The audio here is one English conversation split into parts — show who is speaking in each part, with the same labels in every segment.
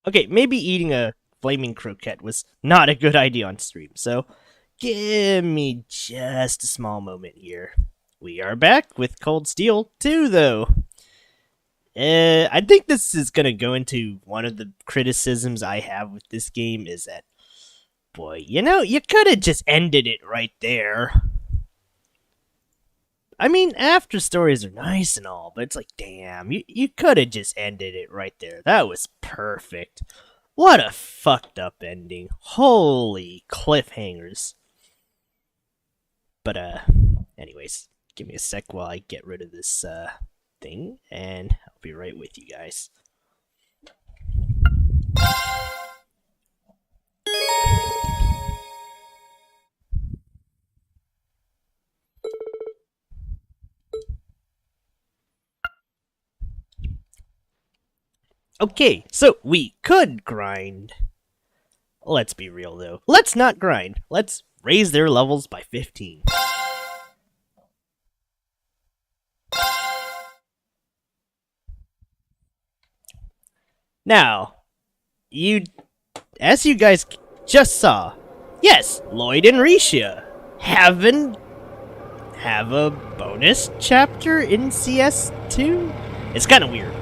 Speaker 1: Okay, maybe eating a flaming croquette was not a good idea on stream, so give me just a small moment here. We are back with Cold Steel 2, though. I think this is gonna go into one of the criticisms I have with this game is that, boy, you could have just ended it right there. I mean, after stories are nice and all, but it's like, damn, you could have just ended it right there. That was perfect. What a fucked up ending. Holy cliffhangers. But, anyways, give me a sec while I get rid of this, thing, and I'll be right with you guys. Okay, so we could grind. Let's be real, though. Let's not grind. Let's raise their levels by 15. Now, as you guys just saw, yes, Lloyd and Risha have a bonus chapter in CS2? It's kind of weird.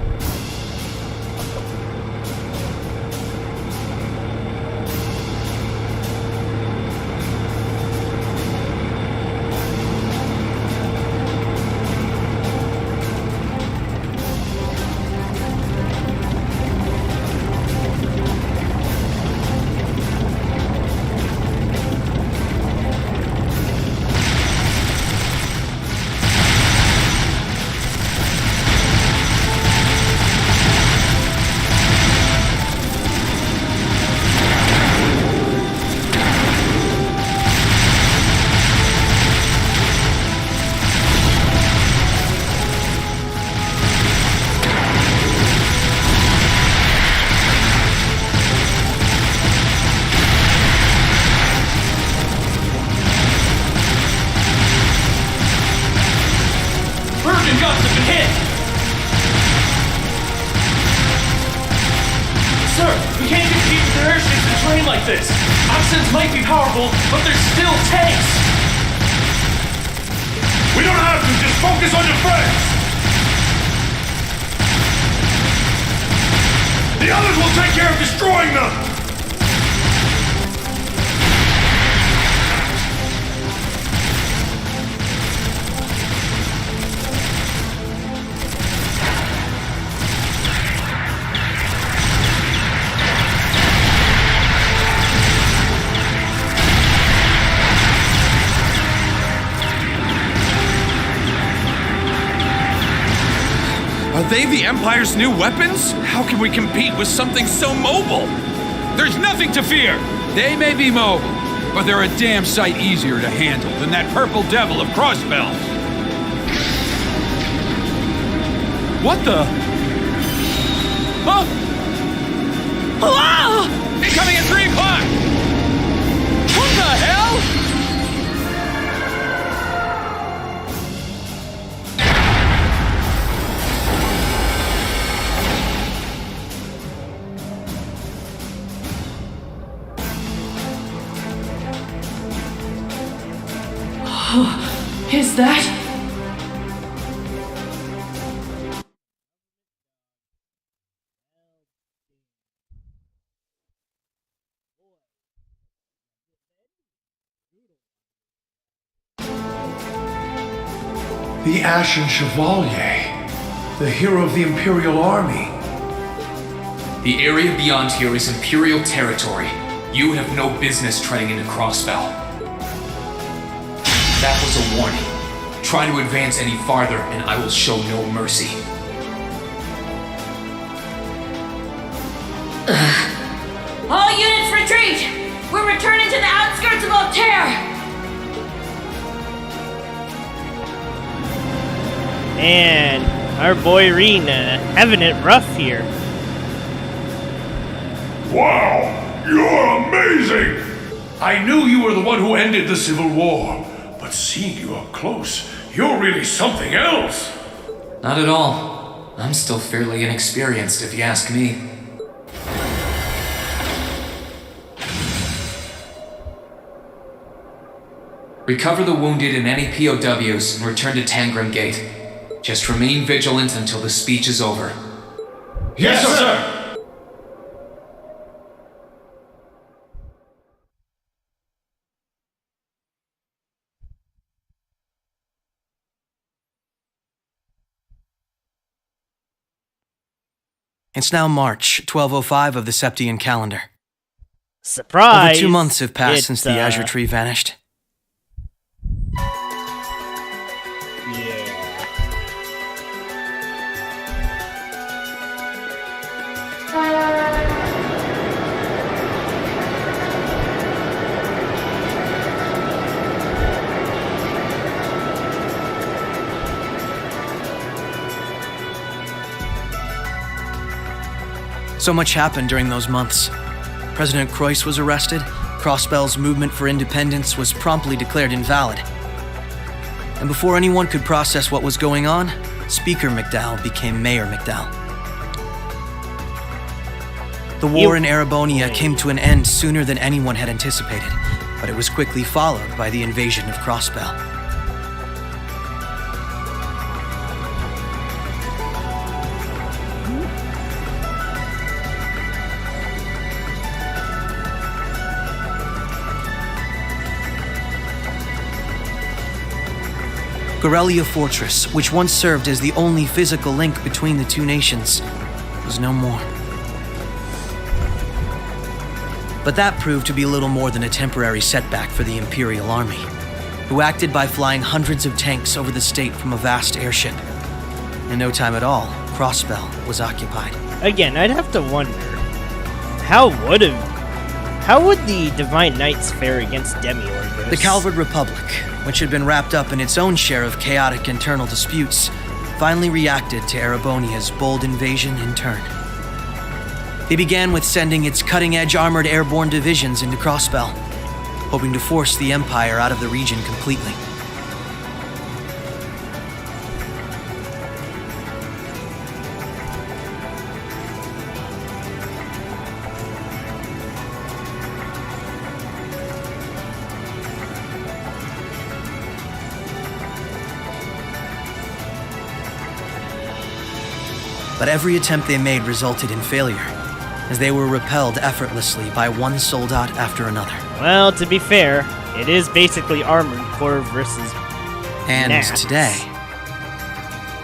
Speaker 2: This. Oxens might be powerful, but they're still tanks! We don't have to, just focus on your friends! The others will take care of destroying them!
Speaker 3: Are they the Empire's new weapons? How can we compete with something so mobile? There's nothing to fear! They may be mobile, but they're a damn sight easier to handle than that purple devil of Crossbells. What the? Huh? Wow! Incoming at 3 o'clock! What the hell?
Speaker 4: Is that?
Speaker 5: The Ashen Chevalier, the hero of the Imperial Army.
Speaker 6: The area beyond here is Imperial territory. You have no business treading into Crossbell. That was a warning. Try to advance any farther, and I will show no mercy.
Speaker 4: All units retreat! We're returning to the outskirts of Altair!
Speaker 1: Man, our boy Rean having it rough here.
Speaker 2: Wow! You're amazing! I knew you were the one who ended the Civil War. But seeing you up close, you're really something else!
Speaker 6: Not at all. I'm still fairly inexperienced, if you ask me. Recover the wounded and any POWs and return to Tangram Gate. Just remain vigilant until the speech is over.
Speaker 2: Yes, sir!
Speaker 7: It's now March 1205 of the Septian calendar.
Speaker 1: Surprise!
Speaker 7: Over 2 months have passed since the Azure Tree vanished.
Speaker 1: Yeah.
Speaker 7: So much happened during those months. President Croix was arrested, Crossbell's movement for independence was promptly declared invalid. And before anyone could process what was going on, Speaker McDowell became Mayor McDowell. The war in Erebonia came to an end sooner than anyone had anticipated, but it was quickly followed by the invasion of Crossbell. Guerrilla Fortress, which once served as the only physical link between the two nations, was no more. But that proved to be little more than a temporary setback for the Imperial Army, who acted by flying hundreds of tanks over the state from a vast airship. In no time at all, Crossbell was occupied.
Speaker 1: Again, I'd have to wonder, how would the Divine Knights fare against Demiurgos?
Speaker 7: The Calvard Republic, which had been wrapped up in its own share of chaotic internal disputes, finally reacted to Erebonia's bold invasion in turn. They began with sending its cutting-edge armored airborne divisions into Crossbell, hoping to force the Empire out of the region completely. But every attempt they made resulted in failure, as they were repelled effortlessly by one soldat after another.
Speaker 1: Well, to be fair, it is basically Armored Corps versus
Speaker 7: And
Speaker 1: Gnats.
Speaker 7: today,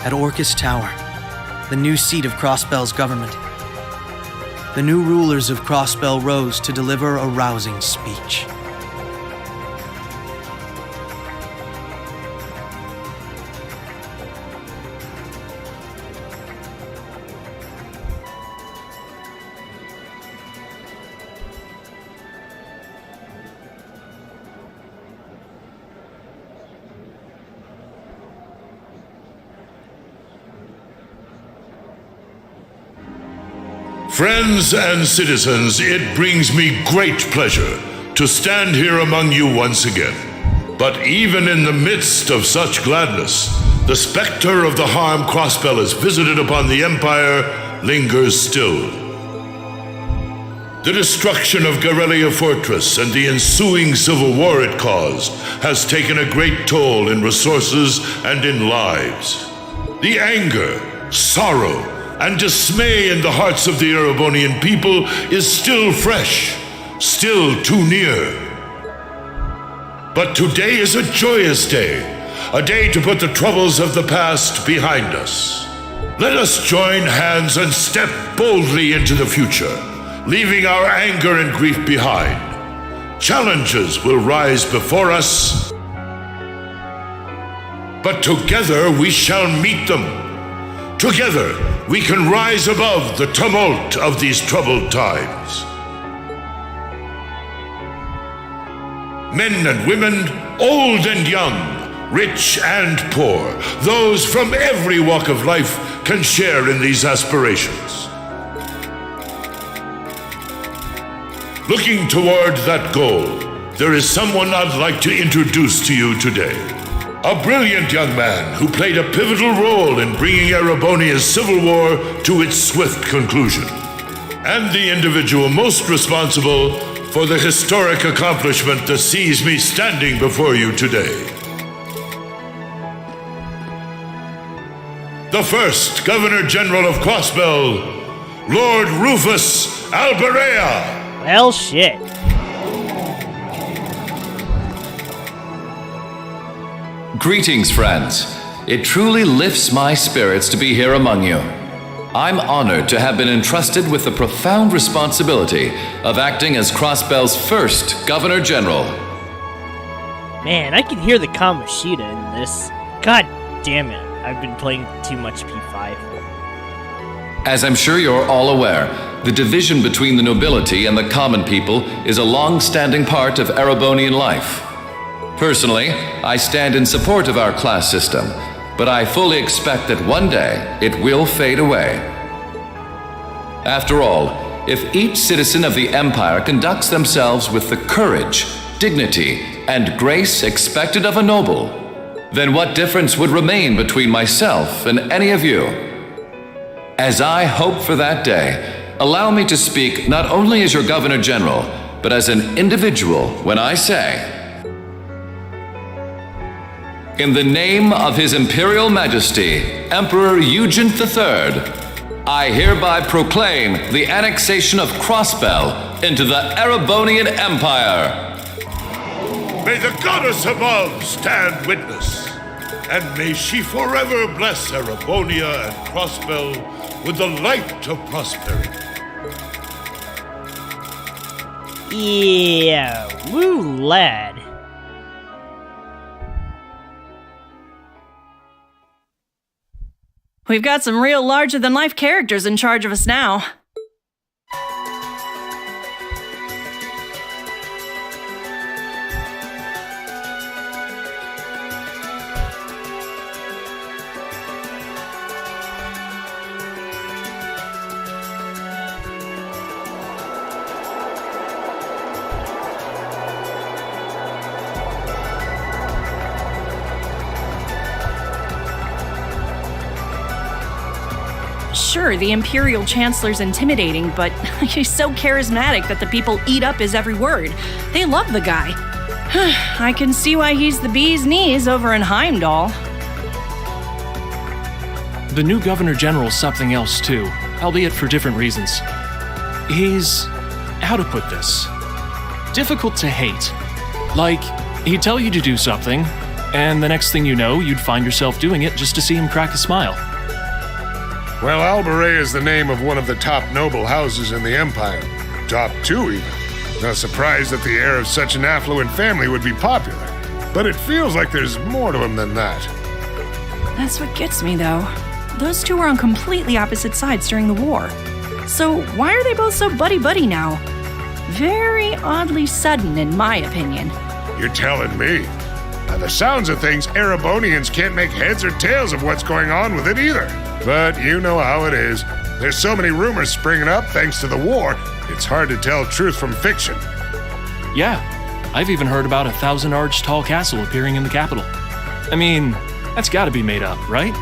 Speaker 7: at Orcus Tower, the new seat of Crossbell's government, the new rulers of Crossbell rose to deliver a rousing speech.
Speaker 2: Friends and citizens, it brings me great pleasure to stand here among you once again. But even in the midst of such gladness, the specter of the harm Crossbell has visited upon the Empire lingers still. The destruction of Guerrilla Fortress and the ensuing civil war it caused has taken a great toll in resources and in lives. The anger, sorrow, and dismay in the hearts of the Erebonian people is still fresh, still too near. But today is a joyous day, a day to put the troubles of the past behind us. Let us join hands and step boldly into the future, leaving our anger and grief behind. Challenges will rise before us, but together we shall meet them. Together, we can rise above the tumult of these troubled times. Men and women, old and young, rich and poor, those from every walk of life can share in these aspirations. Looking toward that goal, there is someone I'd like to introduce to you today. A brilliant young man who played a pivotal role in bringing Erebonia's civil war to its swift conclusion. And the individual most responsible for the historic accomplishment that sees me standing before you today. The first Governor General of Crossbell, Lord Rufus Alberea.
Speaker 1: Well, shit.
Speaker 8: Greetings, friends. It truly lifts my spirits to be here among you. I'm honored to have been entrusted with the profound responsibility of acting as Crossbell's first Governor General.
Speaker 1: Man, I can hear the Kamoshida in this. God damn it. I've been playing too much P5.
Speaker 8: As I'm sure you're all aware, the division between the nobility and the common people is a long-standing part of Erebonian life. Personally, I stand in support of our class system, but I fully expect that one day it will fade away. After all, if each citizen of the Empire conducts themselves with the courage, dignity, and grace expected of a noble, then what difference would remain between myself and any of you? As I hope for that day, allow me to speak not only as your Governor General, but as an individual when I say, in the name of His Imperial Majesty, Emperor Eugene III, I hereby proclaim the annexation of Crossbell into the Erebonian Empire.
Speaker 2: May the goddess above stand witness, and may she forever bless Erebonia and Crossbell with the light of prosperity.
Speaker 1: Yeah, woo lad.
Speaker 9: We've got some real larger-than-life characters in charge of us now. Sure, the Imperial Chancellor's intimidating, but he's so charismatic that the people eat up his every word. They love the guy. I can see why he's the bee's knees over in Heimdall.
Speaker 10: The new Governor General's something else too, albeit for different reasons. He's... how to put this? Difficult to hate. Like, he'd tell you to do something, and the next thing you know, you'd find yourself doing it just to see him crack a smile.
Speaker 11: Well, Alberea is the name of one of the top noble houses in the Empire. Top 2, even. No surprise that the heir of such an affluent family would be popular. But it feels like there's more to him than that.
Speaker 9: That's what gets me, though. Those two were on completely opposite sides during the war. So why are they both so buddy-buddy now? Very oddly sudden, in my opinion.
Speaker 11: You're telling me. By the sounds of things, Erebonians can't make heads or tails of what's going on with it either. But you know how it is. There's so many rumors springing up thanks to the war, it's hard to tell truth from fiction.
Speaker 10: Yeah, I've even heard about a 1,000-arch tall castle appearing in the capital. I mean, that's gotta be made up, right?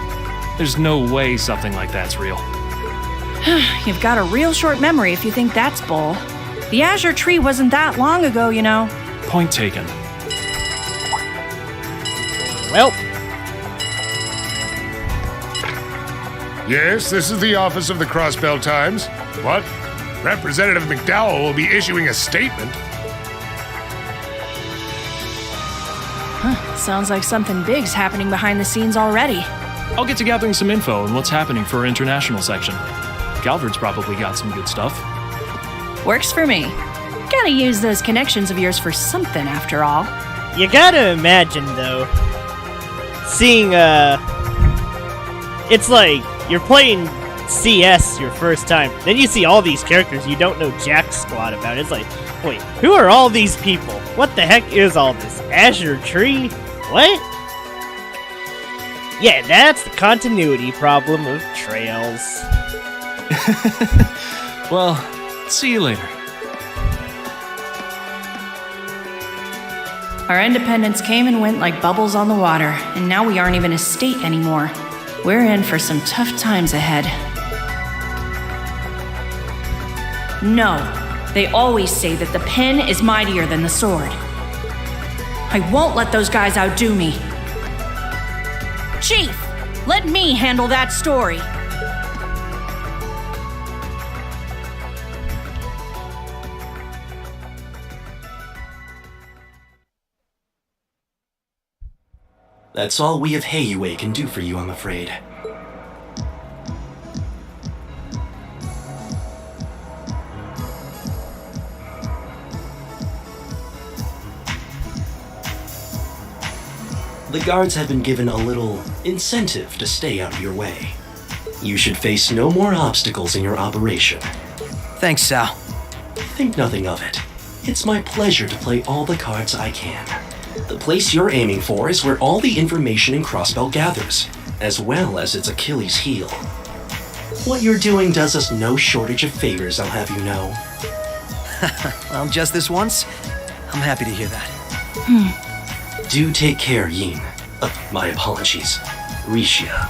Speaker 10: There's no way something like that's real.
Speaker 9: You've got a real short memory if you think that's bull. The Azure Tree wasn't that long ago, you know.
Speaker 10: Point taken.
Speaker 1: Well,
Speaker 11: Yes, this is the office of the Crossbell Times. What? Representative McDowell will be issuing a statement.
Speaker 9: Sounds like something big's happening behind the scenes already.
Speaker 10: I'll get to gathering some info on what's happening for our international section. Galvard's probably got some good stuff.
Speaker 9: Works for me. Gotta use those connections of yours for something, after all.
Speaker 1: you gotta imagine, though, seeing, it's like, you're playing CS your first time, then you see all these characters you don't know jack squat about. It's like, wait, who are all these people? What the heck is all this? Azure Tree? What? Yeah, that's the continuity problem of Trails.
Speaker 10: Well, see you later.
Speaker 9: Our independence came and went like bubbles on the water, and now we aren't even a state anymore. We're in for some tough times ahead. No, They always say that the pen is mightier than the sword. I won't let those guys outdo me. Chief, let me handle that story.
Speaker 12: That's all we of Heiyue can do for you, I'm afraid. The guards have been given a little incentive to stay out of your way. You should face no more obstacles in your operation.
Speaker 7: Thanks, Sal.
Speaker 12: Think nothing of it. It's my pleasure to play all the cards I can. The place you're aiming for is where all the information in Crossbell gathers, as well as its Achilles heel. What you're doing does us no shortage of favors, I'll have you know.
Speaker 7: Well, just this once? I'm happy to hear that.
Speaker 12: Do take care, Yin. My apologies. Rixia.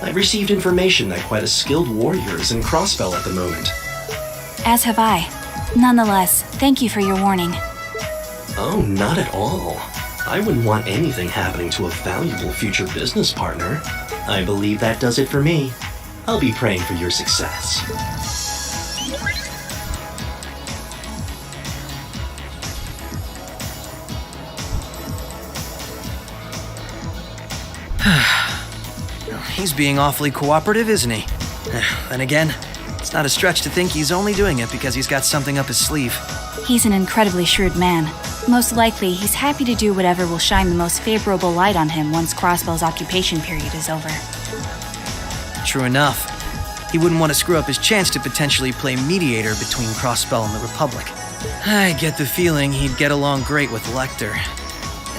Speaker 12: I've received information that quite a skilled warrior is in Crossbell at the moment.
Speaker 13: As have I. Nonetheless, thank you for your warning.
Speaker 12: Oh, not at all. I wouldn't want anything happening to a valuable future business partner. I believe that does it for me. I'll be praying for your success.
Speaker 7: He's being awfully cooperative, isn't he? Then again, it's not a stretch to think he's only doing it because he's got something up his sleeve.
Speaker 13: He's an incredibly shrewd man. Most likely, he's happy to do whatever will shine the most favorable light on him once Crossbell's occupation period is over.
Speaker 7: True enough. He wouldn't want to screw up his chance to potentially play mediator between Crossbell and the Republic. I get the feeling he'd get along great with Lecter.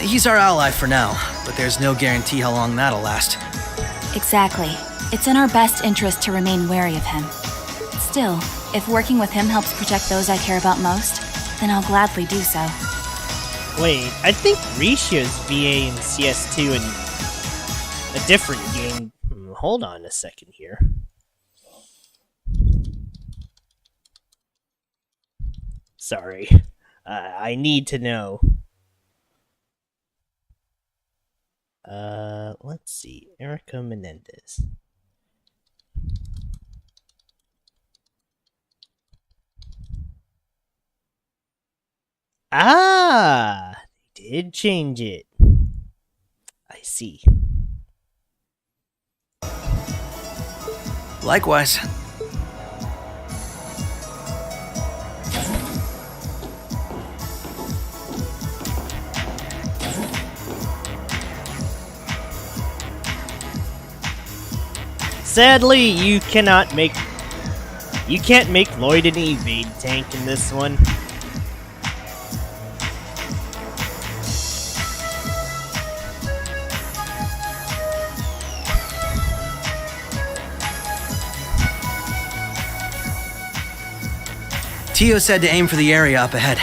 Speaker 7: He's our ally for now, but there's no guarantee how long that'll last.
Speaker 13: Exactly. It's in our best interest to remain wary of him. Still, if working with him helps protect those I care about most, then I'll gladly do so.
Speaker 1: Wait, I think Rishia's VA in CS2 and a different game. Hold on a second here. Sorry. I need to know. Let's see. Erica Menendez. Ah! They did change it. I see.
Speaker 7: Likewise.
Speaker 1: Sadly, you can't make Lloyd an evade tank in this one.
Speaker 7: Tio said to aim for the area up ahead.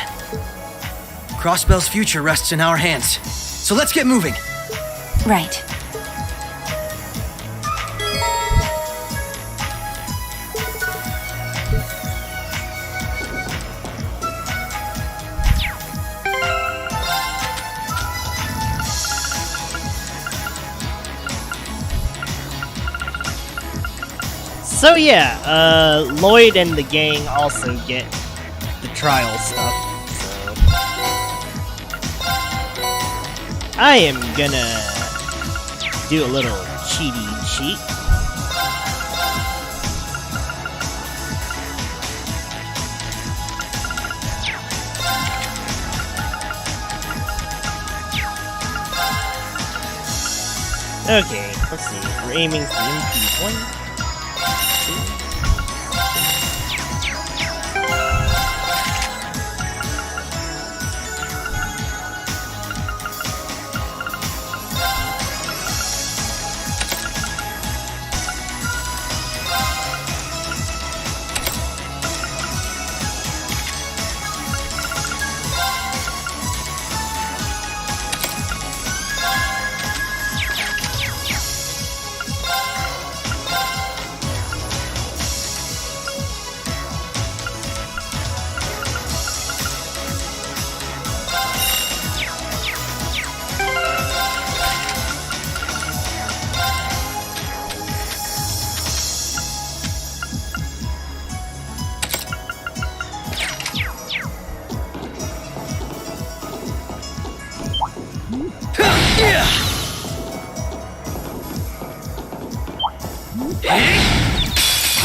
Speaker 7: Crossbell's future rests in our hands, so let's get moving.
Speaker 13: Right.
Speaker 1: So yeah, Lloyd and the gang also get the trial stuff, so I am gonna do a little cheaty cheat. Okay, let's see, we're aiming for MP1.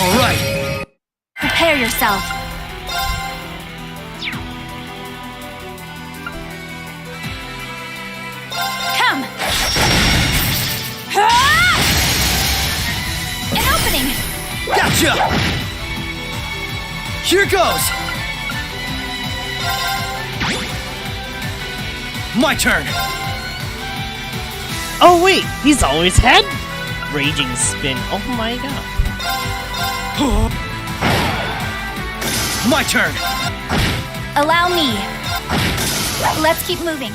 Speaker 7: All right.
Speaker 13: Prepare yourself. Come! An opening!
Speaker 7: Gotcha! Here goes! My turn!
Speaker 1: Oh wait, he's always had raging spin. Oh my god.
Speaker 7: My turn!
Speaker 13: Allow me. Let's keep moving.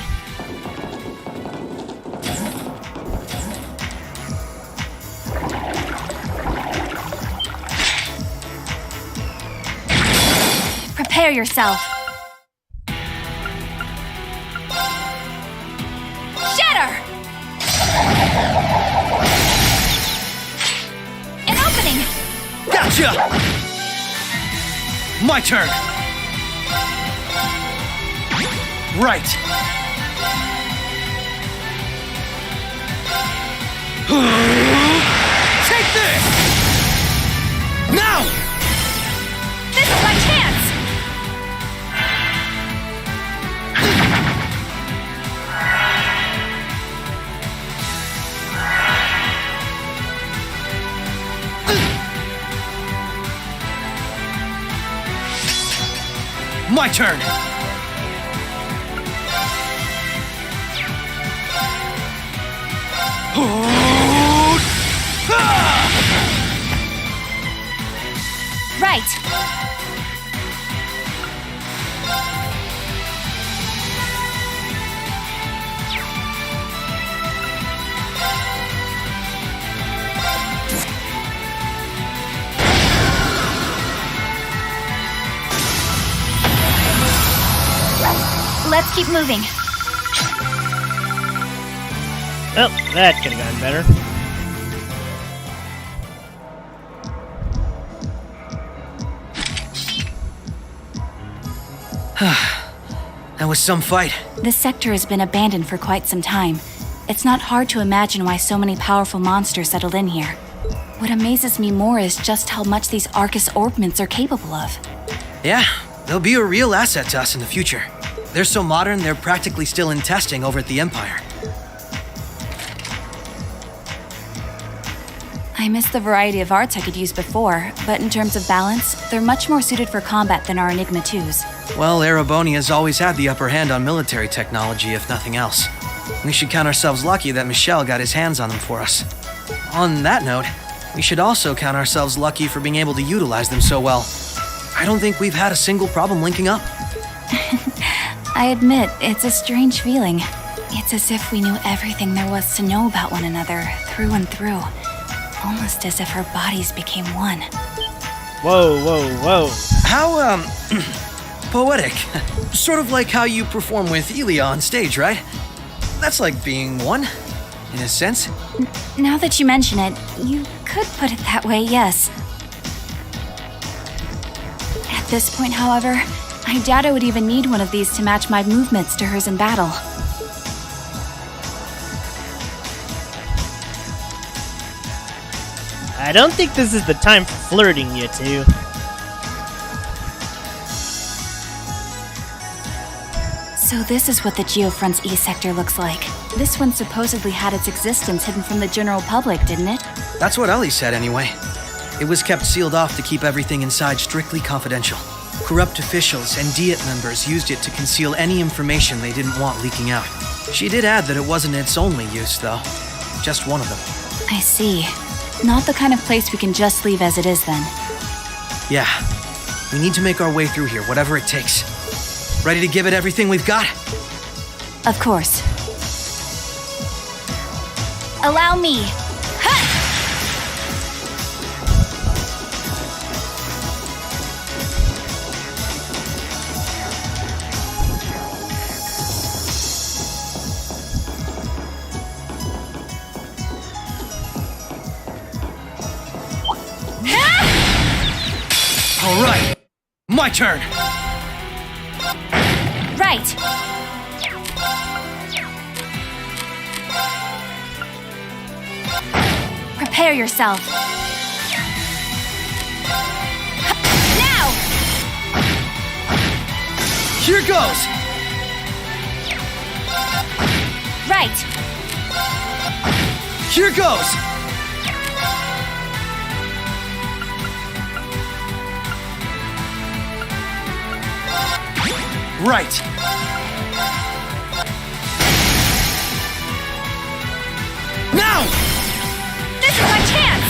Speaker 13: Prepare yourself. Shatter! An opening!
Speaker 7: Gotcha! My turn! Right! Take this! Now!
Speaker 13: This is my chance!
Speaker 7: My turn!
Speaker 13: Right! Let's keep moving.
Speaker 1: Well, that could have gone better.
Speaker 7: That was some fight.
Speaker 13: This sector has been abandoned for quite some time. It's not hard to imagine why so many powerful monsters settled in here. What amazes me more is just how much these Arcus orbments are capable of.
Speaker 7: Yeah, they'll be a real asset to us in the future. They're so modern, they're practically still in testing over at the Empire.
Speaker 13: I miss the variety of arts I could use before, but in terms of balance, they're much more suited for combat than our Enigma 2s.
Speaker 7: Well, Erebonia's always had the upper hand on military technology, if nothing else. We should count ourselves lucky that Michel got his hands on them for us. On that note, we should also count ourselves lucky for being able to utilize them so well. I don't think we've had a single problem linking up.
Speaker 13: I admit, it's a strange feeling. It's as if we knew everything there was to know about one another, through and through. Almost as if our bodies became one.
Speaker 1: Whoa, whoa, whoa.
Speaker 7: How, poetic. Sort of like how you perform with Elia on stage, right? That's like being one, in a sense.
Speaker 13: Now that you mention it, you could put it that way, yes. At this point, however, I doubt I would even need one of these to match my movements to hers in battle.
Speaker 1: I don't think this is the time for flirting, you two.
Speaker 13: So this is what the Geofront's E sector looks like. This one supposedly had its existence hidden from the general public, didn't it?
Speaker 7: That's what Ellie said anyway. It was kept sealed off to keep everything inside strictly confidential. Corrupt officials and Diet members used it to conceal any information they didn't want leaking out. She did add that it wasn't its only use, though. Just one of them.
Speaker 13: I see. Not the kind of place we can just leave as it is, then.
Speaker 7: Yeah. We need to make our way through here, whatever it takes. Ready to give it everything we've got?
Speaker 13: Of course. Allow me.
Speaker 7: All right. My turn.
Speaker 13: Right. Prepare yourself. Now!
Speaker 7: Here goes!
Speaker 13: Right.
Speaker 7: Here goes! Right. Now!
Speaker 13: This is my chance!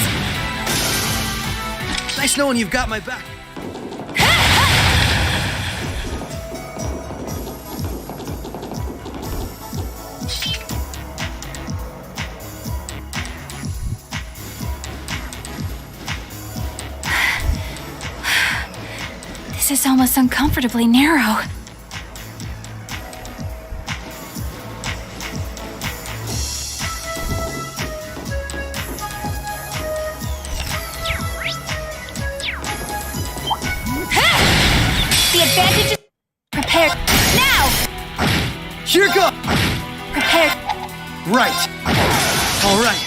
Speaker 7: Nice knowing you've got my back.
Speaker 13: This is almost uncomfortably narrow. The advantage is prepared now!
Speaker 7: Here go!
Speaker 13: Prepared.
Speaker 7: Right. All right.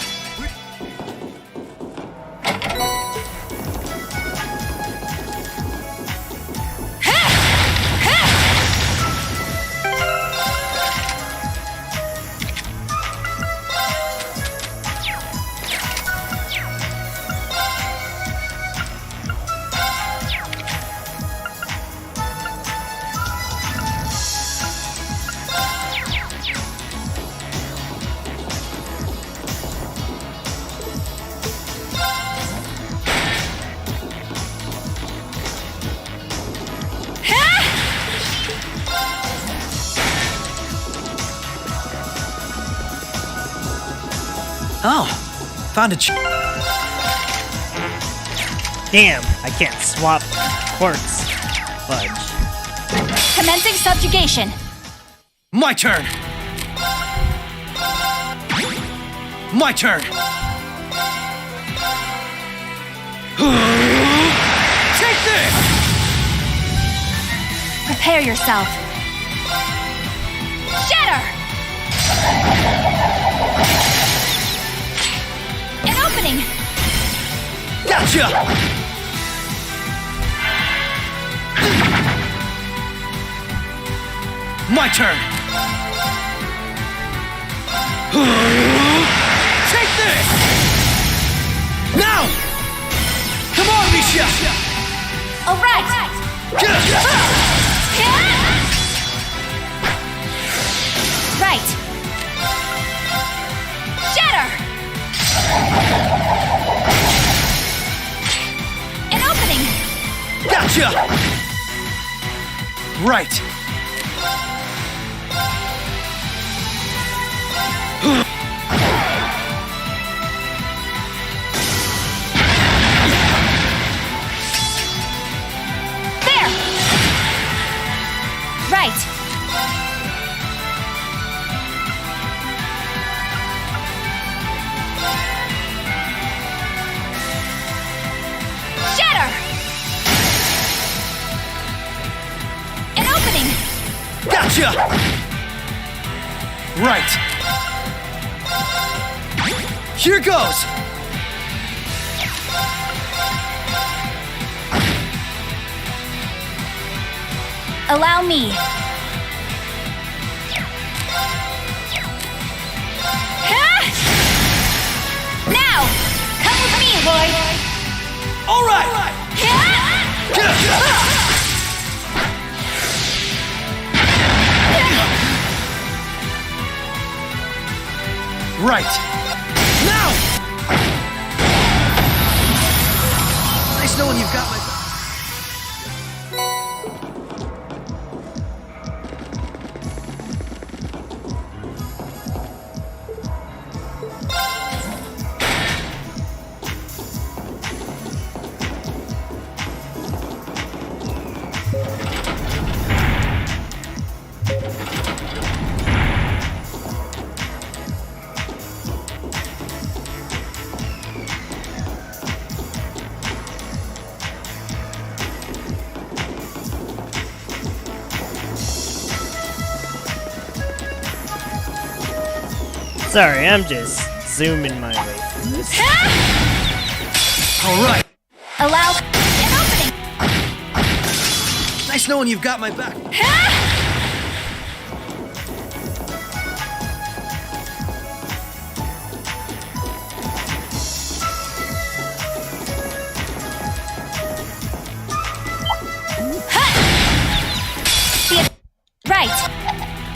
Speaker 7: Oh, found a
Speaker 1: Damn, I can't swap quartz. Fudge.
Speaker 13: Commencing subjugation.
Speaker 7: My turn. My turn. Take this.
Speaker 13: Prepare yourself. Shatter! An opening!
Speaker 7: Gotcha! My turn! Take this! Now! Come on, Misha!
Speaker 13: All right! Right! Shatter! An opening!
Speaker 7: Gotcha! Right!
Speaker 13: There! Right! Shatter! An opening!
Speaker 7: Gotcha! Right! Here goes!
Speaker 13: Allow me. Now! Come with me, Lloyd!
Speaker 7: All right! Right! Now! Nice knowing you've got my...
Speaker 1: Sorry, I'm just zooming my way through this.
Speaker 7: All right.
Speaker 13: Allow an opening.
Speaker 7: Nice knowing you've got my back.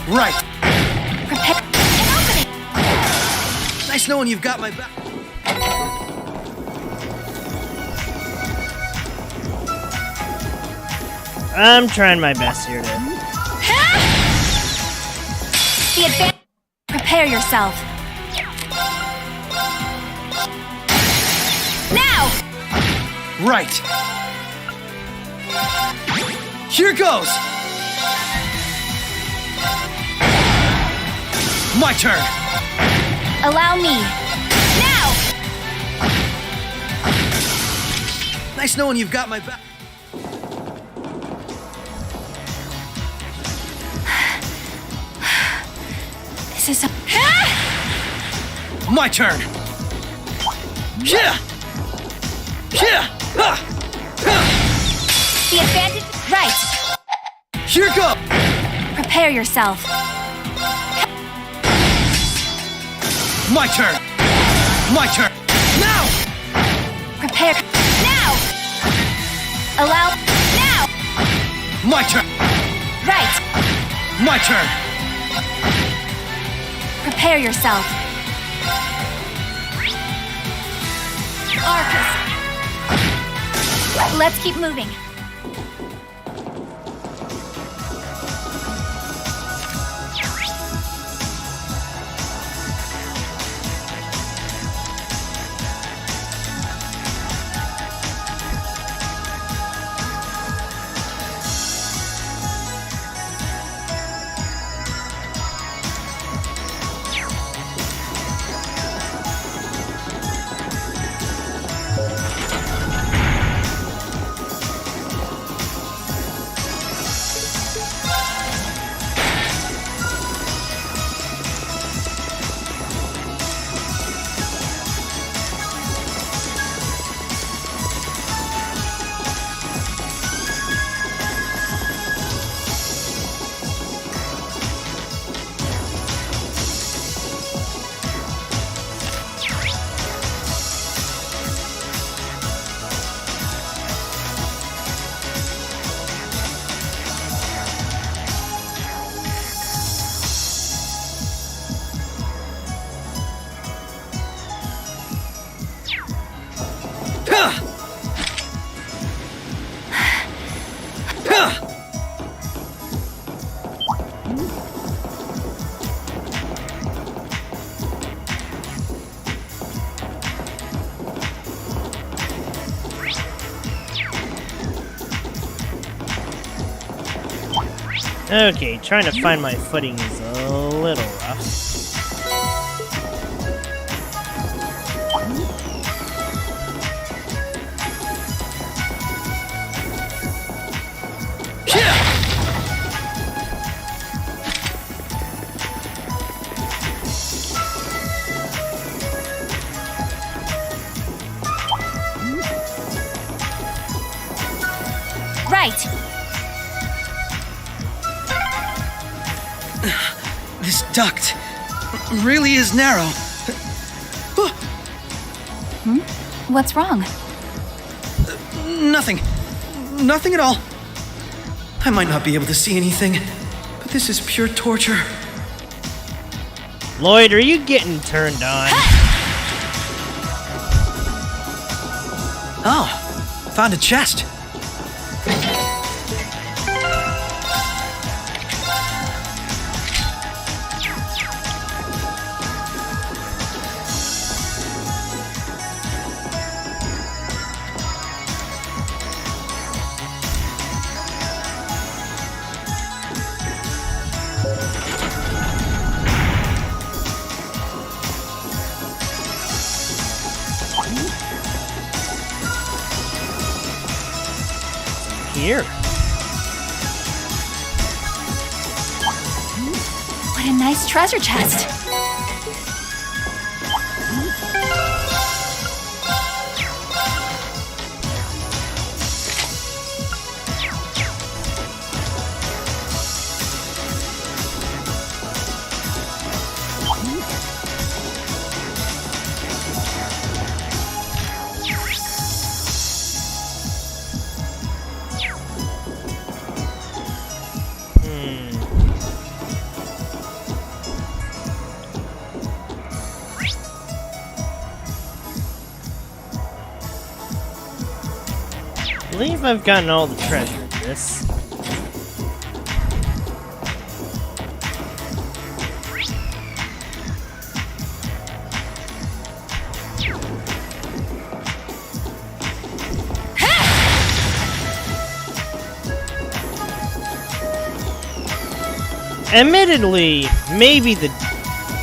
Speaker 7: Right.
Speaker 13: Prepare an opening.
Speaker 7: Nice knowing you've got my back.
Speaker 1: I'm trying my best here to...
Speaker 13: The advantage. Prepare yourself. Now!
Speaker 7: Right. Here goes. My turn.
Speaker 13: Allow me. Now!
Speaker 7: Nice knowing you've got my back.
Speaker 13: This is a...
Speaker 7: My turn. Yeah. Yeah.
Speaker 13: The advantage. Right.
Speaker 7: Here go.
Speaker 13: Prepare yourself.
Speaker 7: My turn. My turn. Now.
Speaker 13: Prepare. Now. Allow. Now.
Speaker 7: My turn.
Speaker 13: Right.
Speaker 7: My turn.
Speaker 13: Prepare yourself. Arcus. Let's keep moving.
Speaker 1: Okay, trying to find my footing is a little rough.
Speaker 13: Right.
Speaker 7: This duct really is narrow.
Speaker 13: What's wrong?
Speaker 7: Nothing. Nothing at all. I might not be able to see anything, but this is pure torture.
Speaker 1: Lloyd, are you getting turned on?
Speaker 7: Oh, found a chest.
Speaker 1: Here.
Speaker 13: What a nice treasure chest.
Speaker 1: believe I've gotten all the treasure in this. Admittedly, maybe the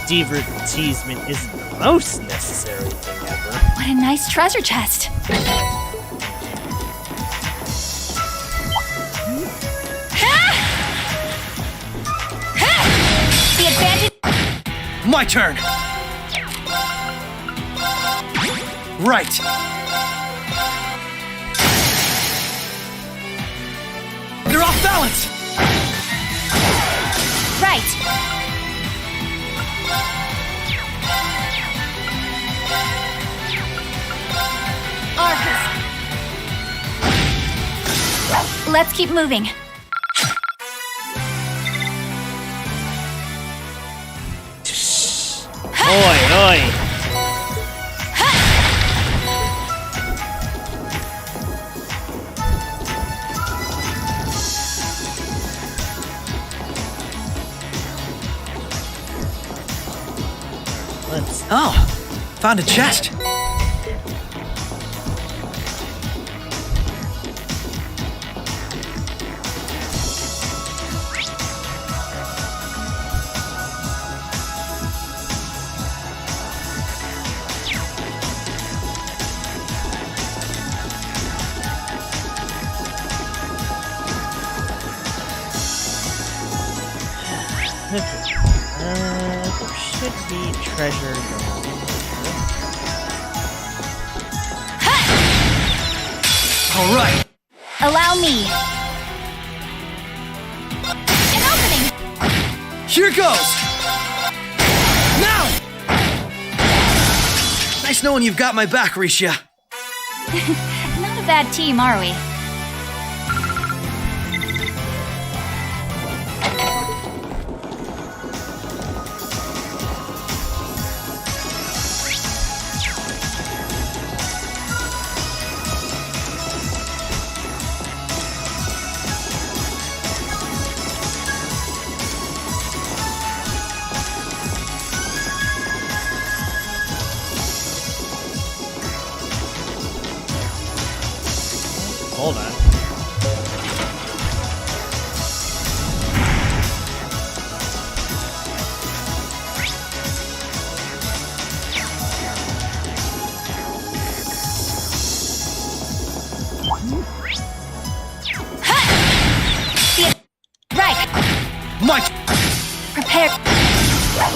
Speaker 1: divertisement isn't the most necessary thing ever.
Speaker 13: What a nice treasure chest. The advantage.
Speaker 7: My turn. Right. You're off balance.
Speaker 13: Right. Arcus. Let's keep moving.
Speaker 1: Oi, oi.
Speaker 7: Oh, found a chest.
Speaker 1: There should be treasure going on.
Speaker 7: All right.
Speaker 13: Allow me. An opening.
Speaker 7: Here goes. Now. Nice knowing you've got my back, Risha.
Speaker 13: Not a bad team, are we?
Speaker 1: Hold on.
Speaker 13: Right.
Speaker 7: Mike.
Speaker 13: Prepare.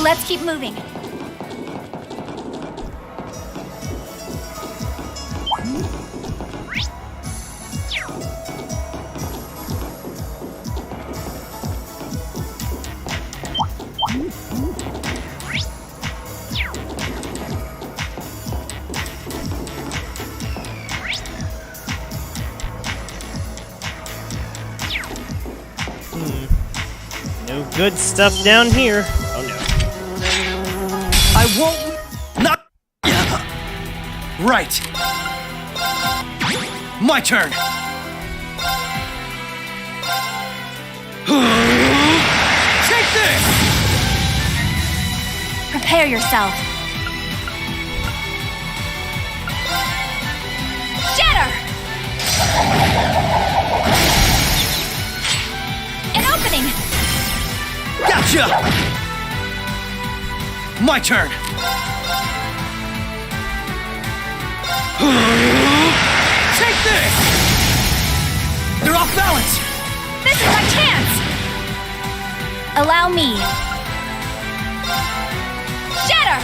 Speaker 13: Let's keep moving.
Speaker 1: No good stuff down here. Oh no.
Speaker 7: I won't. Not. Right. My turn. Take this.
Speaker 13: Prepare yourself. Shatter! An opening!
Speaker 7: Gotcha! My turn. Take this! They're off balance!
Speaker 13: This is my chance! Allow me. Shatter!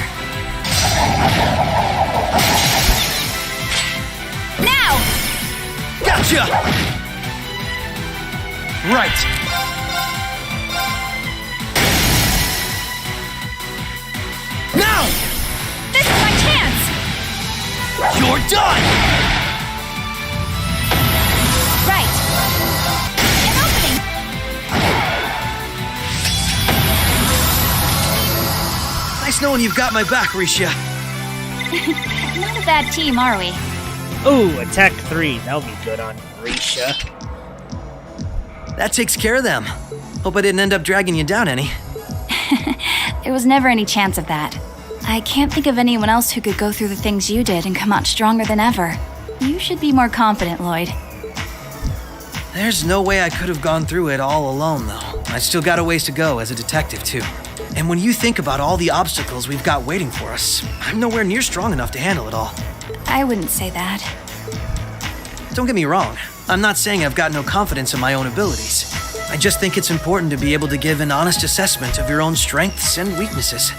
Speaker 13: Now!
Speaker 7: Gotcha! Right. Now!
Speaker 13: This is my chance!
Speaker 7: You're done!
Speaker 13: Right. An opening!
Speaker 7: Nice knowing you've got my back, Risha.
Speaker 13: Not a bad team, are we?
Speaker 1: Ooh, attack 3. That'll be good on Risha.
Speaker 7: That takes care of them. Hope I didn't end up dragging you down any.
Speaker 13: There was never any chance of that. I can't think of anyone else who could go through the things you did and come out stronger than ever. You should be more confident, Lloyd.
Speaker 7: There's no way I could have gone through it all alone, though. I still got a ways to go as a detective, too. And when you think about all the obstacles we've got waiting for us, I'm nowhere near strong enough to handle it all.
Speaker 13: I wouldn't say that.
Speaker 7: Don't get me wrong. I'm not saying I've got no confidence in my own abilities. I just think it's important to be able to give an honest assessment of your own strengths and weaknesses.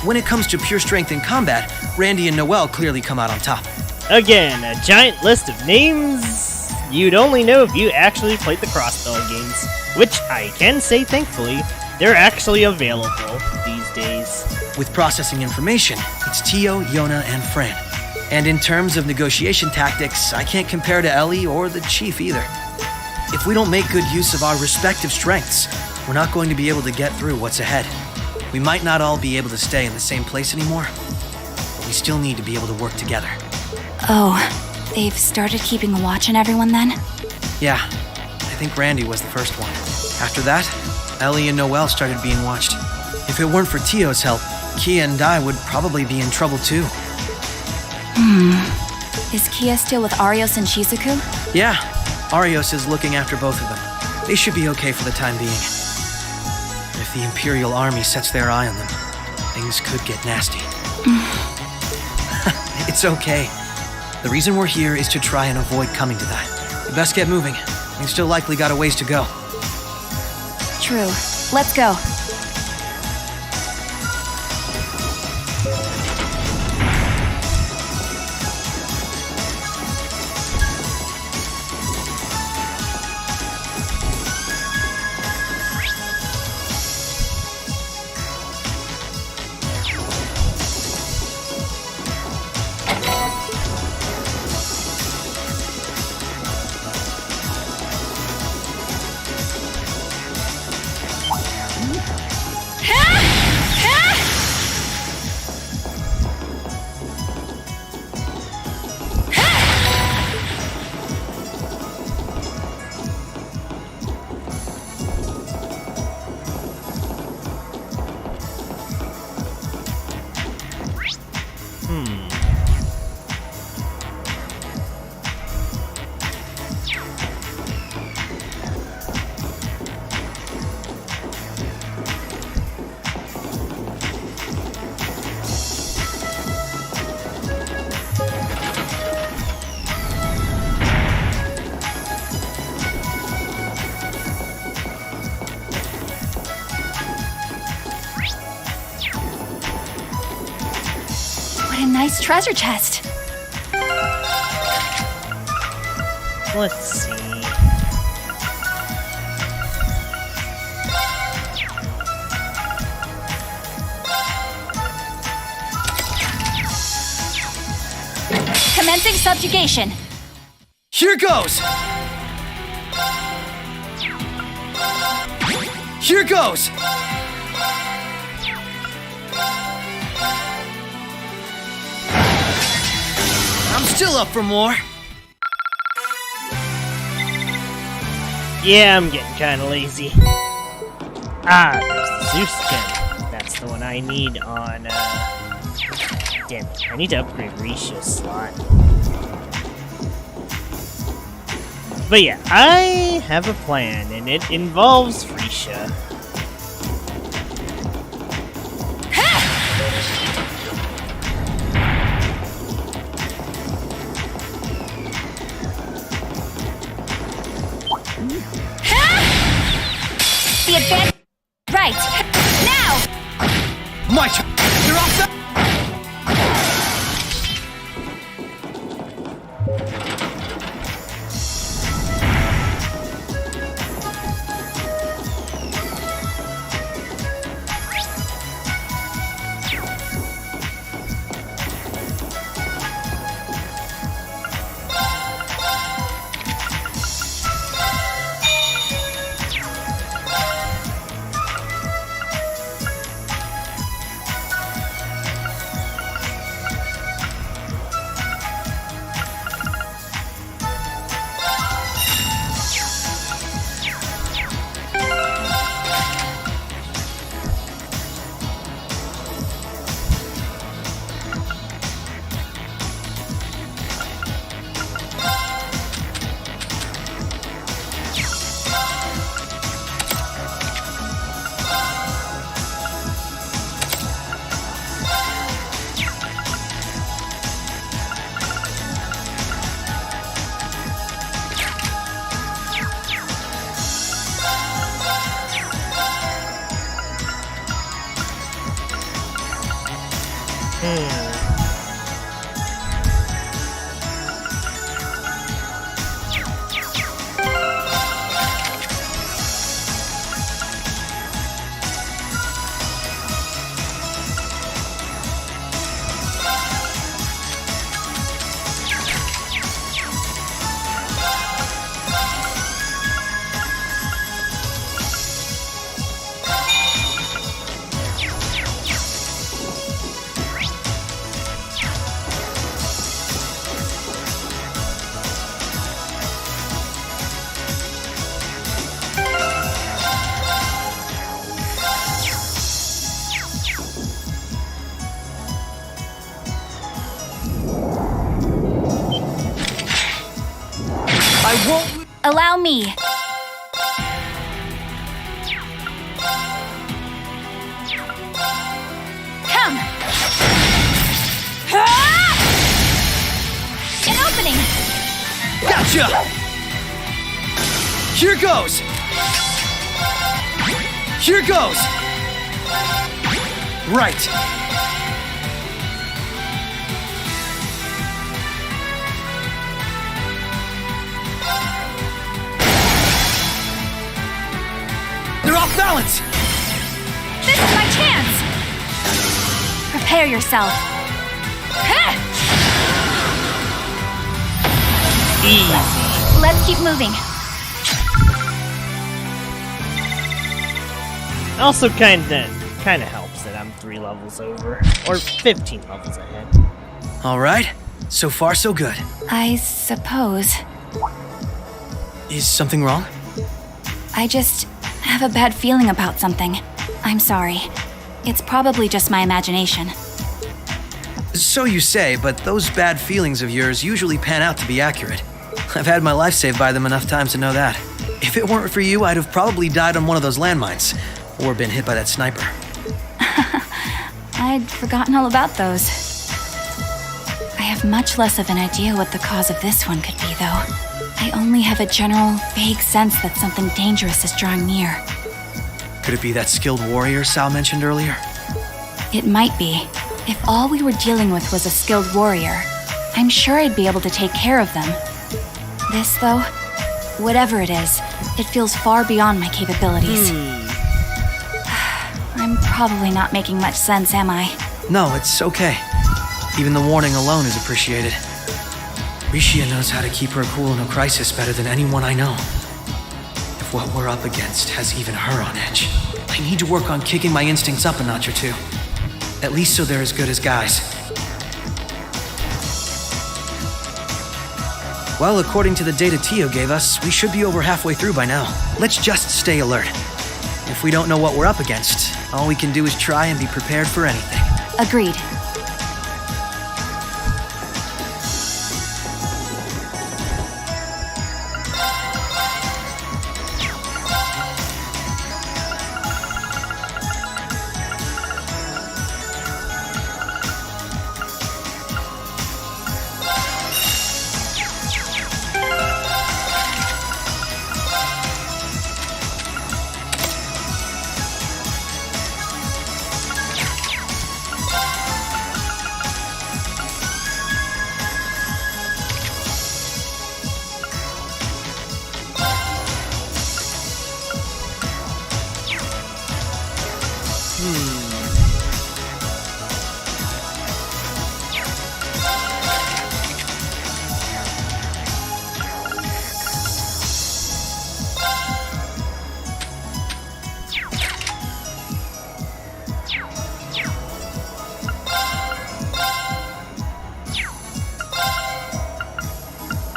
Speaker 7: When it comes to pure strength in combat, Randy and Noelle clearly come out on top.
Speaker 1: Again, a giant list of names you'd only know if you actually played the Crossbell games, which I can say thankfully, they're actually available these days.
Speaker 7: With processing information, it's Tio, Yona, and Fran. And in terms of negotiation tactics, I can't compare to Ellie or the Chief either. If we don't make good use of our respective strengths, we're not going to be able to get through what's ahead. We might not all be able to stay in the same place anymore, but we still need to be able to work together.
Speaker 13: Oh, they've started keeping a watch on everyone then?
Speaker 7: Yeah, I think Randy was the first one. After that, Ellie and Noelle started being watched. If it weren't for Tio's help, Kia and I would probably be in trouble too.
Speaker 13: Is Kia still with Arios and Shizuku?
Speaker 7: Yeah, Arios is looking after both of them. They should be okay for the time being. But if the Imperial Army sets their eye on them, things could get nasty. It's okay. The reason we're here is to try and avoid coming to that. We best get moving. We've still likely got a ways to go.
Speaker 13: True. Let's go. What a nice treasure chest.
Speaker 1: Let's see.
Speaker 13: Commencing subjugation.
Speaker 7: Here goes! Here goes! I'm still up for more.
Speaker 1: Yeah, I'm getting kinda lazy. Ah, there's the Zeus skin. That's the one I need on, damn it, I need to upgrade Risha's slot. But yeah, I have a plan, and it involves Risha.
Speaker 13: The advance. Right. Now!
Speaker 7: My turn! You're off the... I won't...
Speaker 13: Allow me. Come. An opening.
Speaker 7: Gotcha! Here goes! Here goes! Right. They're off balance!
Speaker 13: This is my chance! Prepare yourself.
Speaker 1: Easy.
Speaker 13: Let's keep moving.
Speaker 1: Also kinda helps that I'm 3 levels over. Or 15 levels ahead.
Speaker 7: Alright, so far so good.
Speaker 13: I suppose.
Speaker 7: Is something wrong?
Speaker 13: I just have a bad feeling about something. I'm sorry. It's probably just my imagination.
Speaker 7: So you say, but those bad feelings of yours usually pan out to be accurate. I've had my life saved by them enough times to know that. If it weren't for you, I'd have probably died on one of those landmines, or been hit by that sniper.
Speaker 13: I'd forgotten all about those. I have much less of an idea what the cause of this one could be, though. I only have a general, vague sense that something dangerous is drawing near.
Speaker 7: Could it be that skilled warrior Sal mentioned earlier?
Speaker 13: It might be. If all we were dealing with was a skilled warrior, I'm sure I'd be able to take care of them. This, though, whatever it is, it feels far beyond my capabilities. I'm probably not making much sense, am I?
Speaker 7: No, it's okay. Even the warning alone is appreciated. Rishia knows how to keep her cool in a crisis better than anyone I know. If what we're up against has even her on edge, I need to work on kicking my instincts up a notch or two. At least so they're as good as guys. Well, according to the data Tio gave us, we should be over halfway through by now. Let's just stay alert. If we don't know what we're up against, all we can do is try and be prepared for anything.
Speaker 13: Agreed.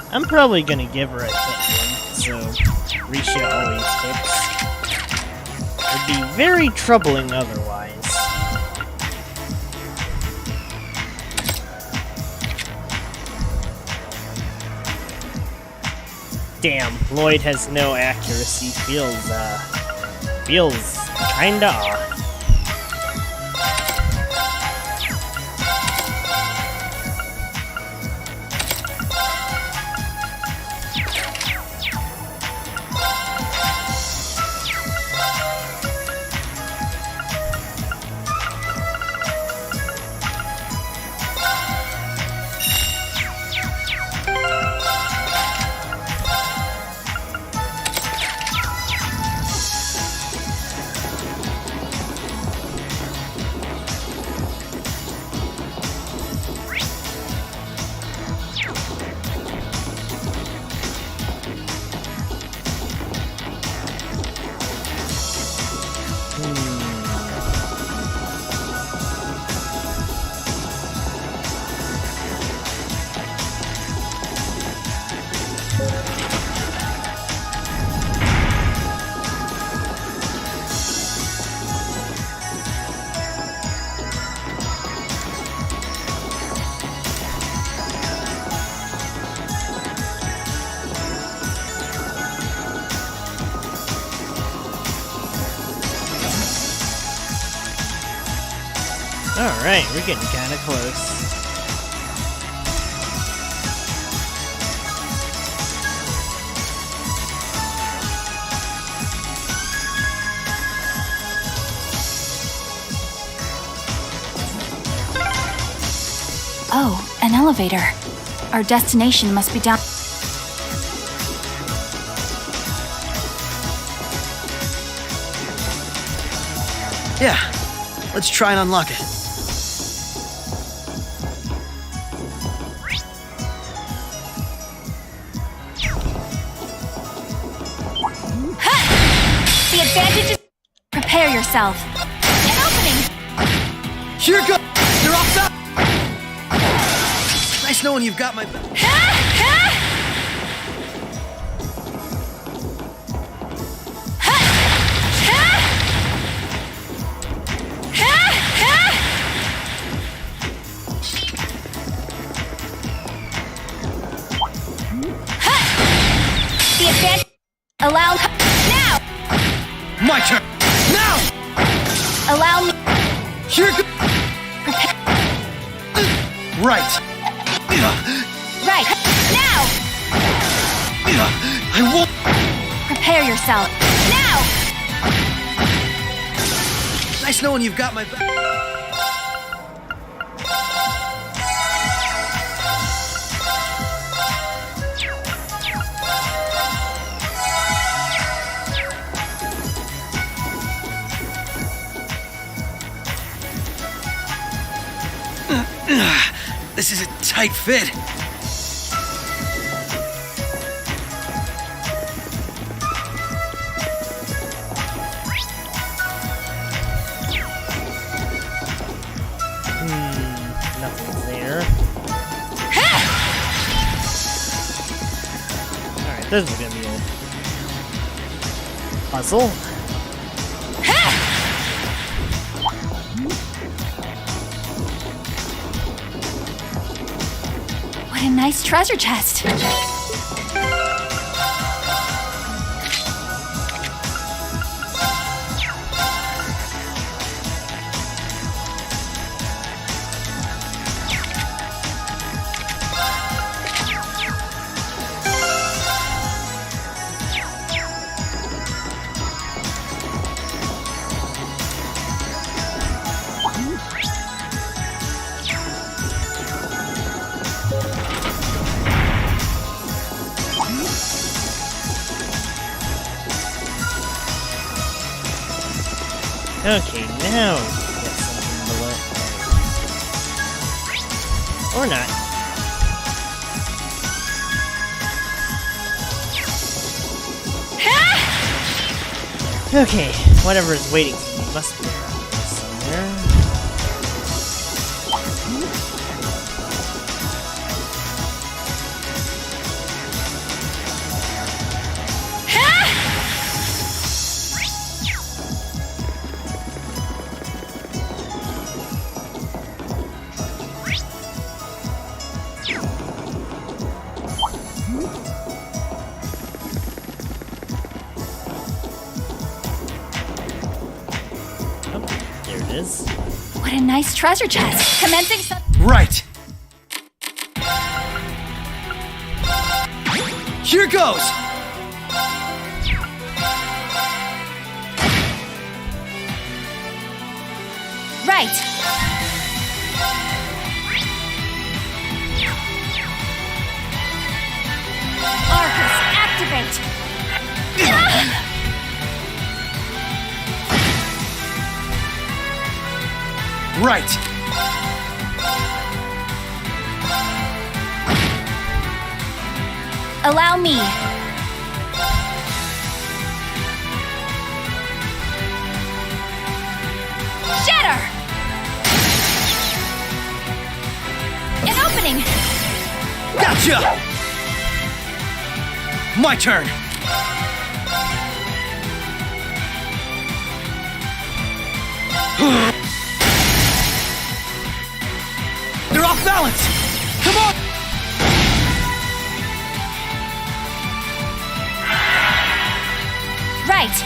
Speaker 1: I'm probably gonna give her a hit one, so Risha always hits. It'd be very troubling otherwise. Damn, Lloyd has no accuracy. Feels kinda off. Alright, we're getting kind of close.
Speaker 13: Oh, an elevator. Our destination must be down.
Speaker 7: Yeah, let's try and unlock it.
Speaker 13: Ha! The advantage is... Prepare yourself. An opening!
Speaker 7: Here goes! They're off top! Nice knowing you've got my...
Speaker 13: The advantage... Allow... Now!
Speaker 7: My turn! Now!
Speaker 13: Allow me...
Speaker 7: Here goes! Right!
Speaker 13: Right! Now!
Speaker 7: I won't...
Speaker 13: Prepare yourself. Now!
Speaker 7: Nice knowing you've got my back. This is a tight fit.
Speaker 1: Nothing's there. Alright, this is gonna be a puzzle.
Speaker 13: What a nice treasure chest.
Speaker 1: Okay, now we get something below. Or not. Okay, whatever is waiting for me must be around here somewhere.
Speaker 13: What a nice treasure chest. Commencing some...
Speaker 7: Right! Here goes!
Speaker 13: Right! Arcus, activate!
Speaker 7: Right!
Speaker 13: Allow me. Shatter! An opening!
Speaker 7: Gotcha! My turn! They're off balance! Come on!
Speaker 13: Right!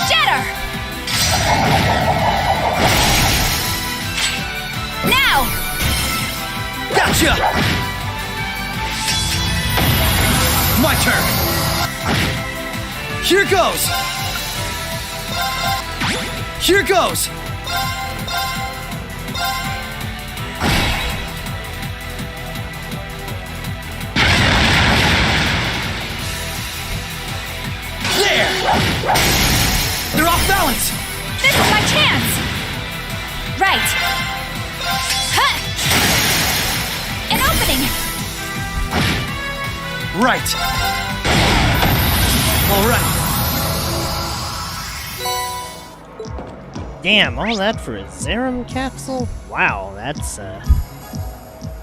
Speaker 13: Shatter!
Speaker 7: Gotcha! My turn! Here goes! Here goes! There! They're off balance!
Speaker 13: This is my chance! Right. Huh! An opening!
Speaker 7: Right. All right.
Speaker 1: Damn, all that for a Zerum capsule? Wow, that's,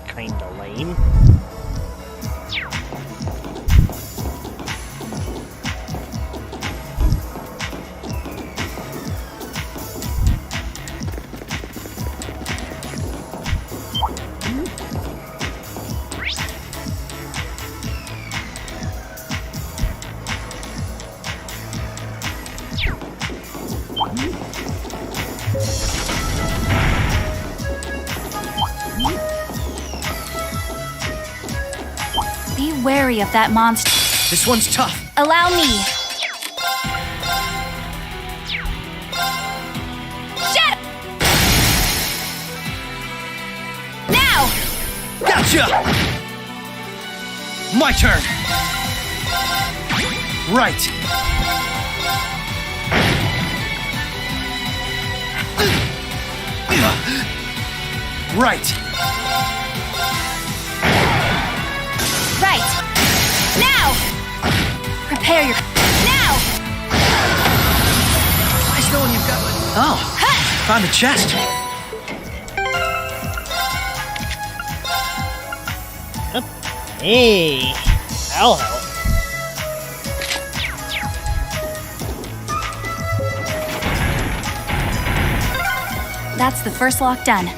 Speaker 1: kinda lame.
Speaker 13: Be wary of that monster.
Speaker 7: This one's tough.
Speaker 13: Allow me. Shut! Now!
Speaker 7: Gotcha! My turn. Right. Right.
Speaker 13: Right. Now! Prepare your... Now!
Speaker 7: Nice knowing you've got... Oh, found a chest.
Speaker 1: Hey, I'll help.
Speaker 13: That's the first lock done.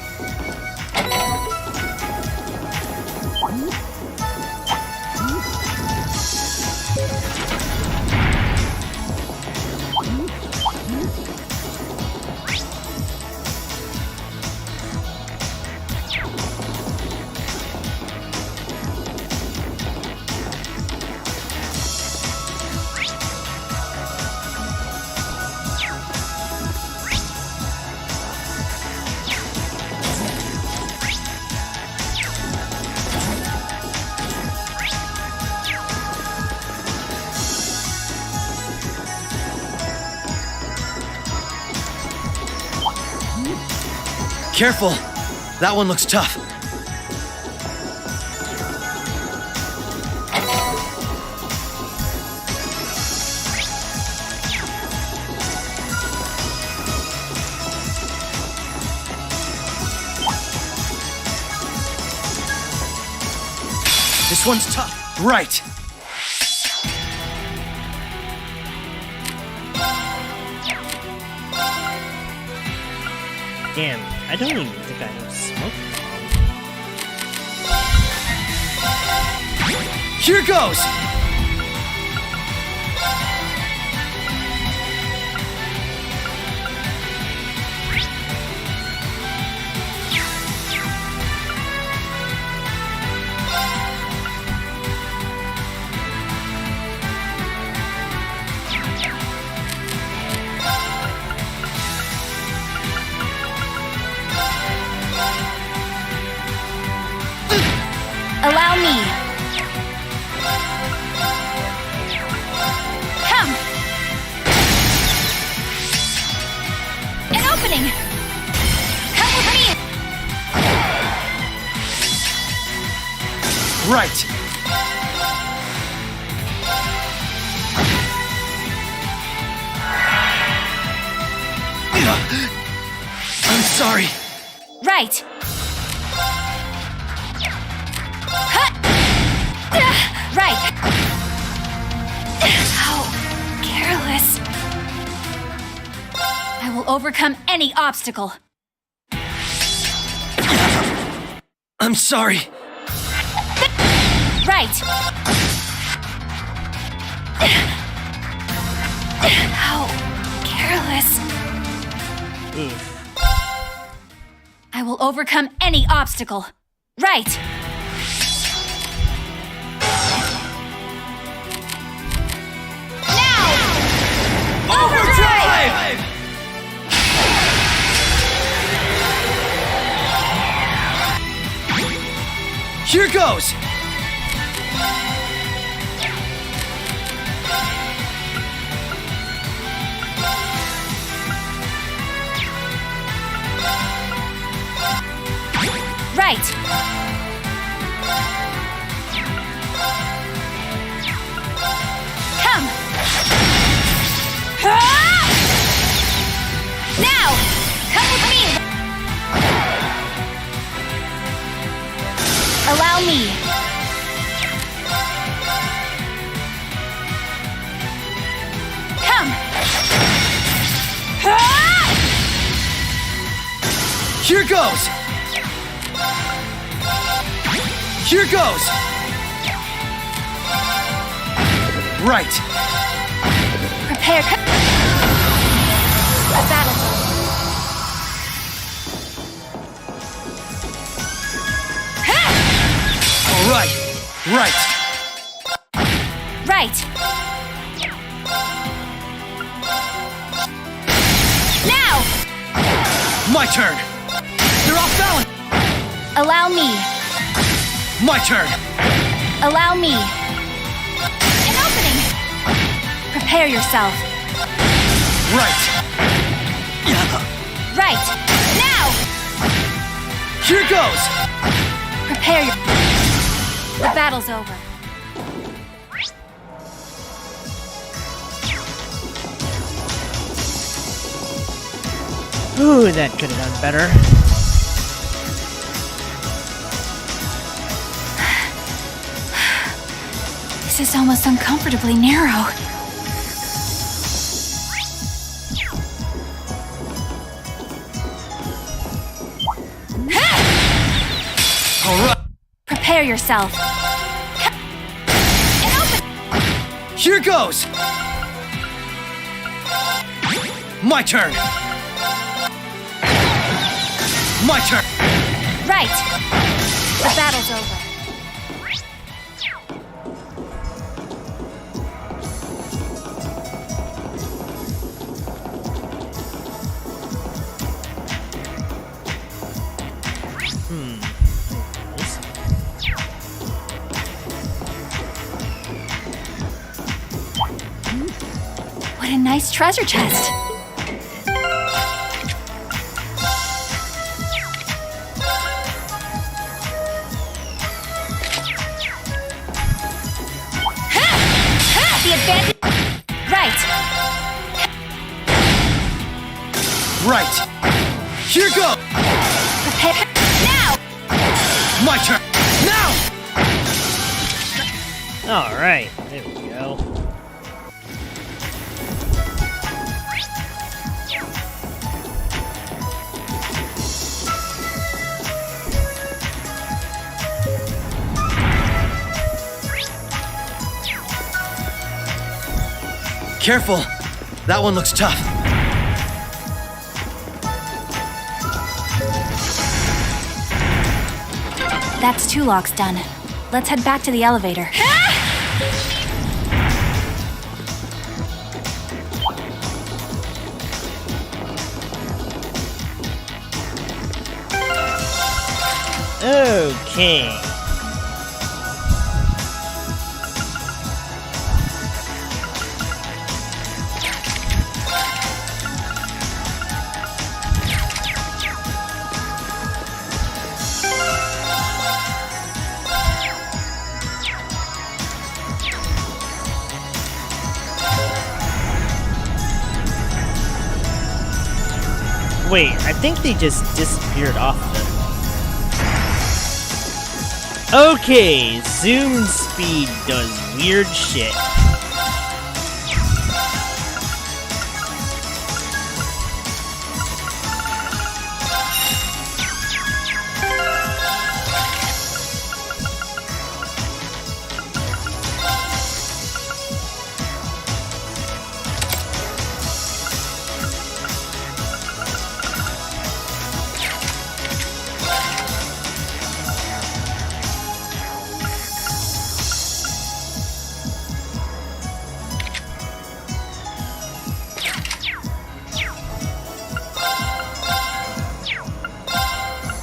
Speaker 7: Careful. That one looks tough. This one's tough. Right.
Speaker 1: Damn, I don't even think I have smoke bomb.
Speaker 7: Here goes!
Speaker 13: Allow me. Come. An opening. Come with me.
Speaker 7: Right. I'm sorry.
Speaker 13: Right. Right. How careless. I will overcome any obstacle.
Speaker 7: I'm sorry.
Speaker 13: Right. How careless. I will overcome any obstacle. Right.
Speaker 7: Overdrive! Here goes!
Speaker 13: Right. Come. Ah! Now, come with me. Allow me. Come. Ah!
Speaker 7: Here goes! Here goes! Right.
Speaker 13: Prepare. A battle.
Speaker 7: All right. Right.
Speaker 13: Right. Now!
Speaker 7: My turn. They're off balance.
Speaker 13: Allow me.
Speaker 7: My turn.
Speaker 13: Allow me. An opening. Prepare yourself.
Speaker 7: Right.
Speaker 13: Right. Now!
Speaker 7: Here goes!
Speaker 13: Prepare your... The battle's over.
Speaker 1: Ooh, that could have done better.
Speaker 13: This is almost uncomfortably narrow.
Speaker 7: All right.
Speaker 13: Prepare yourself. And open.
Speaker 7: Here goes! My turn. My turn.
Speaker 13: Right. The battle's over. What a nice treasure chest. The advantage. Right.
Speaker 7: Right. Here goes!
Speaker 13: Prepare. Now!
Speaker 7: My turn. Now!
Speaker 1: Alright, there we go.
Speaker 7: Careful. That one looks tough.
Speaker 13: That's 2 locks done. Let's head back to the elevator.
Speaker 1: Okay. Wait, I think they just disappeared off the... Okay, zoom speed does weird shit.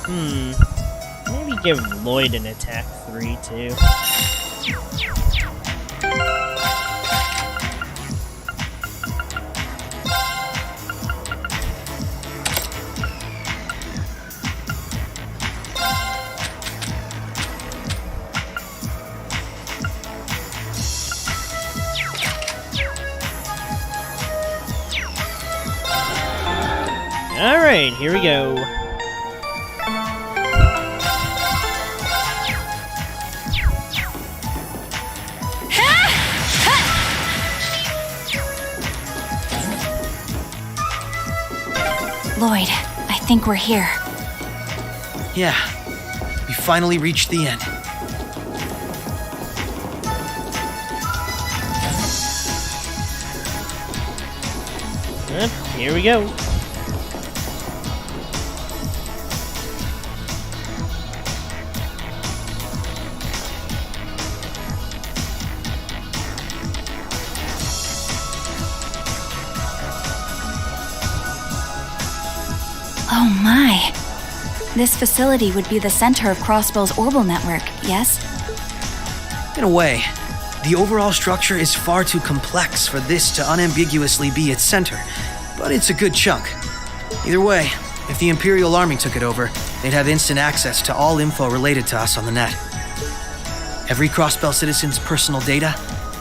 Speaker 1: Maybe give Lloyd an attack 3 too. Alright, here we go.
Speaker 13: Lloyd, I think we're here.
Speaker 7: Yeah, we finally reached the end.
Speaker 1: Here we go.
Speaker 13: Oh my. This facility would be the center of Crossbell's orbital network, yes?
Speaker 7: In a way, the overall structure is far too complex for this to unambiguously be its center, but it's a good chunk. Either way, if the Imperial Army took it over, they'd have instant access to all info related to us on the net. Every Crossbell citizen's personal data,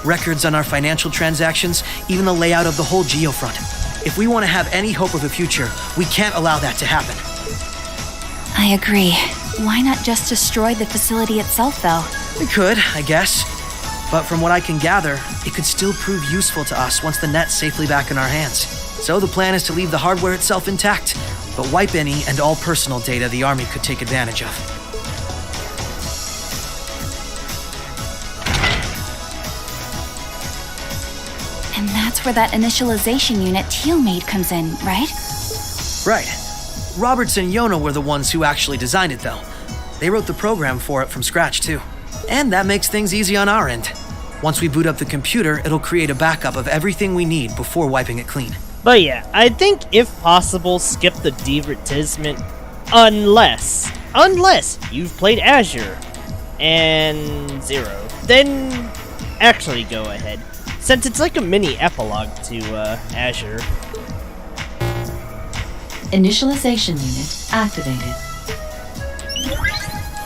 Speaker 7: records on our financial transactions, even the layout of the whole geofront. If we want to have any hope of a future, we can't allow that to happen.
Speaker 13: I agree. Why not just destroy the facility itself, though?
Speaker 7: We could, I guess. But from what I can gather, it could still prove useful to us once the net's safely back in our hands. So the plan is to leave the hardware itself intact, but wipe any and all personal data the Army could take advantage of.
Speaker 13: And that's where that initialization unit Teal made comes in, right?
Speaker 7: Right. Roberts and Yona were the ones who actually designed it, though. They wrote the program for it from scratch, too. And that makes things easy on our end. Once we boot up the computer, it'll create a backup of everything we need before wiping it clean.
Speaker 1: But yeah, I think if possible, skip the advertisement unless you've played Azure and Zero. Then actually go ahead, since it's like a mini epilogue to Azure.
Speaker 14: Initialization unit activated.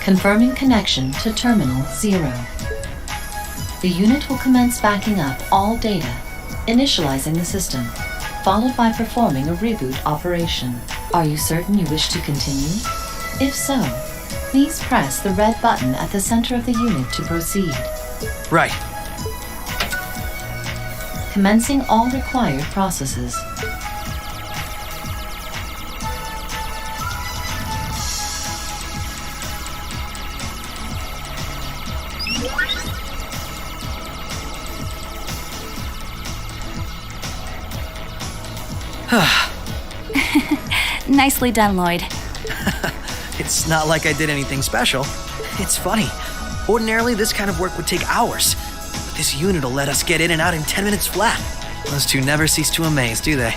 Speaker 14: Confirming connection to Terminal 0. The unit will commence backing up all data, initializing the system, followed by performing a reboot operation. Are you certain you wish to continue? If so, please press the red button at the center of the unit to proceed.
Speaker 7: Right.
Speaker 14: Commencing all required processes.
Speaker 13: Nicely done, Lloyd.
Speaker 7: It's not like I did anything special. It's funny. Ordinarily, this kind of work would take hours. But this unit will let us get in and out in 10 minutes flat. Those two never cease to amaze, do they?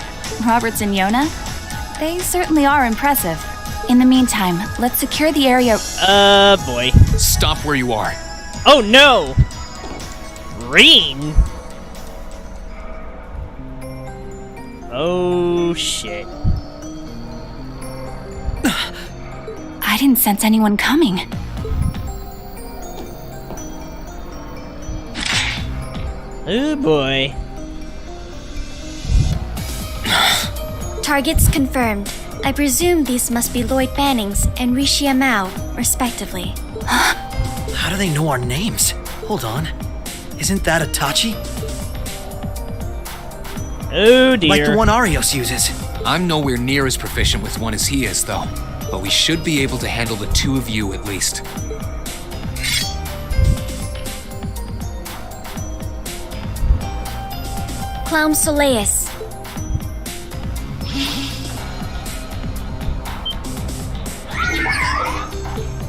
Speaker 13: Roberts and Yona? They certainly are impressive. In the meantime, let's secure the area.
Speaker 1: Boy.
Speaker 6: Stop where you are.
Speaker 1: Oh no! Rean? Oh shit.
Speaker 13: I didn't sense anyone coming.
Speaker 1: Oh boy.
Speaker 15: Targets confirmed. I presume these must be Lloyd Bannings and Rishia Mao, respectively.
Speaker 7: How do they know our names? Hold on. Isn't that Itachi?
Speaker 1: Oh dear.
Speaker 7: Like the one Arios uses.
Speaker 6: I'm nowhere near as proficient with one as he is, though. But we should be able to handle the two of you at least.
Speaker 15: Clown Soleus.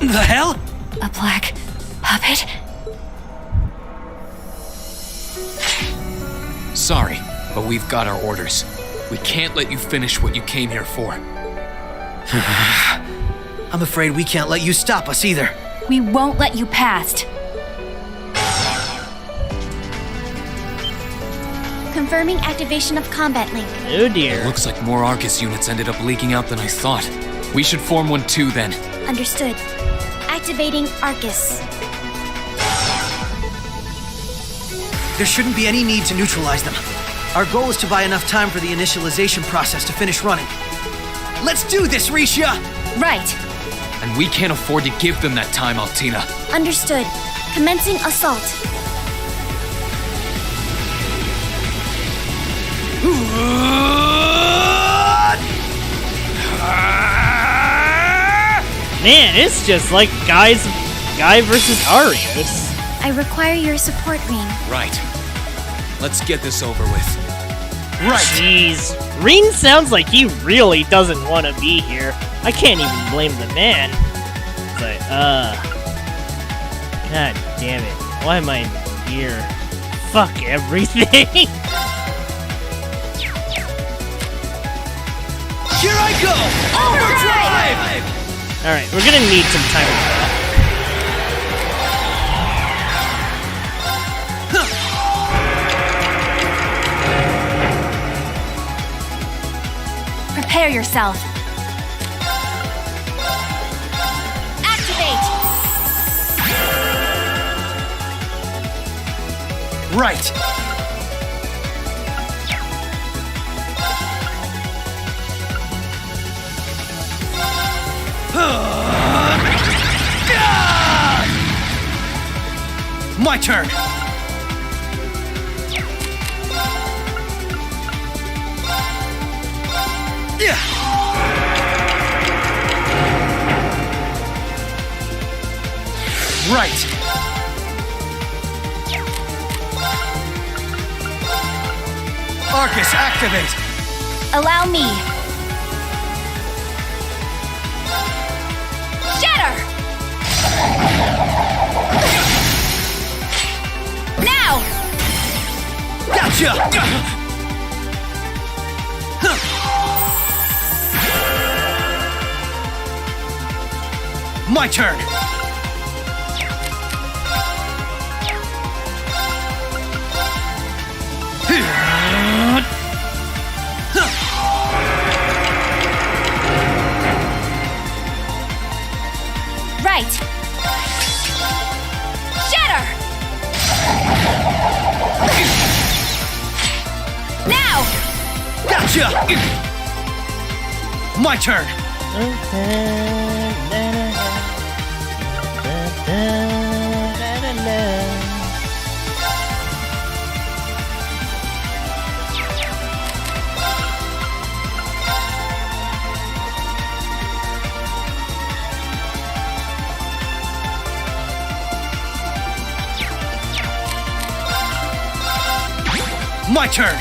Speaker 7: The hell?
Speaker 13: A black puppet?
Speaker 6: Sorry, but we've got our orders. We can't let you finish what you came here for.
Speaker 7: I'm afraid we can't let you stop us either.
Speaker 13: We won't let you past.
Speaker 15: Confirming activation of combat link.
Speaker 1: Oh dear.
Speaker 6: Looks like more Argus units ended up leaking out than I thought. We should form one too then.
Speaker 15: Understood. Activating Arcus.
Speaker 7: There shouldn't be any need to neutralize them. Our goal is to buy enough time for the initialization process to finish running. Let's do this, Risha!
Speaker 13: Right.
Speaker 6: And we can't afford to give them that time, Altina.
Speaker 15: Understood. Commencing assault.
Speaker 1: Man, it's just like Guy versus Arios.
Speaker 15: I require your support, Rean.
Speaker 6: Right. Let's get this over with.
Speaker 1: Right. Jeez. Rean sounds like he really doesn't want to be here. I can't even blame the man. It's like, God damn it. Why am I here? Fuck everything.
Speaker 7: Here I go! Overdrive!
Speaker 1: Alright, we're gonna need some time for that.
Speaker 13: Prepare yourself.
Speaker 15: Activate!
Speaker 7: Right. My turn. Yeah. Right. Arcus, activate.
Speaker 13: Allow me. Shatter! Now!
Speaker 7: Gotcha! My turn.
Speaker 13: Right. Shatter! Now!
Speaker 7: Gotcha! My turn. My turn.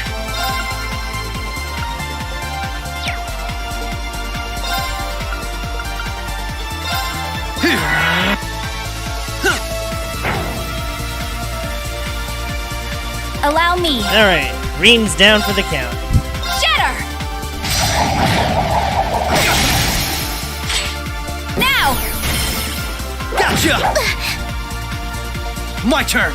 Speaker 13: Allow me.
Speaker 1: Alright, Rean's down for the count.
Speaker 13: Shatter! Now!
Speaker 7: Gotcha! My turn.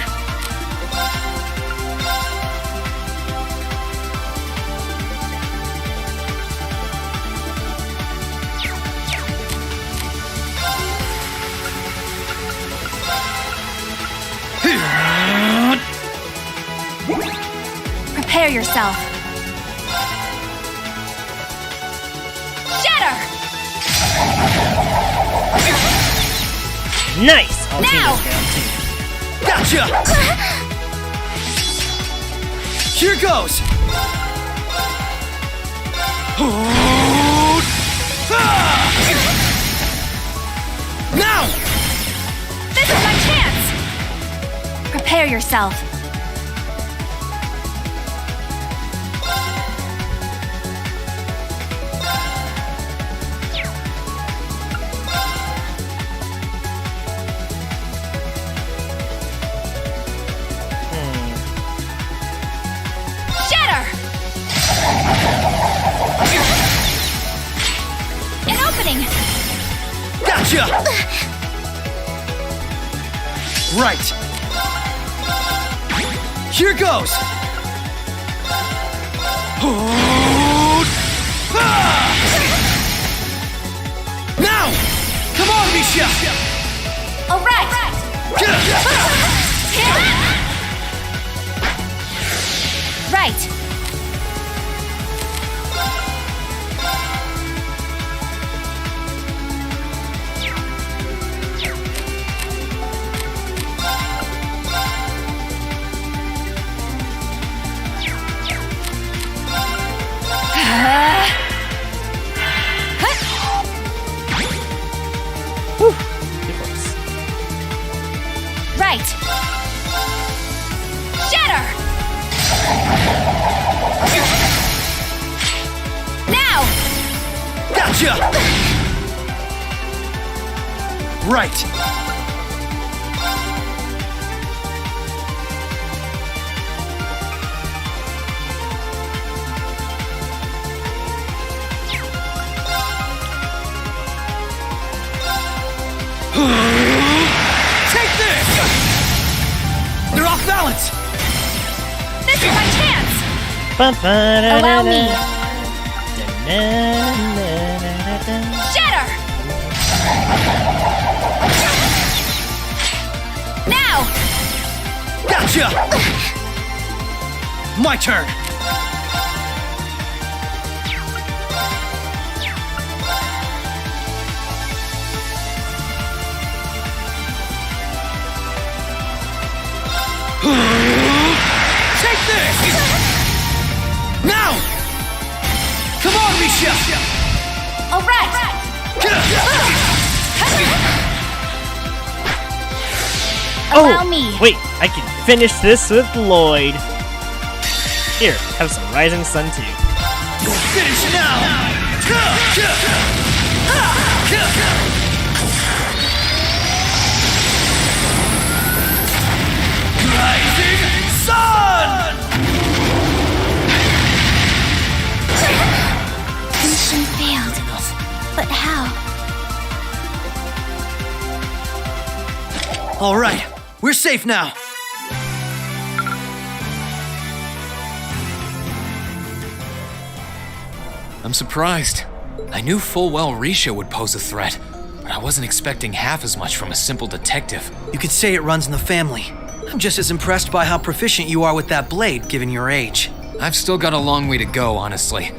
Speaker 13: Prepare yourself. Shatter!
Speaker 1: Nice!
Speaker 13: Now!
Speaker 7: Gotcha! Here goes! Now!
Speaker 13: This is my chance! Prepare yourself. Shatter! An opening!
Speaker 7: Gotcha! Right. Here goes! Now! Come on, Misha!
Speaker 4: All right.
Speaker 13: Right. Right. Shatter! Now!
Speaker 7: Gotcha! Right. Take this! They're off balance!
Speaker 13: This is my chance! Allow me. Shatter! Now!
Speaker 7: Gotcha! My turn! Take this! Now! Come on, Misha!
Speaker 4: All right.
Speaker 13: Allow me.
Speaker 1: Wait, I can finish this with Lloyd. Here, have some Rising Sun too.
Speaker 7: Finish now! Rising Sun!
Speaker 15: Mission failed. But how?
Speaker 7: All right, we're safe now.
Speaker 6: I'm surprised. I knew full well Risha would pose a threat, but I wasn't expecting half as much from a simple detective.
Speaker 7: You could say it runs in the family. I'm just as impressed by how proficient you are with that blade, given your age.
Speaker 6: I've still got a long way to go, honestly.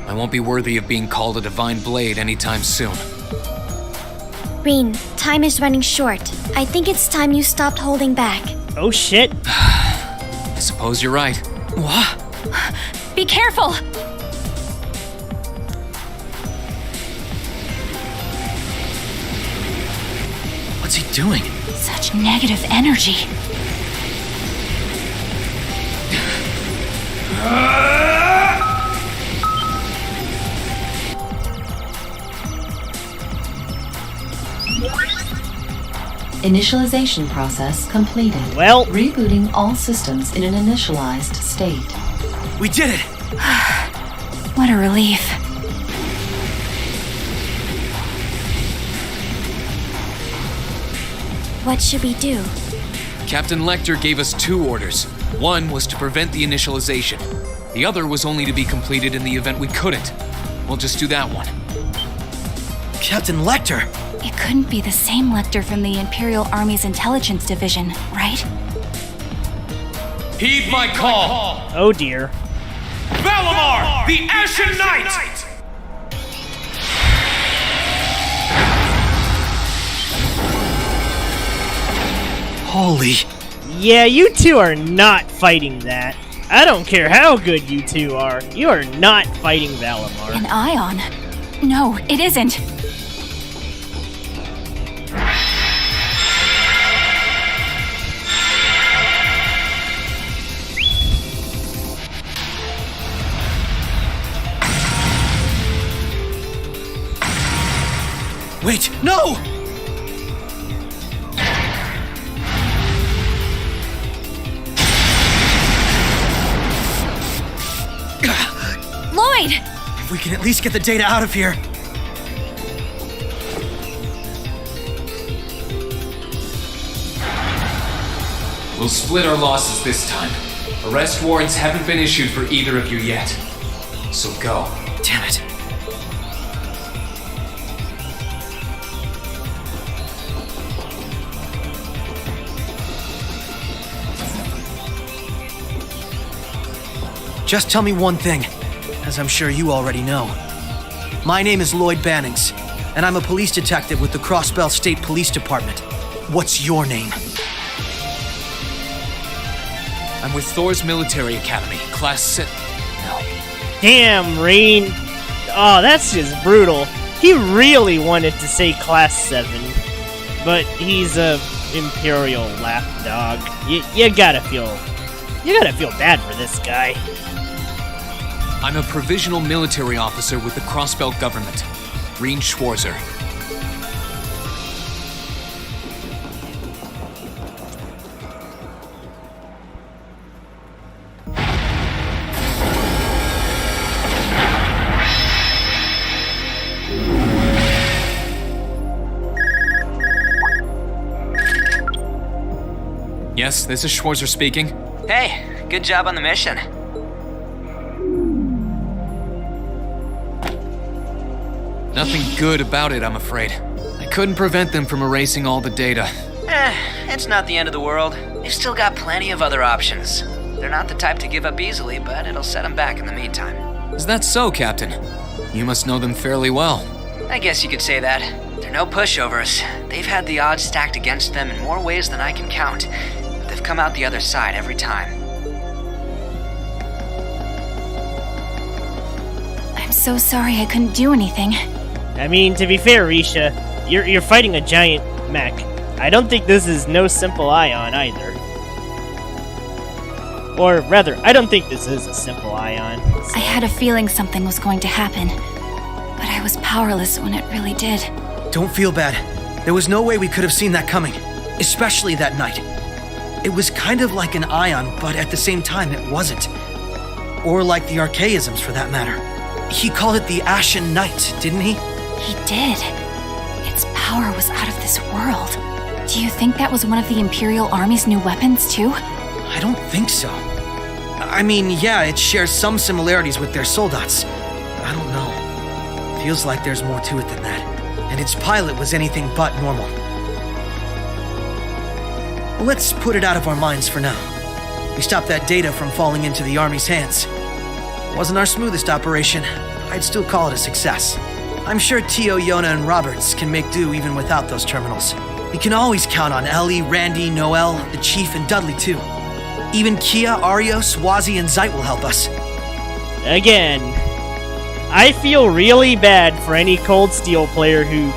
Speaker 6: I won't be worthy of being called a divine blade anytime soon.
Speaker 15: Rean, time is running short. I think it's time you stopped holding back.
Speaker 1: Oh shit.
Speaker 6: I suppose you're right.
Speaker 7: What?
Speaker 13: Be careful!
Speaker 7: What's he doing?
Speaker 13: Such negative energy.
Speaker 14: Initialization process completed.
Speaker 1: Well,
Speaker 14: Rebooting all systems in an initialized state.
Speaker 7: We did it!
Speaker 13: What a relief.
Speaker 15: What should we do?
Speaker 6: Captain Lecter gave us 2 orders. One was to prevent the initialization. The other was only to be completed in the event we couldn't. We'll just do that one.
Speaker 7: Captain Lecter!
Speaker 13: It couldn't be the same Lecter from the Imperial Army's Intelligence Division, right?
Speaker 3: Heed my call!
Speaker 1: oh dear.
Speaker 3: Valimar, the Ashen Knight!
Speaker 7: Holy...
Speaker 1: Yeah, you two are not fighting that. I don't care how good you two are. You are not fighting Valimar.
Speaker 13: An ion? No, it isn't.
Speaker 7: Wait, no!
Speaker 13: Lloyd!
Speaker 7: If we can at least get the data out of here.
Speaker 6: We'll split our losses this time. Arrest warrants haven't been issued for either of you yet. So go.
Speaker 7: Damn it. Just tell me one thing, as I'm sure you already know. My name is Lloyd Bannings, and I'm a police detective with the Crossbell State Police Department. What's your name?
Speaker 6: I'm with Thor's Military Academy, Class 6. No.
Speaker 1: Damn, Rean. Oh, that's just brutal. He really wanted to say Class 7, but he's a Imperial lapdog. You gotta feel bad for this guy.
Speaker 6: I'm a provisional military officer with the Crossbell government, Rean Schwarzer. Yes, this is Schwarzer speaking.
Speaker 16: Hey, good job on the mission.
Speaker 6: Nothing good about it, I'm afraid. I couldn't prevent them from erasing all the data.
Speaker 16: It's not the end of the world. They've still got plenty of other options. They're not the type to give up easily, but it'll set them back in the meantime.
Speaker 6: Is that so, Captain? You must know them fairly well.
Speaker 16: I guess you could say that. They're no pushovers. They've had the odds stacked against them in more ways than I can count, but they've come out the other side every time.
Speaker 13: I'm so sorry I couldn't do anything.
Speaker 1: I mean, to be fair, Risha, you're fighting a giant mech. I don't think this is no simple ion either. Or rather, I don't think this is a simple ion.
Speaker 13: I had a feeling something was going to happen, but I was powerless when it really did.
Speaker 7: Don't feel bad. There was no way we could have seen that coming, especially that night. It was kind of like an ion, but at the same time it wasn't. Or like the archaisms, for that matter. He called it the Ashen Night, didn't he?
Speaker 13: He did. Its power was out of this world. Do you think that was one of the Imperial Army's new weapons, too?
Speaker 7: I don't think so. I mean, yeah, it shares some similarities with their soldats. But I don't know. Feels like there's more to it than that. And its pilot was anything but normal. Well, let's put it out of our minds for now. We stopped that data from falling into the Army's hands. It wasn't our smoothest operation. I'd still call it a success. I'm sure Tio, Yona, and Roberts can make do even without those terminals. We can always count on Ellie, Randy, Noel, the Chief, and Dudley, too. Even Kia, Arios, Wazi, and Zeit will help us.
Speaker 1: Again, I feel really bad for any Cold Steel player who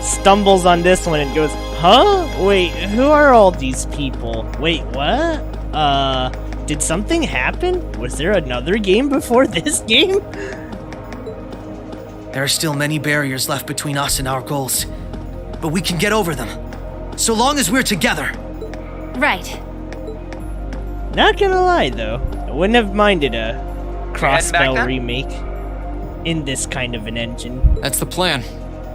Speaker 1: stumbles on this one and goes, huh? Wait, who are all these people? Wait, what? Did something happen? Was there another game before this game?
Speaker 7: There are still many barriers left between us and our goals, but we can get over them, so long as we're together.
Speaker 13: Right.
Speaker 1: Not gonna lie, though, I wouldn't have minded a Crossbell remake in this kind of an engine.
Speaker 6: That's the plan.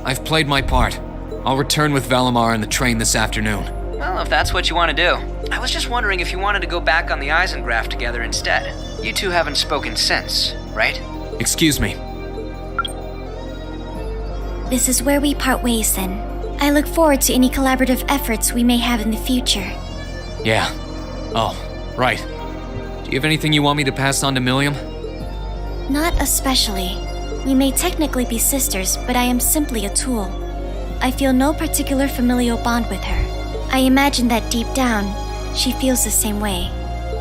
Speaker 6: I've played my part. I'll return with Valimar and the train this afternoon.
Speaker 16: Well, if that's what you want to do. I was just wondering if you wanted to go back on the Eisengraph together instead. You two haven't spoken since, right?
Speaker 6: Excuse me.
Speaker 15: This is where we part ways then. I look forward to any collaborative efforts we may have in the future.
Speaker 6: Yeah. Oh, right. Do you have anything you want me to pass on to Milliam?
Speaker 15: Not especially. We may technically be sisters, but I am simply a tool. I feel no particular familial bond with her. I imagine that deep down, she feels the same way.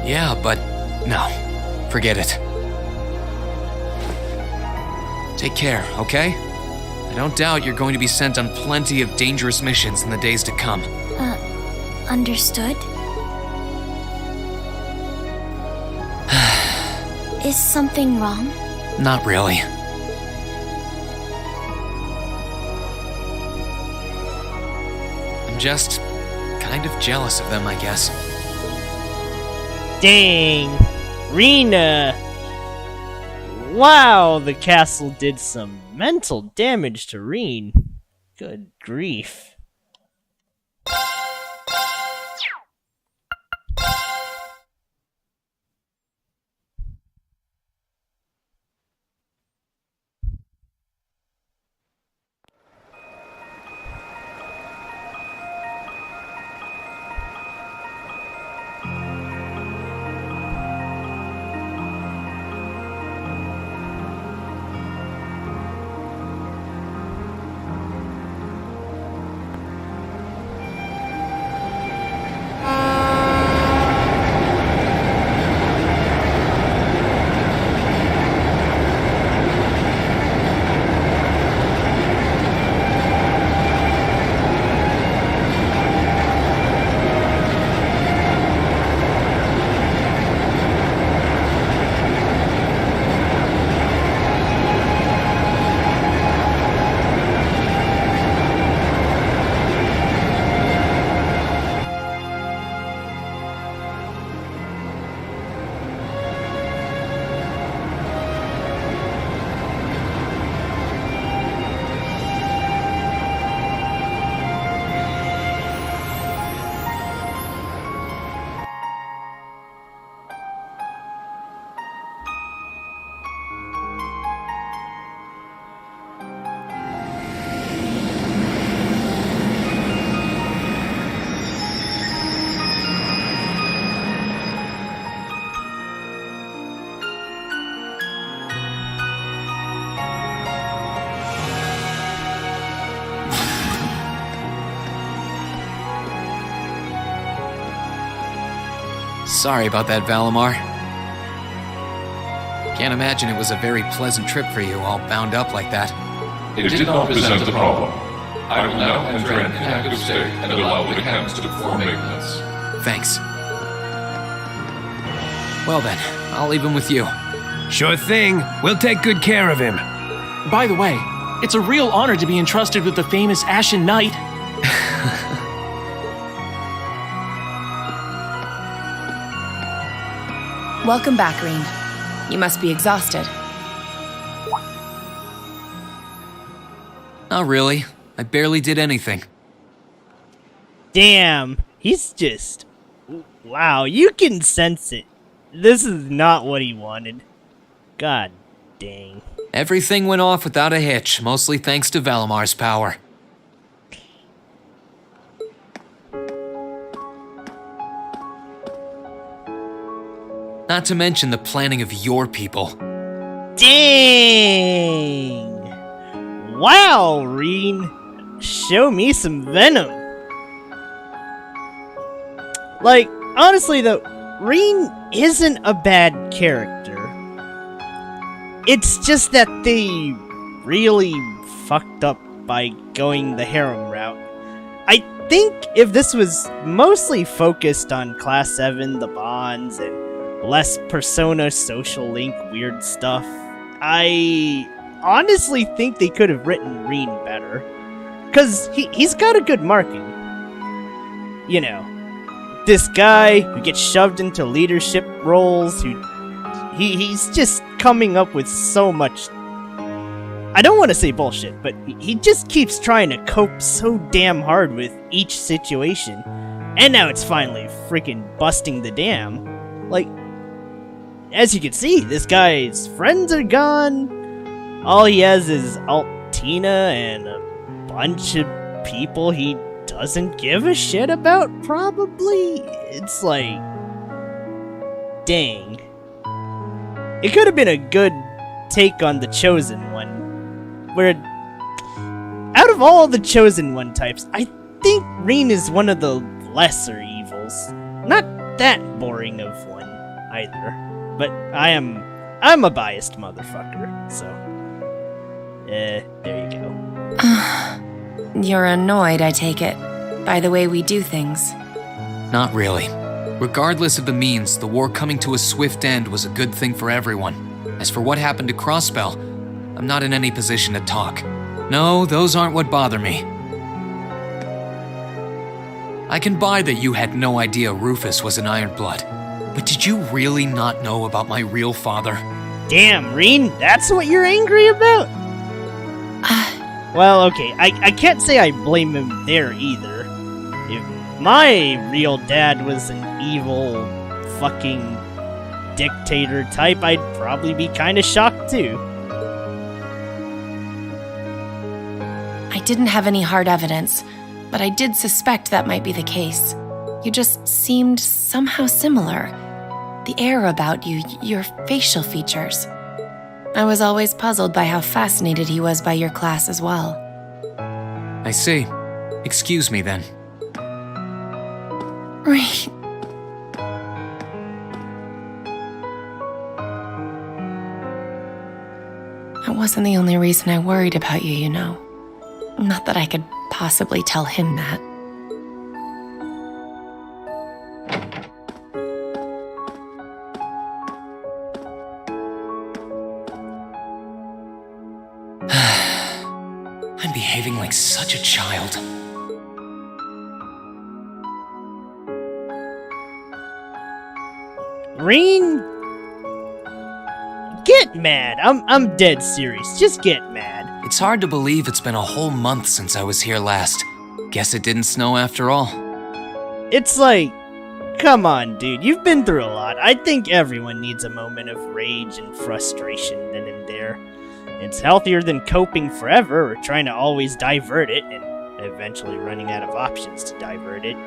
Speaker 6: Yeah, but no. Forget it. Take care, okay? I don't doubt you're going to be sent on plenty of dangerous missions in the days to come.
Speaker 15: Understood? Is something wrong?
Speaker 6: Not really. I'm just kind of jealous of them, I guess.
Speaker 1: Dang. Rena. Wow, the castle did some mental damage to Rean. Good grief.
Speaker 6: Sorry about that, Valimar. Can't imagine it was a very pleasant trip for you, all bound up like that.
Speaker 17: It did not present a problem. I will now enter an inactive state and allow the cams to perform maintenance.
Speaker 6: Thanks. Well then, I'll leave him with you.
Speaker 18: Sure thing. We'll take good care of him.
Speaker 10: By the way, it's a real honor to be entrusted with the famous Ashen Knight.
Speaker 19: Welcome back, Rean. You must be exhausted.
Speaker 6: Not really. I barely did anything.
Speaker 1: Damn, he's just... Wow, you can sense it. This is not what he wanted. God dang.
Speaker 6: Everything went off without a hitch, mostly thanks to Valimar's power. Not to mention the planning of your people.
Speaker 1: Dang! Wow, Rean. Show me some venom. Like, honestly though, Rean isn't a bad character. It's just that they really fucked up by going the harem route. I think if this was mostly focused on Class 7, the bonds, and less Persona social link weird stuff, I honestly think they could have written Rean better. Because he's got a good marking. You know, this guy who gets shoved into leadership roles, he's just coming up with so much... I don't want to say bullshit, but he just keeps trying to cope so damn hard with each situation. And now it's finally freaking busting the dam. Like, as you can see, this guy's friends are gone. All he has is Altina and a bunch of people he doesn't give a shit about, probably? It's like... Dang. It could have been a good take on the Chosen One, where... Out of all the Chosen One types, I think Rean is one of the lesser evils. Not that boring of one, either. But I'm a biased motherfucker, so... there you go.
Speaker 19: You're annoyed, I take it, by the way we do things.
Speaker 6: Not really. Regardless of the means, the war coming to a swift end was a good thing for everyone. As for what happened to Crossbell, I'm not in any position to talk. No, those aren't what bother me. I can buy that you had no idea Rufus was an Ironblood. But did you really not know about my real father?
Speaker 1: Damn, Rean, that's what you're angry about? Well, okay, I can't say I blame him there either. If my real dad was an evil fucking dictator type, I'd probably be kinda shocked too.
Speaker 19: I didn't have any hard evidence, but I did suspect that might be the case. You just seemed somehow similar. The air about you, your facial features. I was always puzzled by how fascinated he was by your class as well.
Speaker 6: I see. Excuse me then.
Speaker 19: Right. That wasn't the only reason I worried about you, you know. Not that I could possibly tell him that.
Speaker 6: I'm behaving like such a child.
Speaker 1: Rean? Get mad. I'm dead serious. Just get mad.
Speaker 6: It's hard to believe it's been a whole month since I was here last. Guess it didn't snow after all.
Speaker 1: It's like, come on, dude. You've been through a lot. I think everyone needs a moment of rage and frustration then and there. It's healthier than coping forever or trying to always divert it and eventually running out of options to divert it.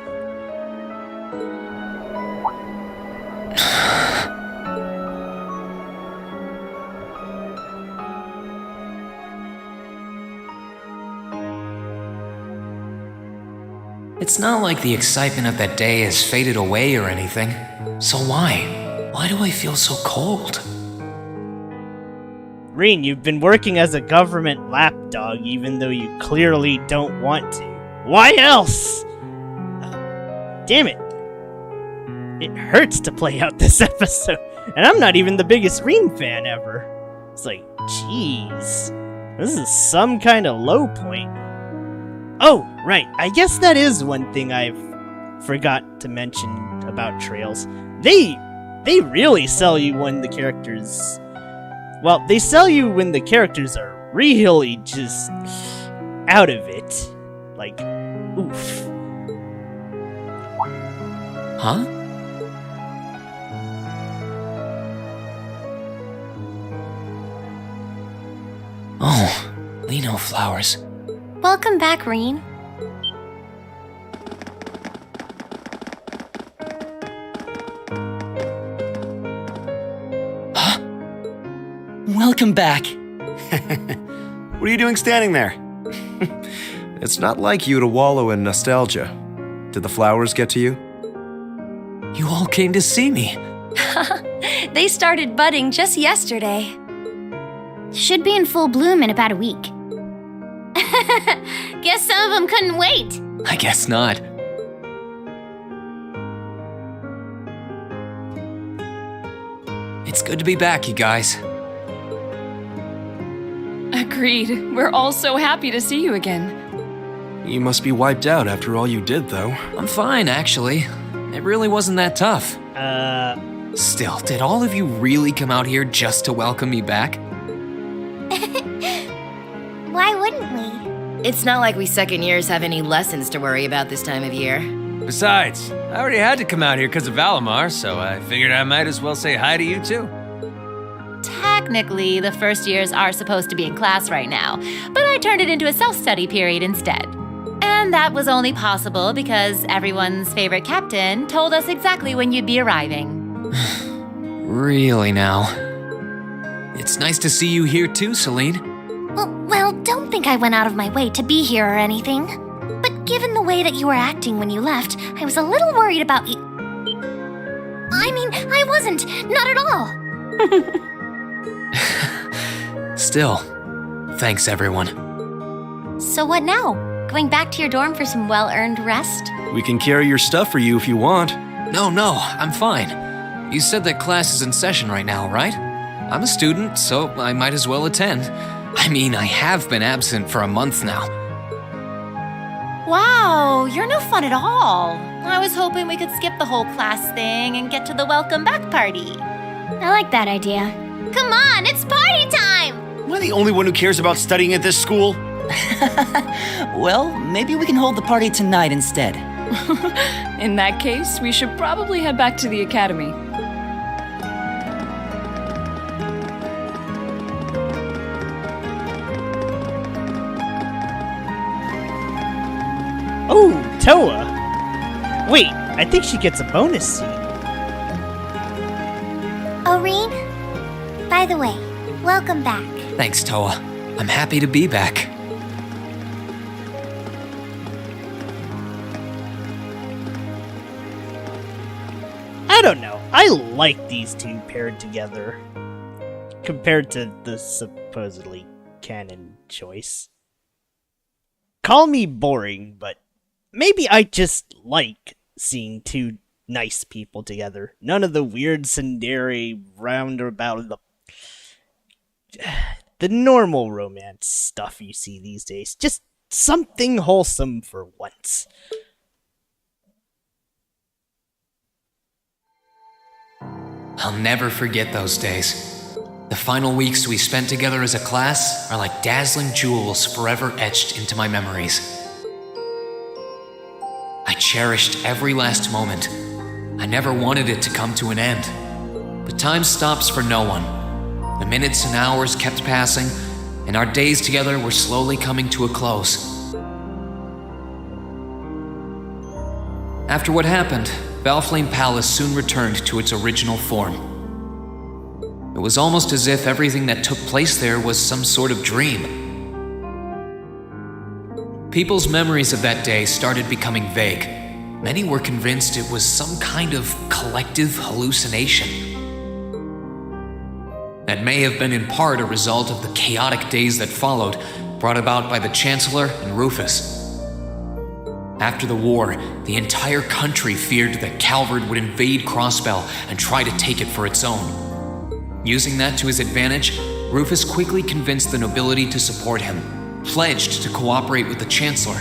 Speaker 6: It's not like the excitement of that day has faded away or anything. So why? Why do I feel so cold?
Speaker 1: Rean, you've been working as a government lapdog even though you clearly don't want to. Why else? Damn it. It hurts to play out this episode. And I'm not even the biggest Rean fan ever. It's like, jeez. This is some kind of low point. Oh, right. I guess that is one thing I've forgot to mention about Trails. They really sell you when the characters... Well, they sell you when the characters are really just out of it. Like, oof.
Speaker 6: Huh? Oh, Lino flowers.
Speaker 15: Welcome back, Rean.
Speaker 20: Welcome back.
Speaker 21: What are you doing standing there? It's not like you to wallow in nostalgia. Did the flowers get to you?
Speaker 6: You all came to see me.
Speaker 15: They started budding just yesterday.
Speaker 22: Should be in full bloom in about a week.
Speaker 15: Guess some of them couldn't wait.
Speaker 6: I guess not. It's good to be back, you guys.
Speaker 9: Agreed. We're all so happy to see you again.
Speaker 21: You must be wiped out after all you did, though.
Speaker 6: I'm fine, actually. It really wasn't that tough. Still, did all of you really come out here just to welcome me back?
Speaker 15: Why wouldn't we?
Speaker 23: It's not like we second years have any lessons to worry about this time of year.
Speaker 18: Besides, I already had to come out here because of Valimar, so I figured I might as well say hi to you too.
Speaker 23: Technically, the first years are supposed to be in class right now, but I turned it into a self-study period instead. And that was only possible because everyone's favorite captain told us exactly when you'd be arriving.
Speaker 6: Really now? It's nice to see you here too, Celine.
Speaker 15: Well, don't think I went out of my way to be here or anything. But given the way that you were acting when you left, I was a little worried about you. I mean, I wasn't. Not at all.
Speaker 6: Still, thanks everyone.
Speaker 15: So what now? Going back to your dorm for some well-earned rest?
Speaker 21: We can carry your stuff for you if you want.
Speaker 6: No, I'm fine. You said that class is in session right now, right? I'm a student, so I might as well attend. I mean, I have been absent for a month now.
Speaker 23: Wow, you're no fun at all. I was hoping we could skip the whole class thing and get to the welcome back party.
Speaker 22: I like that idea.
Speaker 15: Come on, it's party time!
Speaker 21: Am I the only one who cares about studying at this school?
Speaker 20: Well, maybe we can hold the party tonight instead.
Speaker 9: In that case, we should probably head back to the academy.
Speaker 1: Oh, Toa! Wait, I think she gets a bonus seat.
Speaker 15: Oh, Rean? By the way, welcome back.
Speaker 6: Thanks, Toa. I'm happy to be back.
Speaker 1: I don't know. I like these two paired together. Compared to the supposedly canon choice. Call me boring, but maybe I just like seeing two nice people together. None of the weird tsundere roundabout the normal romance stuff you see these days. Just something wholesome for once.
Speaker 6: I'll never forget those days. The final weeks we spent together as a class are like dazzling jewels forever etched into my memories. I cherished every last moment. I never wanted it to come to an end. But time stops for no one. The minutes and hours kept passing, and our days together were slowly coming to a close. After what happened, Valflame Palace soon returned to its original form. It was almost as if everything that took place there was some sort of dream. People's memories of that day started becoming vague. Many were convinced it was some kind of collective hallucination. That may have been in part a result of the chaotic days that followed, brought about by the Chancellor and Rufus. After the war, the entire country feared that Calvard would invade Crossbell and try to take it for its own. Using that to his advantage, Rufus quickly convinced the nobility to support him, pledged to cooperate with the Chancellor.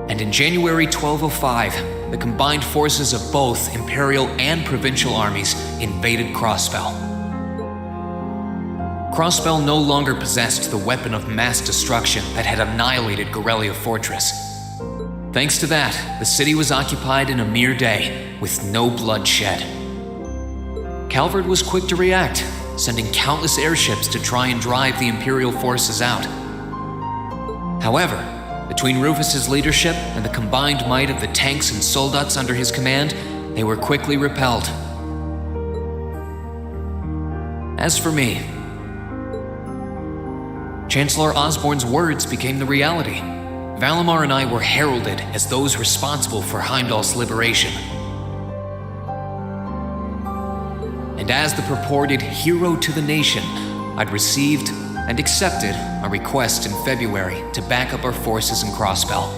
Speaker 6: And in January 1205, the combined forces of both Imperial and Provincial armies invaded Crossbell. Crossbell no longer possessed the weapon of mass destruction that had annihilated Gorelia Fortress. Thanks to that, the city was occupied in a mere day, with no blood shed. Calvard was quick to react, sending countless airships to try and drive the Imperial forces out. However, between Rufus's leadership and the combined might of the tanks and soldats under his command, they were quickly repelled. As for me, Chancellor Osborne's words became the reality. Valimar and I were heralded as those responsible for Heimdall's liberation. And as the purported hero to the nation, I'd received and accepted a request in February to back up our forces in Crossbell.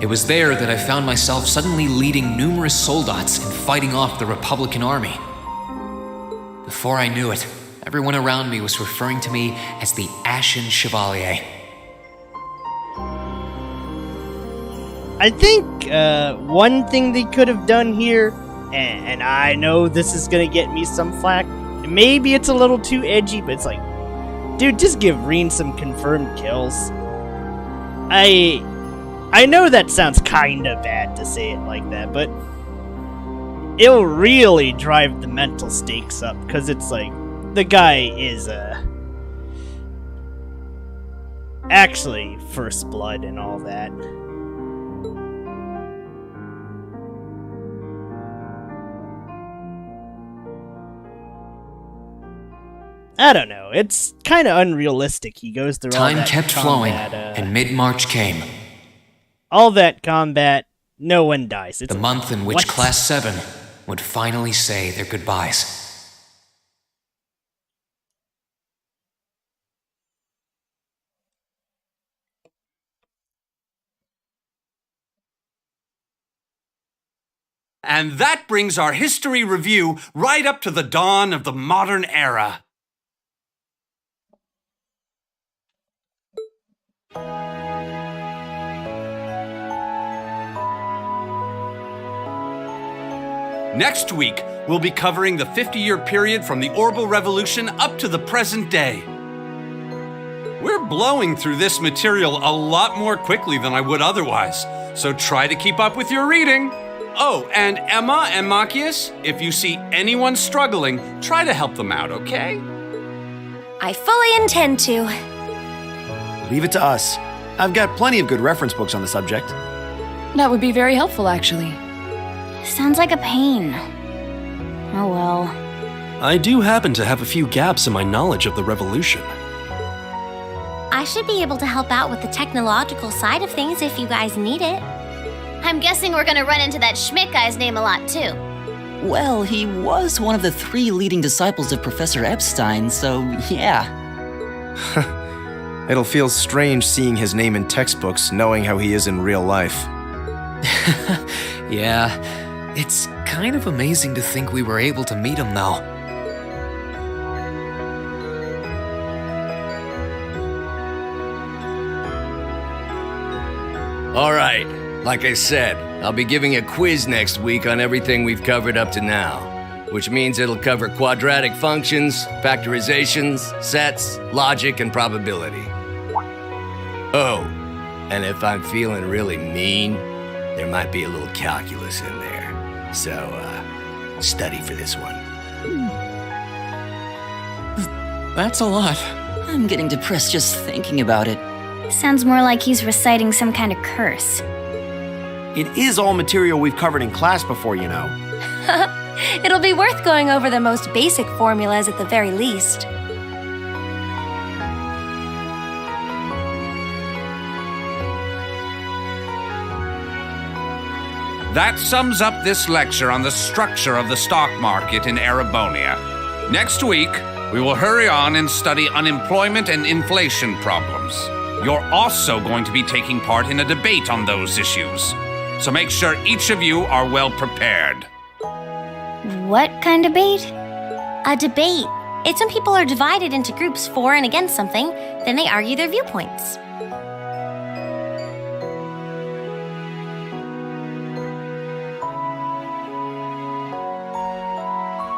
Speaker 6: It was there that I found myself suddenly leading numerous soldats and fighting off the Republican army. Before I knew it, everyone around me was referring to me as the Ashen Chevalier.
Speaker 1: I think one thing they could have done here, and I know this is going to get me some flack, maybe it's a little too edgy, but it's like, dude, just give Rean some confirmed kills. I know that sounds kind of bad to say it like that, but it'll really drive the mental stakes up, because it's like, the guy is actually first blood and all that. I don't know. It's kind of unrealistic. He goes through all that
Speaker 6: Time kept flowing, and mid-March came.
Speaker 1: All that combat, no one dies. It's
Speaker 6: the month in which Class 7 would finally say their goodbyes.
Speaker 2: And that brings our history review right up to the dawn of the modern era. Next week, we'll be covering the 50-year period from the Orbital Revolution up to the present day. We're blowing through this material a lot more quickly than I would otherwise, so try to keep up with your reading. Oh, and Emma and Machias, if you see anyone struggling, try to help them out, okay?
Speaker 15: I fully intend to.
Speaker 21: Leave it to us. I've got plenty of good reference books on the subject.
Speaker 9: That would be very helpful, actually.
Speaker 22: Sounds like a pain. Oh well.
Speaker 12: I do happen to have a few gaps in my knowledge of the Revolution.
Speaker 15: I should be able to help out with the technological side of things if you guys need it. I'm guessing we're gonna run into that Schmidt guy's name a lot too.
Speaker 20: Well, he was one of the 3 leading disciples of Professor Epstein, so yeah.
Speaker 21: It'll feel strange seeing his name in textbooks, knowing how he is in real life.
Speaker 6: Yeah, it's kind of amazing to think we were able to meet him, though.
Speaker 5: All right, like I said, I'll be giving a quiz next week on everything we've covered up to now, which means it'll cover quadratic functions, factorizations, sets, logic, and probability. Oh, and if I'm feeling really mean, there might be a little calculus in there. So, study for this one.
Speaker 20: That's a lot. I'm getting depressed just thinking about it.
Speaker 22: Sounds more like he's reciting some kind of curse.
Speaker 21: It is all material we've covered in class before, you know.
Speaker 22: It'll be worth going over the most basic formulas at the very least.
Speaker 2: That sums up this lecture on the structure of the stock market in Erebonia. Next week, we will hurry on and study unemployment and inflation problems. You're also going to be taking part in a debate on those issues. So make sure each of you are well prepared.
Speaker 22: What kind of debate? A debate. It's when people are divided into groups for and against something, then they argue their viewpoints.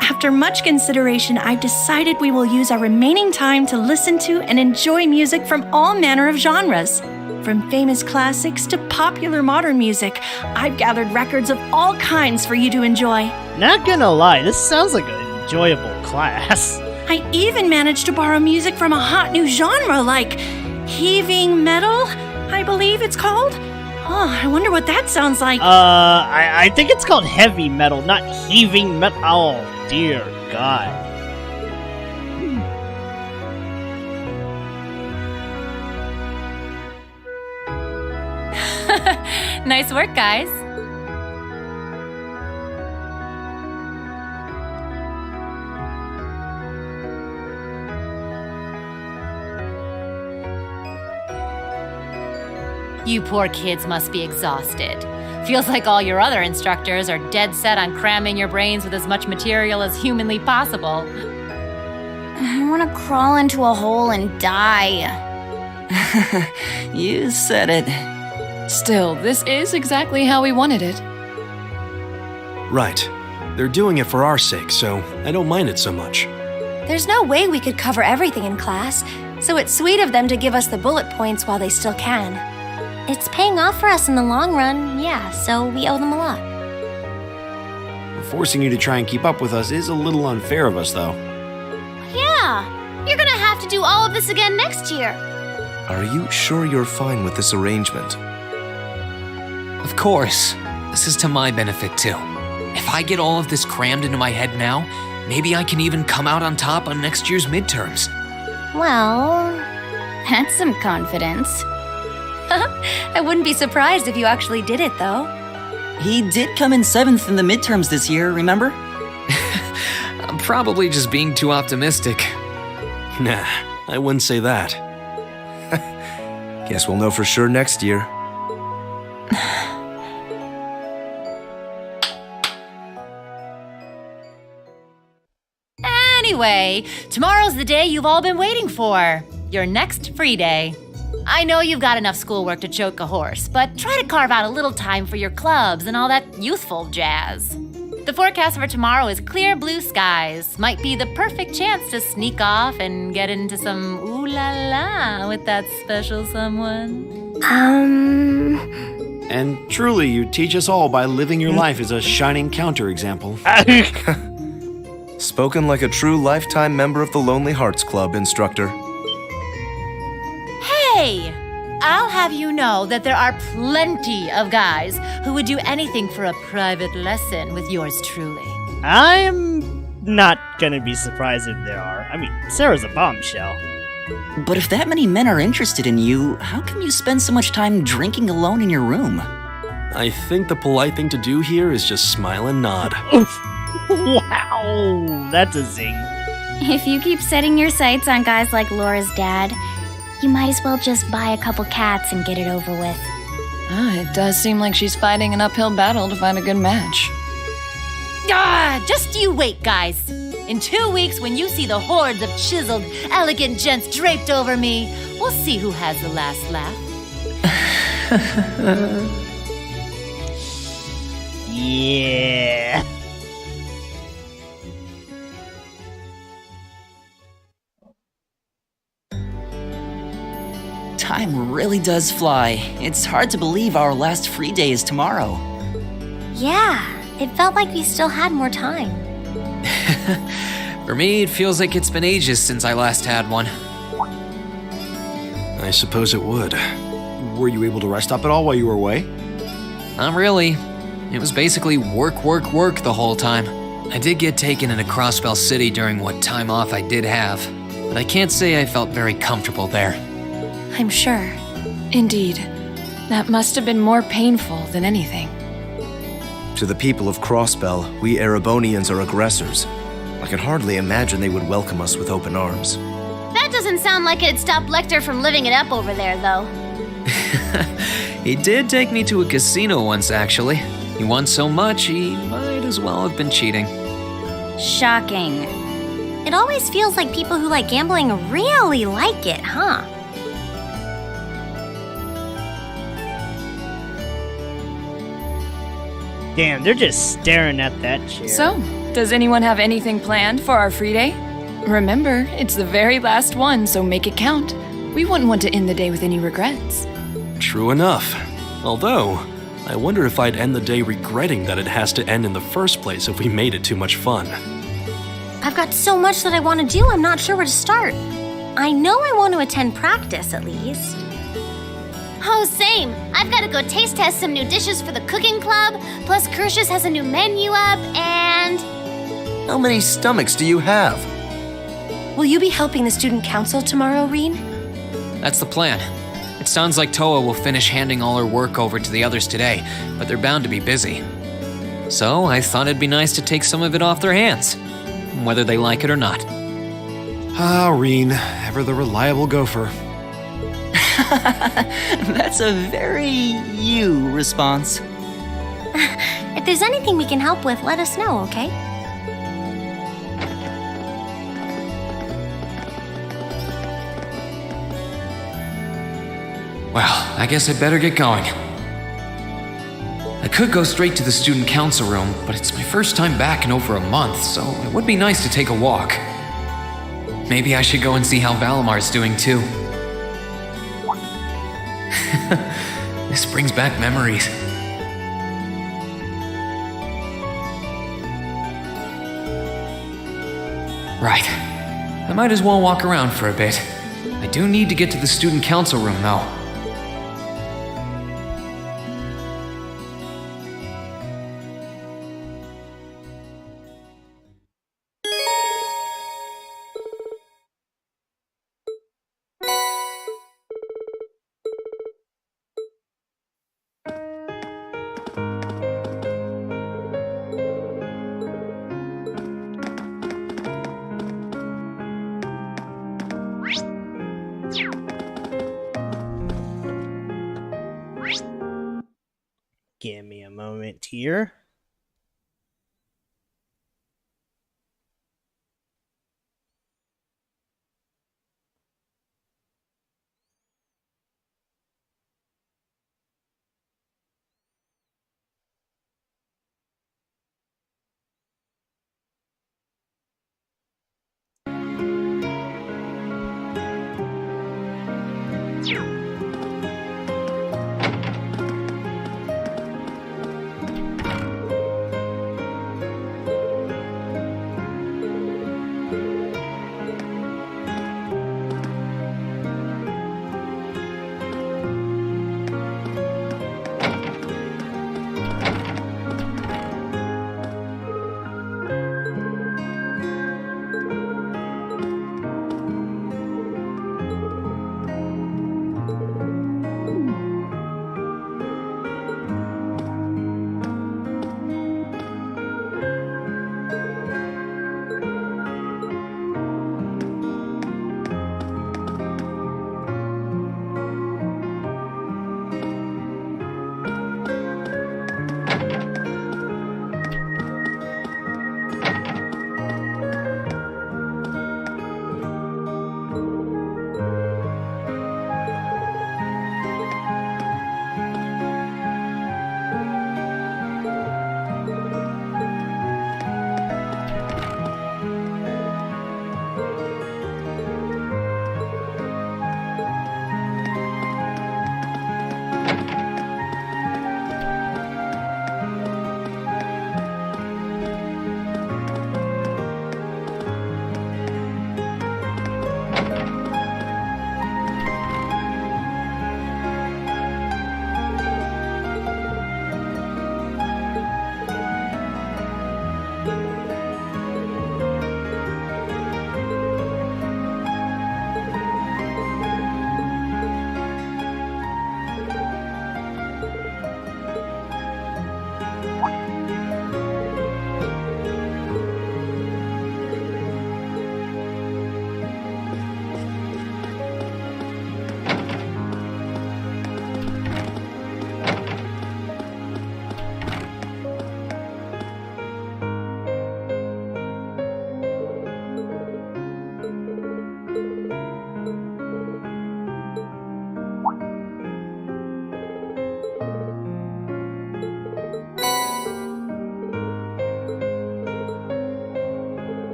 Speaker 9: After much consideration, I've decided we will use our remaining time to listen to and enjoy music from all manner of genres. From famous classics to popular modern music, I've gathered records of all kinds for you to enjoy.
Speaker 1: Not gonna lie, this sounds like an enjoyable class.
Speaker 9: I even managed to borrow music from a hot new genre like heaving metal, I believe it's called. Oh, I wonder what that sounds like.
Speaker 1: I think it's called heavy metal, not heaving metal. Oh, dear God.
Speaker 23: Nice work, guys. You poor kids must be exhausted. Feels like all your other instructors are dead set on cramming your brains with as much material as humanly possible.
Speaker 22: I want to crawl into a hole and die.
Speaker 20: You said it.
Speaker 19: Still, this is exactly how we wanted it.
Speaker 12: Right. They're doing it for our sake, so I don't mind it so much.
Speaker 22: There's no way we could cover everything in class, so it's sweet of them to give us the bullet points while they still can. It's paying off for us in the long run, yeah, so we owe them a lot.
Speaker 12: Forcing you to try and keep up with us is a little unfair of us, though.
Speaker 15: Yeah, you're gonna have to do all of this again next year.
Speaker 21: Are you sure you're fine with this arrangement?
Speaker 6: Of course. This is to my benefit, too. If I get all of this crammed into my head now, maybe I can even come out on top on next year's midterms.
Speaker 22: Well, that's some confidence. I wouldn't be surprised if you actually did it, though.
Speaker 20: He did come in 7th in the midterms this year, remember?
Speaker 6: I'm probably just being too optimistic.
Speaker 12: Nah, I wouldn't say that.
Speaker 21: Guess we'll know for sure next year.
Speaker 23: Anyway, tomorrow's the day you've all been waiting for. Your next free day. I know you've got enough schoolwork to choke a horse, but try to carve out a little time for your clubs and all that youthful jazz. The forecast for tomorrow is clear blue skies. Might be the perfect chance to sneak off and get into some ooh la la with that special someone.
Speaker 12: And truly, you teach us all by living your life as a shining counterexample.
Speaker 21: Spoken like a true lifetime member of the Lonely Hearts Club, instructor.
Speaker 23: Hey! I'll have you know that there are plenty of guys who would do anything for a private lesson with yours truly.
Speaker 1: I'm not gonna be surprised if there are. I mean, Sarah's a bombshell.
Speaker 20: But if that many men are interested in you, how come you spend so much time drinking alone in your room?
Speaker 12: I think the polite thing to do here is just smile and nod.
Speaker 1: Oof. Wow, that's a zing.
Speaker 15: If you keep setting your sights on guys like Laura's dad, you might as well just buy a couple cats and get it over with.
Speaker 19: It does seem like she's fighting an uphill battle to find a good match.
Speaker 23: Just you wait, guys. In 2 weeks, when you see the hordes of chiseled, elegant gents draped over me, we'll see who has the last laugh.
Speaker 1: Yeah.
Speaker 20: Time really does fly. It's hard to believe our last free day is tomorrow.
Speaker 22: Yeah, it felt like we still had more time.
Speaker 6: For me, it feels like it's been ages since I last had one.
Speaker 12: I suppose it would. Were you able to rest up at all while you were away?
Speaker 6: Not really. It was basically work, work, work the whole time. I did get taken into Crossbell City during what time off I did have, but I can't say I felt very comfortable there.
Speaker 19: I'm sure. Indeed. That must have been more painful than anything.
Speaker 21: To the people of Crossbell, we Erebonians are aggressors. I can hardly imagine they would welcome us with open arms.
Speaker 22: That doesn't sound like it'd stop Lecter from living it up over there, though.
Speaker 6: He did take me to a casino once, actually. He won so much, he might as well have been cheating.
Speaker 22: Shocking. It always feels like people who like gambling really like it, huh?
Speaker 1: Damn, they're just staring at that chair.
Speaker 9: So, does anyone have anything planned for our free day? Remember, it's the very last one, so make it count. We wouldn't want to end the day with any regrets.
Speaker 10: True enough. Although, I wonder if I'd end the day regretting that it has to end in the first place if we made it too much fun.
Speaker 22: I've got so much that I want to do, I'm not sure where to start. I know I want to attend practice, at least. Oh, same. I've got to go taste test some new dishes for the cooking club, plus Kershus has a new menu up, and...
Speaker 21: How many stomachs do you have?
Speaker 22: Will you be helping the student council tomorrow, Rean?
Speaker 6: That's the plan. It sounds like Toa will finish handing all her work over to the others today, but they're bound to be busy. So I thought it'd be nice to take some of it off their hands, whether they like it or not.
Speaker 21: Ah, Rean, ever the reliable gopher.
Speaker 20: That's a very you response.
Speaker 22: If there's anything we can help with, let us know, okay?
Speaker 6: Well, I guess I'd better get going. I could go straight to the student council room, but it's my first time back in over a month, so it would be nice to take a walk. Maybe I should go and see how Valamar's doing too. This brings back memories. Right. I might as well walk around for a bit. I do need to get to the student council room, though.
Speaker 1: Give me a moment here.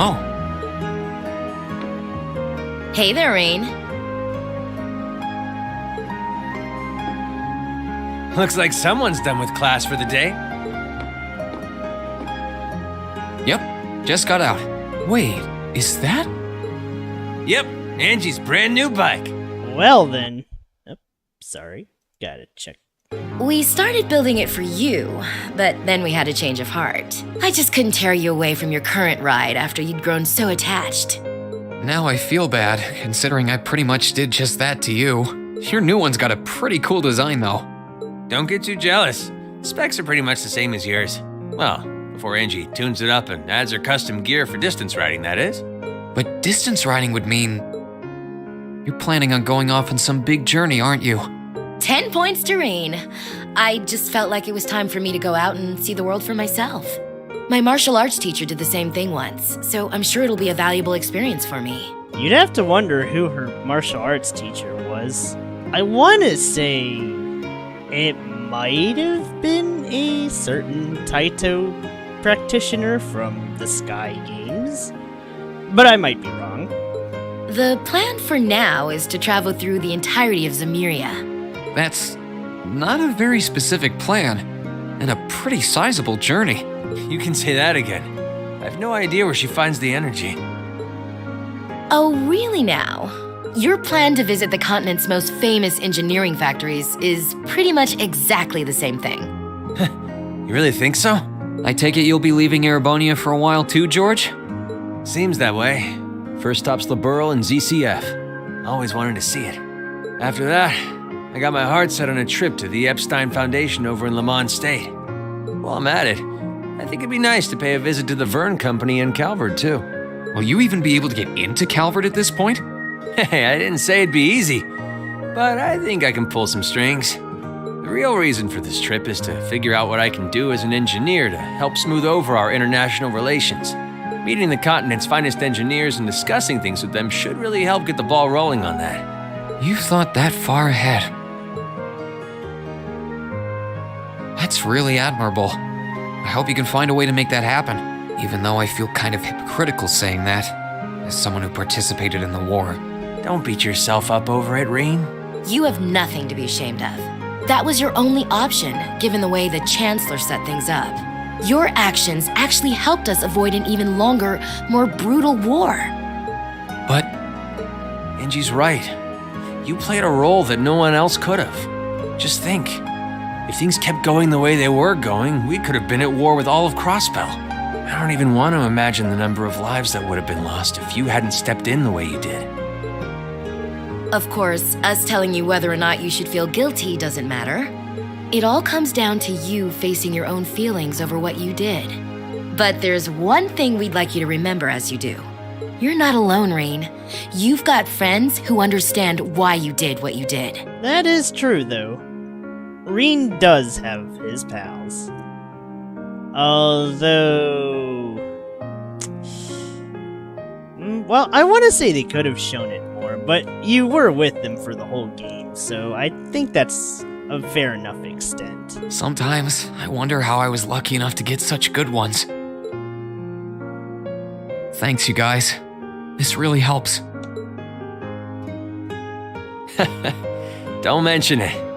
Speaker 6: Oh.
Speaker 19: Hey there, Rean.
Speaker 18: Looks like someone's done with class for the day.
Speaker 6: Yep, just got out. Wait, is that?
Speaker 18: Yep, Angie's brand new bike.
Speaker 1: Well then. Oh, sorry. Gotta check.
Speaker 19: We started building it for you, but then we had a change of heart. I just couldn't tear you away from your current ride after you'd grown so attached.
Speaker 6: Now I feel bad, considering I pretty much did just that to you. Your new one's got a pretty cool design, though.
Speaker 18: Don't get too jealous. Specs are pretty much the same as yours. Well, before Angie tunes it up and adds her custom gear for distance riding, that is.
Speaker 6: But distance riding would mean... You're planning on going off on some big journey, aren't you?
Speaker 19: 10 points to Rean. I just felt like it was time for me to go out and see the world for myself. My martial arts teacher did the same thing once, so I'm sure it'll be a valuable experience for me.
Speaker 1: You'd have to wonder who her martial arts teacher was. I want to say it might have been a certain Taito practitioner from the Sky Games, but I might be wrong.
Speaker 19: The plan for now is to travel through the entirety of Zemuria.
Speaker 6: That's not a very specific plan, and a pretty sizable journey.
Speaker 18: You can say that again. I have no idea where she finds the energy.
Speaker 19: Oh, really now? Your plan to visit the continent's most famous engineering factories is pretty much exactly the same thing.
Speaker 18: You really think so?
Speaker 6: I take it you'll be leaving Erebonia for a while too, George?
Speaker 18: Seems that way. First stop's Liberl and ZCF. Always wanted to see it. After that, I got my heart set on a trip to the Epstein Foundation over in Le Mans State. While I'm at it, I think it'd be nice to pay a visit to the Verne Company in Calvert, too.
Speaker 6: Will you even be able to get into Calvert at this point?
Speaker 18: Hey, I didn't say it'd be easy, but I think I can pull some strings. The real reason for this trip is to figure out what I can do as an engineer to help smooth over our international relations. Meeting the continent's finest engineers and discussing things with them should really help get the ball rolling on that.
Speaker 6: You thought that far ahead. That's really admirable. I hope you can find a way to make that happen, even though I feel kind of hypocritical saying that, as someone who participated in the war.
Speaker 18: Don't beat yourself up over it, Rean.
Speaker 19: You have nothing to be ashamed of. That was your only option, given the way the Chancellor set things up. Your actions actually helped us avoid an even longer, more brutal war.
Speaker 6: But...
Speaker 18: Angie's right. You played a role that no one else could have. Just think. If things kept going the way they were going, we could have been at war with all of Crosspell. I don't even want to imagine the number of lives that would have been lost if you hadn't stepped in the way you did.
Speaker 19: Of course, us telling you whether or not you should feel guilty doesn't matter. It all comes down to you facing your own feelings over what you did. But there's one thing we'd like you to remember as you do. You're not alone, Rean. You've got friends who understand why you did what you did.
Speaker 1: That is true, though. Rean does have his pals. Although... Well, I want to say they could have shown it more, but you were with them for the whole game, so I think that's a fair enough extent.
Speaker 6: Sometimes I wonder how I was lucky enough to get such good ones. Thanks, you guys. This really helps.
Speaker 18: Don't mention it.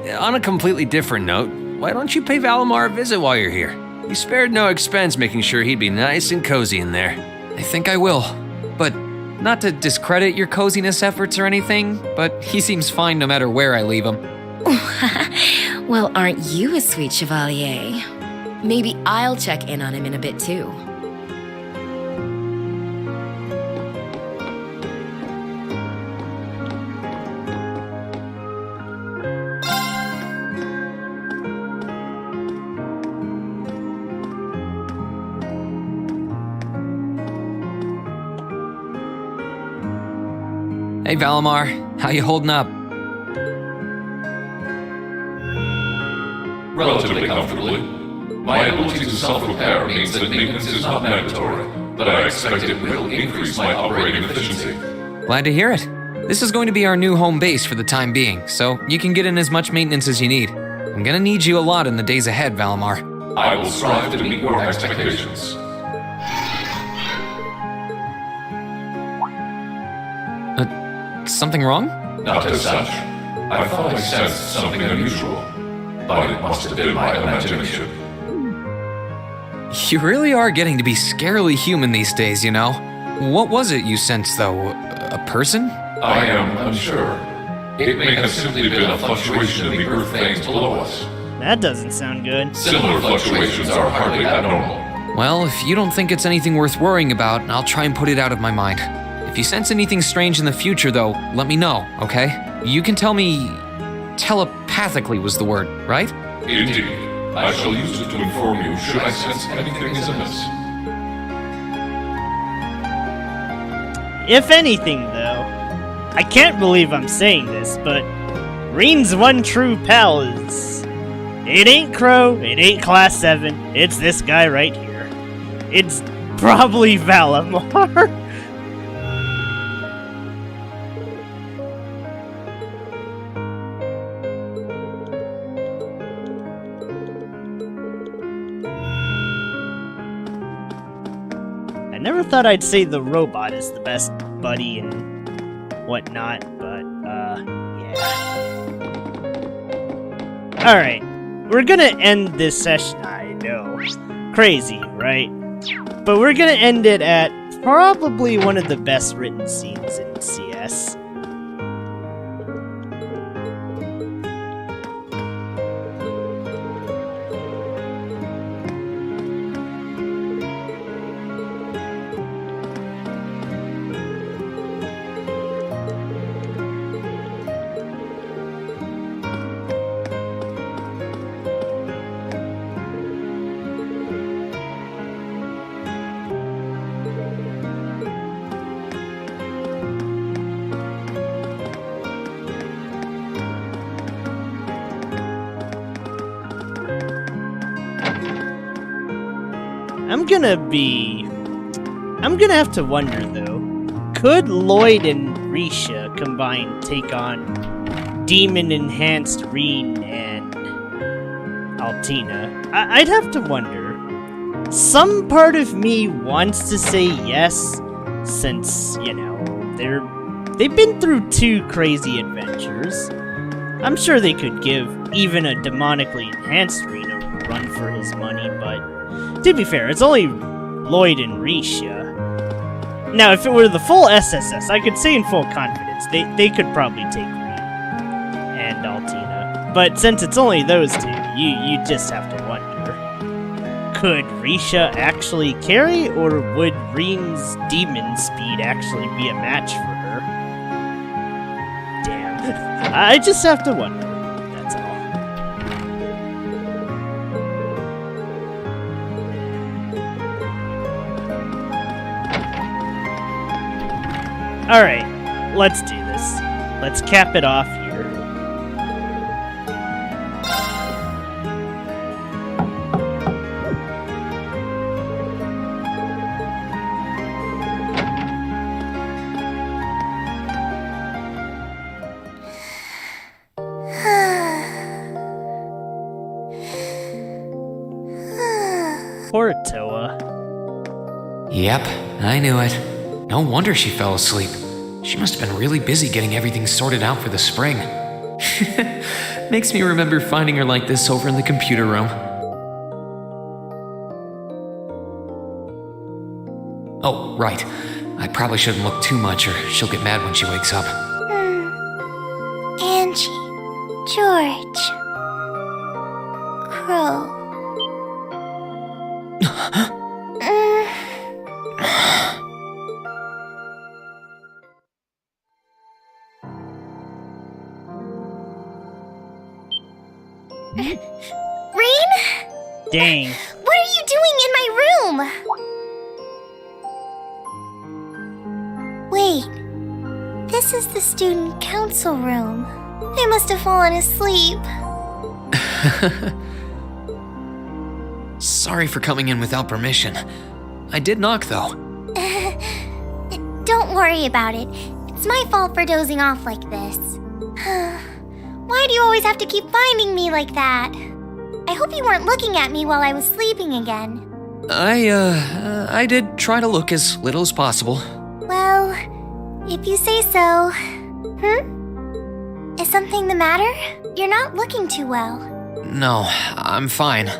Speaker 18: On a completely different note, why don't you pay Valimar a visit while you're here? You spared no expense making sure he'd be nice and cozy in there.
Speaker 6: I think I will, but not to discredit your coziness efforts or anything, but he seems fine no matter where I leave him.
Speaker 19: Well, aren't you a sweet chevalier? Maybe I'll check in on him in a bit too.
Speaker 6: Hey Valimar, how you holding up?
Speaker 17: Relatively comfortably. My ability to self-repair means that maintenance is not mandatory, but I expect it will increase my operating efficiency.
Speaker 6: Glad to hear it. This is going to be our new home base for the time being, so you can get in as much maintenance as you need. I'm gonna need you a lot in the days ahead, Valimar.
Speaker 17: I will strive to meet your expectations.
Speaker 6: something wrong?
Speaker 17: Not as such. I thought I sensed something unusual, but it must have been my imagination.
Speaker 6: You really are getting to be scarily human these days, you know. What was it you sensed, though? A person?
Speaker 17: I am unsure. It may have simply been a fluctuation in the earth things below us.
Speaker 1: That doesn't sound good.
Speaker 17: Similar fluctuations are hardly abnormal.
Speaker 6: Well, if you don't think it's anything worth worrying about, I'll try and put it out of my mind. If you sense anything strange in the future, though, let me know, okay? You can tell me... telepathically was the word, right?
Speaker 17: Indeed. I shall use it to inform you should I sense anything is amiss.
Speaker 1: If anything, though, I can't believe I'm saying this, but Rean's one true pal is... It ain't Crow, it ain't Class 7, it's this guy right here. It's probably Valamar. I never thought I'd say the robot is the best buddy and whatnot, but, yeah. Alright, we're gonna end this session, I know. Crazy, right? But we're gonna end it at probably one of the best written scenes in CS. I'm gonna have to wonder, though. Could Lloyd and Risha combined take on demon-enhanced Rean and Altina? I'd have to wonder. Some part of me wants to say yes, since, you know, they've been through 2 crazy adventures. I'm sure they could give even a demonically enhanced Rean a run for his money, but to be fair, it's only Lloyd and Risha. Now, if it were the full SSS, I could say in full confidence, they could probably take Rean and Altina. But since it's only those 2, you just have to wonder. Could Risha actually carry, or would Rean's demon speed actually be a match for her? Damn. I just have to wonder. That's all. Alright, let's do this. Let's cap it off here. Poor Toa.
Speaker 6: Yep, I knew it. No wonder she fell asleep. She must have been really busy getting everything sorted out for the spring. Makes me remember finding her like this over in the computer room. Oh, right. I probably shouldn't look too much or she'll get mad when she wakes up.
Speaker 15: Angie, George, Crow. Rean?
Speaker 1: Dang.
Speaker 15: What are you doing in my room? Wait. This is the student council room. I must have fallen asleep.
Speaker 6: Sorry for coming in without permission. I did knock, though.
Speaker 15: Don't worry about it. It's my fault for dozing off like this. Why do you always have to keep finding me like that? I hope you weren't looking at me while I was sleeping again.
Speaker 6: I did try to look as little as possible.
Speaker 15: Well, if you say so. Is something the matter? You're not looking too well.
Speaker 6: No, I'm fine.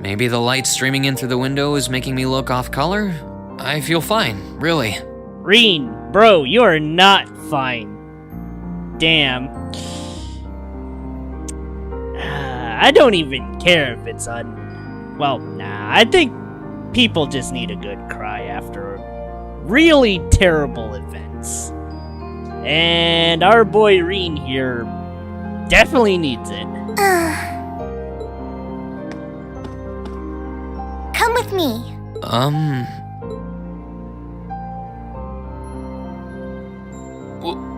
Speaker 6: Maybe the light streaming in through the window is making me look off color? I feel fine, really.
Speaker 1: Rean, bro, you are not fine. Damn. I don't even care if it's well, nah, I think people just need a good cry after really terrible events. And our boy Rean here definitely needs it.
Speaker 15: Come with me.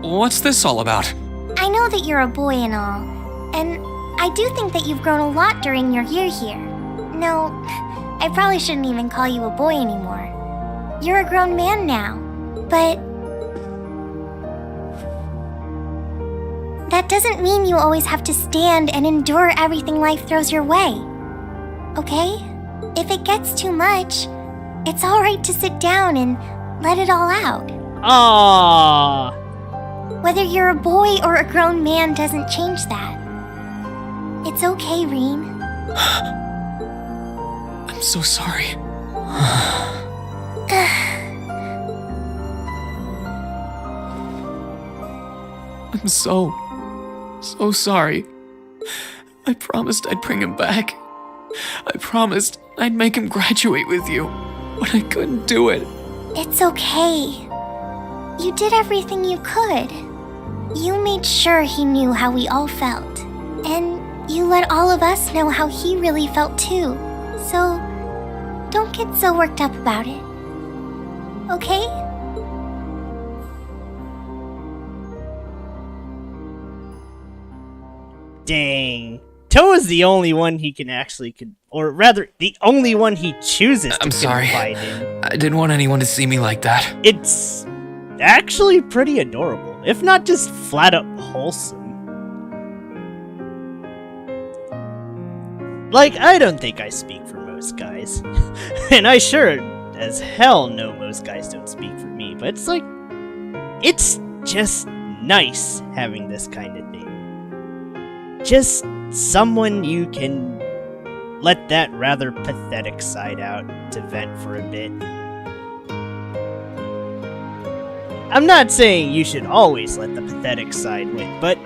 Speaker 6: What's this all about?
Speaker 15: I know that you're a boy and all, and I do think that you've grown a lot during your year here. No, I probably shouldn't even call you a boy anymore. You're a grown man now, but that doesn't mean you always have to stand and endure everything life throws your way. Okay? If it gets too much, it's alright to sit down and let it all out.
Speaker 1: Aww.
Speaker 15: Whether you're a boy or a grown man doesn't change that. It's okay, Rean.
Speaker 6: I'm so sorry. I'm so sorry. I promised I'd bring him back. I promised I'd make him graduate with you, but I couldn't do it.
Speaker 15: It's okay. You did everything you could. You made sure he knew how we all felt. And you let all of us know how he really felt too. So, don't get so worked up about it. Okay?
Speaker 1: Dang. Toe is the only one he can actually, or rather, the only one he chooses to
Speaker 6: I'm sorry.
Speaker 1: confide in.
Speaker 6: I didn't want anyone to see me like that.
Speaker 1: It's actually pretty adorable, if not just flat up wholesome. Like, I don't think I speak for most guys. And I sure as hell know most guys don't speak for me, but it's like, it's just nice having this kind of thing. Just someone you can let that rather pathetic side out to vent for a bit. I'm not saying you should always let the pathetic side win, but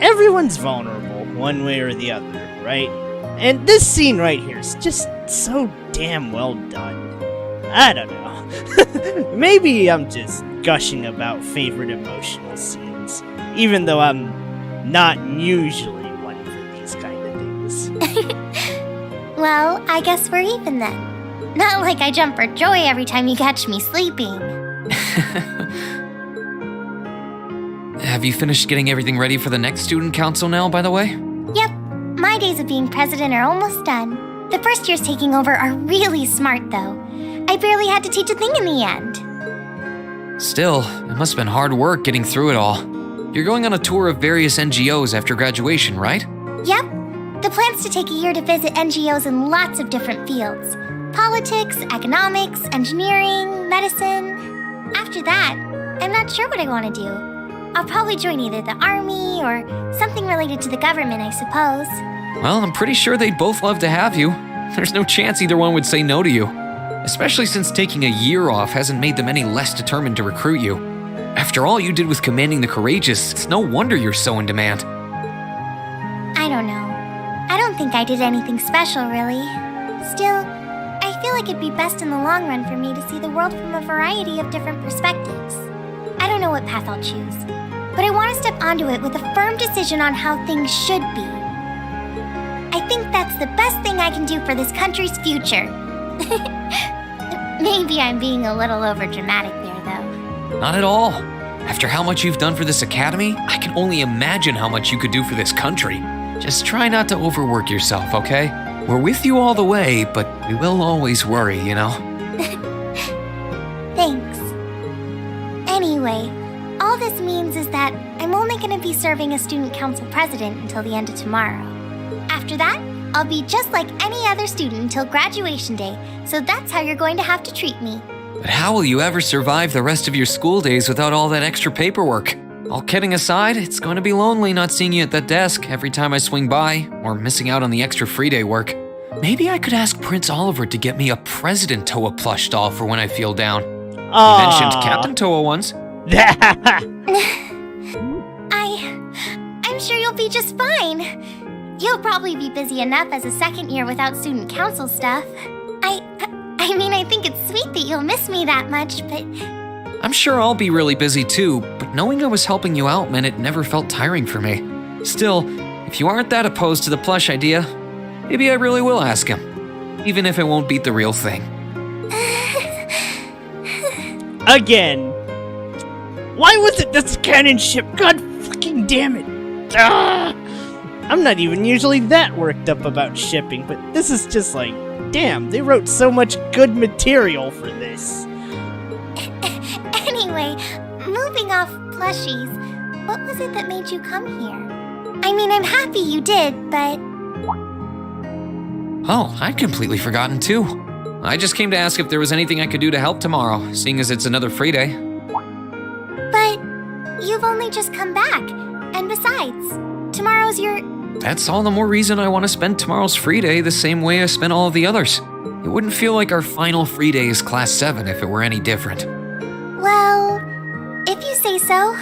Speaker 1: everyone's vulnerable one way or the other, right? And this scene right here is just so damn well done. I don't know. Maybe I'm just gushing about favorite emotional scenes, even though I'm not usually one for these kind of things.
Speaker 15: Well, I guess we're even then. Not like I jump for joy every time you catch me sleeping.
Speaker 6: Have you finished getting everything ready for the next student council now, by the way?
Speaker 15: Yep, my days of being president are almost done. The first years taking over are really smart, though. I barely had to teach a thing in the end.
Speaker 6: Still, it must have been hard work getting through it all. You're going on a tour of various NGOs after graduation, right?
Speaker 15: Yep. The plan's to take a year to visit NGOs in lots of different fields. Politics, economics, engineering, medicine. After that, I'm not sure what I want to do. I'll probably join either the army or something related to the government, I suppose.
Speaker 6: Well, I'm pretty sure they'd both love to have you. There's no chance either one would say no to you. Especially since taking a year off hasn't made them any less determined to recruit you. After all you did with commanding the courageous, it's no wonder you're so in demand.
Speaker 15: I don't know. I don't think I did anything special, really. Still, I feel like it'd be best in the long run for me to see the world from a variety of different perspectives. I don't know what path I'll choose, but I want to step onto it with a firm decision on how things should be. I think that's the best thing I can do for this country's future. Maybe I'm being a little overdramatic there, though.
Speaker 6: Not at all. After how much you've done for this academy, I can only imagine how much you could do for this country. Just try not to overwork yourself, okay? We're with you all the way, but we will always worry, you know?
Speaker 15: Thanks. Anyway, all this means is that I'm only going to be serving as student council president until the end of tomorrow. After that, I'll be just like any other student until graduation day, so that's how you're going to have to treat me.
Speaker 6: But how will you ever survive the rest of your school days without all that extra paperwork? All kidding aside, it's going to be lonely not seeing you at that desk every time I swing by, or missing out on the extra free day work. Maybe I could ask Prince Oliver to get me a President Toa plush doll for when I feel down. He mentioned Captain Toa once.
Speaker 22: I'm sure you'll be just fine. You'll probably be busy enough as a second year without student council stuff. I mean, I think it's sweet that you'll miss me that much, but...
Speaker 6: I'm sure I'll be really busy too, but knowing I was helping you out meant it never felt tiring for me. Still, if you aren't that opposed to the plush idea, maybe I really will ask him, even if it won't beat the real thing.
Speaker 1: Again. Why was it this canon ship? God fucking damn it. I'm not even usually that worked up about shipping, but this is just like, damn, they wrote so much good material for this.
Speaker 22: Anyway, moving off plushies, what was it that made you come here? I mean, I'm happy you did, but...
Speaker 6: Oh, I'd completely forgotten too. I just came to ask if there was anything I could do to help tomorrow, seeing as it's another free day.
Speaker 22: But you've only just come back, and besides, tomorrow's your...
Speaker 6: That's all the more reason I want to spend tomorrow's free day the same way I spent all of the others. It wouldn't feel like our final free day is Class 7 if it were any different.
Speaker 22: Well, if you say so.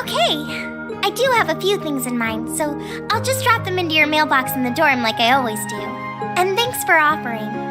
Speaker 22: Okay, I do have a few things in mind, so I'll just drop them into your mailbox in the dorm like I always do. And thanks for offering.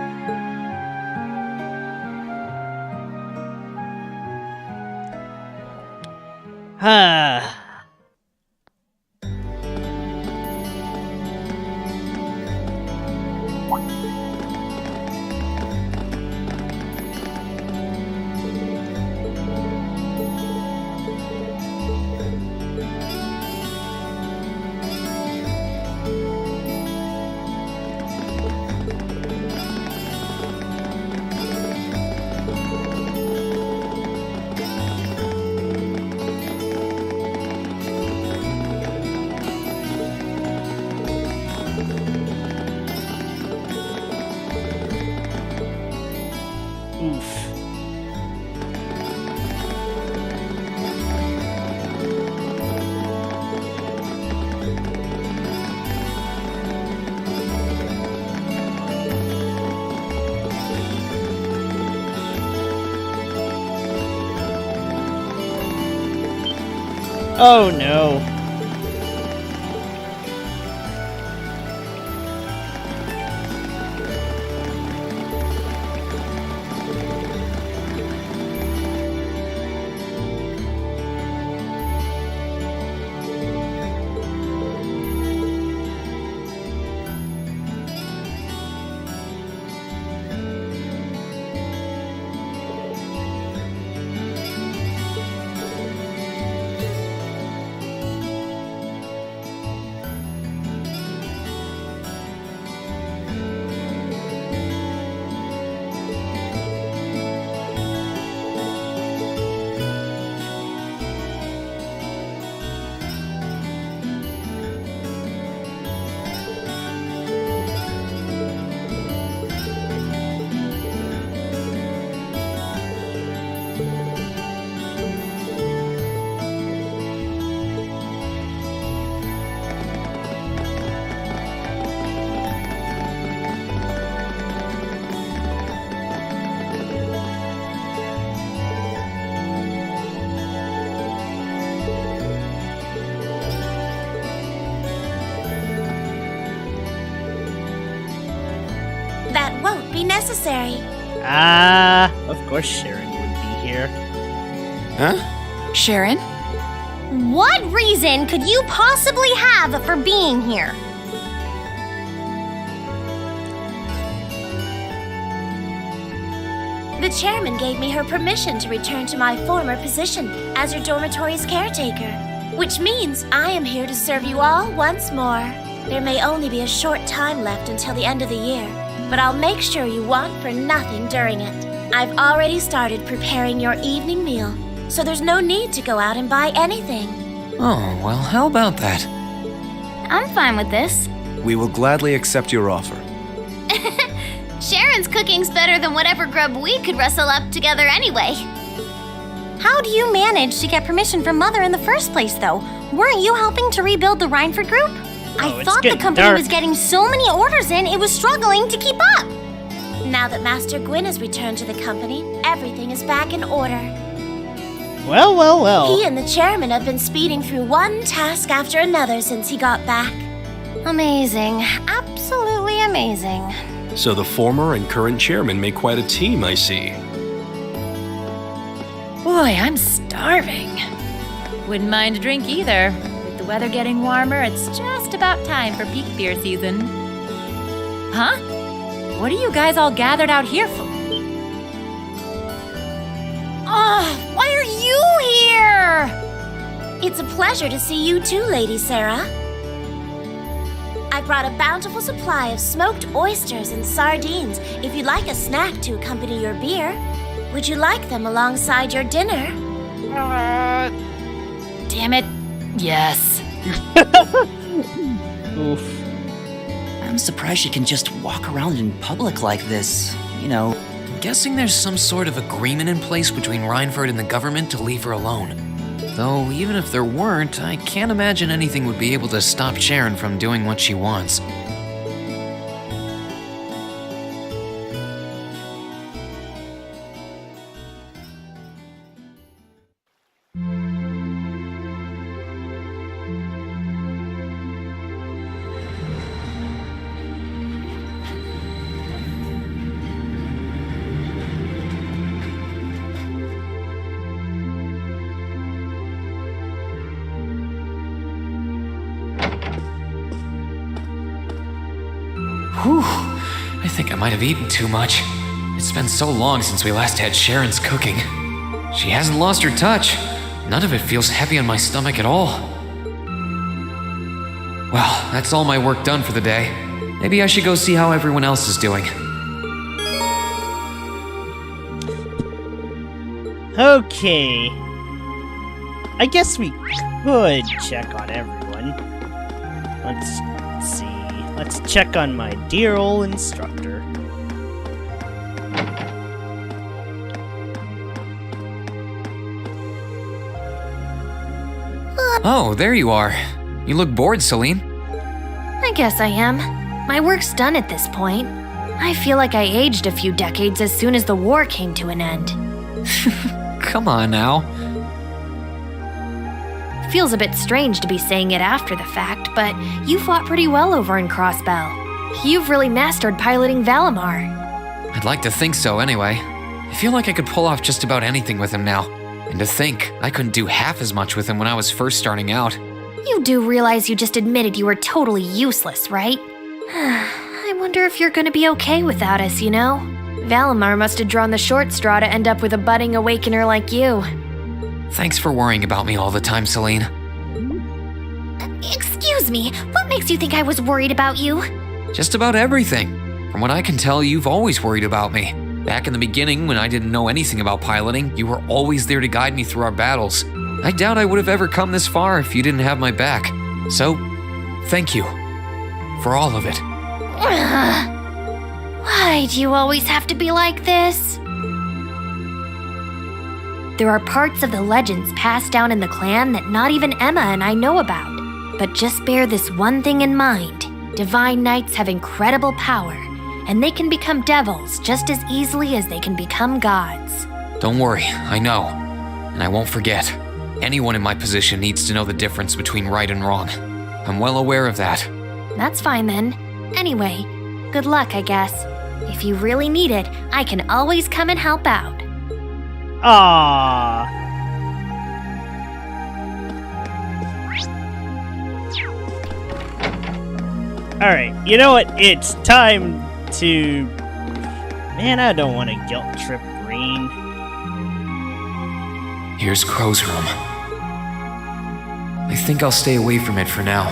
Speaker 1: Oh no.
Speaker 22: That won't be necessary.
Speaker 1: Of course Sharon would be here.
Speaker 6: Huh?
Speaker 19: Sharon?
Speaker 22: What reason could you possibly have for being here? The chairman gave me her permission to return to my former position as your dormitory's caretaker, which means I am here to serve you all once more. There may only be a short time left until the end of the year, but I'll make sure you want for nothing during it. I've already started preparing your evening meal, so there's no need to go out and buy anything.
Speaker 6: Oh, well, how about that?
Speaker 22: I'm fine with this.
Speaker 21: We will gladly accept your offer.
Speaker 22: Sharon's cooking's better than whatever grub we could rustle up together anyway. How do you manage to get permission from Mother in the first place, though? Weren't you helping to rebuild the Rhineford group? I thought the company was getting so many orders in, it was struggling to keep up.
Speaker 4: Now that Master Gwyn has returned to the company, everything is back in order.
Speaker 1: Well.
Speaker 4: He and the chairman have been speeding through one task after another since he got back.
Speaker 22: Amazing. Absolutely amazing.
Speaker 8: So the former and current chairman make quite a team, I see.
Speaker 23: Boy, I'm starving. Wouldn't mind a drink either. With the weather getting warmer, it's just about time for peak beer season. Huh? What are you guys all gathered out here for?
Speaker 4: Oh, why are you here? It's a pleasure to see you too, Lady Sarah. I brought a bountiful supply of smoked oysters and sardines if you'd like a snack to accompany your beer. Would you like them alongside your dinner?
Speaker 23: Damn it. Yes.
Speaker 1: Oof.
Speaker 20: I'm surprised she can just walk around in public like this. You know.
Speaker 6: I'm guessing there's some sort of agreement in place between Rhineford and the government to leave her alone. Though, even if there weren't, I can't imagine anything would be able to stop Sharon from doing what she wants. Whew, I think I might have eaten too much. It's been so long since we last had Sharon's cooking. She hasn't lost her touch. None of it feels heavy on my stomach at all. Well, that's all my work done for the day. Maybe I should go see how everyone else is doing.
Speaker 1: Okay. I guess we could check on everyone. Let's see. Let's check on my dear old instructor.
Speaker 6: Oh, there you are. You look bored, Celine.
Speaker 19: I guess I am. My work's done at this point. I feel like I aged a few decades as soon as the war came to an end.
Speaker 6: Come on now.
Speaker 19: Feels a bit strange to be saying it after the fact, but you fought pretty well over in Crossbell. You've really mastered piloting Valimar.
Speaker 6: I'd like to think so anyway. I feel like I could pull off just about anything with him now. And to think, I couldn't do half as much with him when I was first starting out.
Speaker 19: You do realize you just admitted you were totally useless, right? I wonder if you're gonna be okay without us, you know? Valimar must have drawn the short straw to end up with a budding awakener like you.
Speaker 6: Thanks for worrying about me all the time, Celine.
Speaker 4: Excuse me, what makes you think I was worried about you?
Speaker 6: Just about everything. From what I can tell, you've always worried about me. Back in the beginning, when I didn't know anything about piloting, you were always there to guide me through our battles. I doubt I would have ever come this far if you didn't have my back. So, thank you. For all of it.
Speaker 19: Why do you always have to be like this? There are parts of the legends passed down in the clan that not even Emma and I know about. But just bear this one thing in mind. Divine Knights have incredible power, and they can become devils just as easily as they can become gods.
Speaker 6: Don't worry, I know. And I won't forget. Anyone in my position needs to know the difference between right and wrong. I'm well aware of that.
Speaker 19: That's fine then. Anyway, good luck, I guess. If you really need it, I can always come and help out.
Speaker 1: Ah. Alright, you know what? It's time to... Man, I don't want to guilt trip Rean.
Speaker 6: Here's Crow's room. I think I'll stay away from it for now.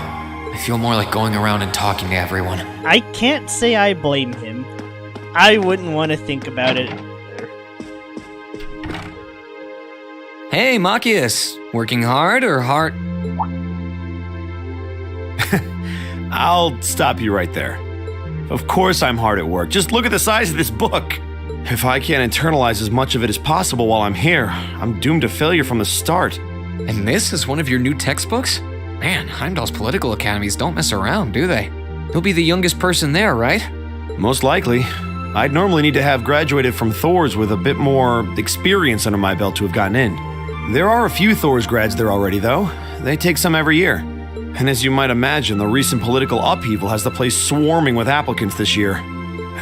Speaker 6: I feel more like going around and talking to everyone.
Speaker 1: I can't say I blame him. I wouldn't want to think about it.
Speaker 6: Hey, Machias! Working hard or hard?
Speaker 8: I'll stop you right there.
Speaker 21: Of course I'm hard at work. Just look at the size of this book. If I can't internalize as much of it as possible while I'm here, I'm doomed to failure from the start.
Speaker 6: And this is one of your new textbooks? Man, Heimdall's political academies don't mess around, do they? You'll be the youngest person there, right?
Speaker 21: Most likely. I'd normally need to have graduated from Thor's with a bit more experience under my belt to have gotten in. There are a few Thor's grads there already, though. They take some every year. And as you might imagine, the recent political upheaval has the place swarming with applicants this year.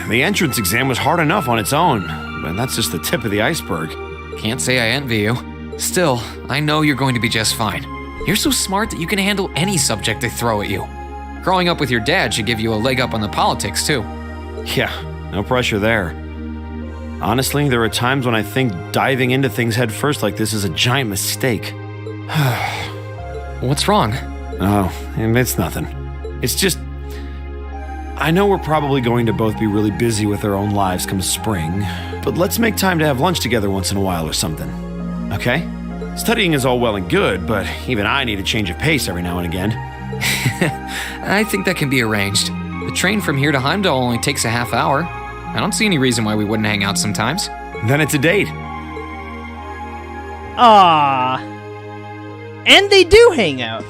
Speaker 21: The entrance exam was hard enough on its own, but that's just the tip of the iceberg.
Speaker 6: Can't say I envy you. Still, I know you're going to be just fine. You're so smart that you can handle any subject they throw at you. Growing up with your dad should give you a leg up on the politics, too.
Speaker 21: Yeah, no pressure there. Honestly, there are times when I think diving into things head first like this is a giant mistake.
Speaker 6: What's wrong?
Speaker 21: Oh, it's nothing. It's just... I know we're probably going to both be really busy with our own lives come spring, but let's make time to have lunch together once in a while or something. Okay? Studying is all well and good, but even I need a change of pace every now and again.
Speaker 6: I think that can be arranged. The train from here to Heimdall only takes a half hour. I don't see any reason why we wouldn't hang out sometimes.
Speaker 21: Then it's a date.
Speaker 1: Ah, and they do hang out.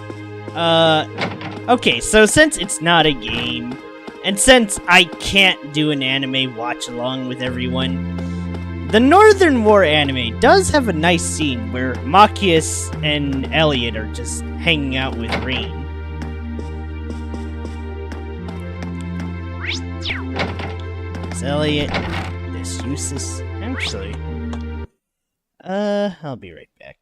Speaker 1: Okay, so since it's not a game, and since I can't do an anime watch-along with everyone, the Northern War anime does have a nice scene where Machias and Elliot are just hanging out with Rean. Is Elliot this useless? Actually, I'll be right back.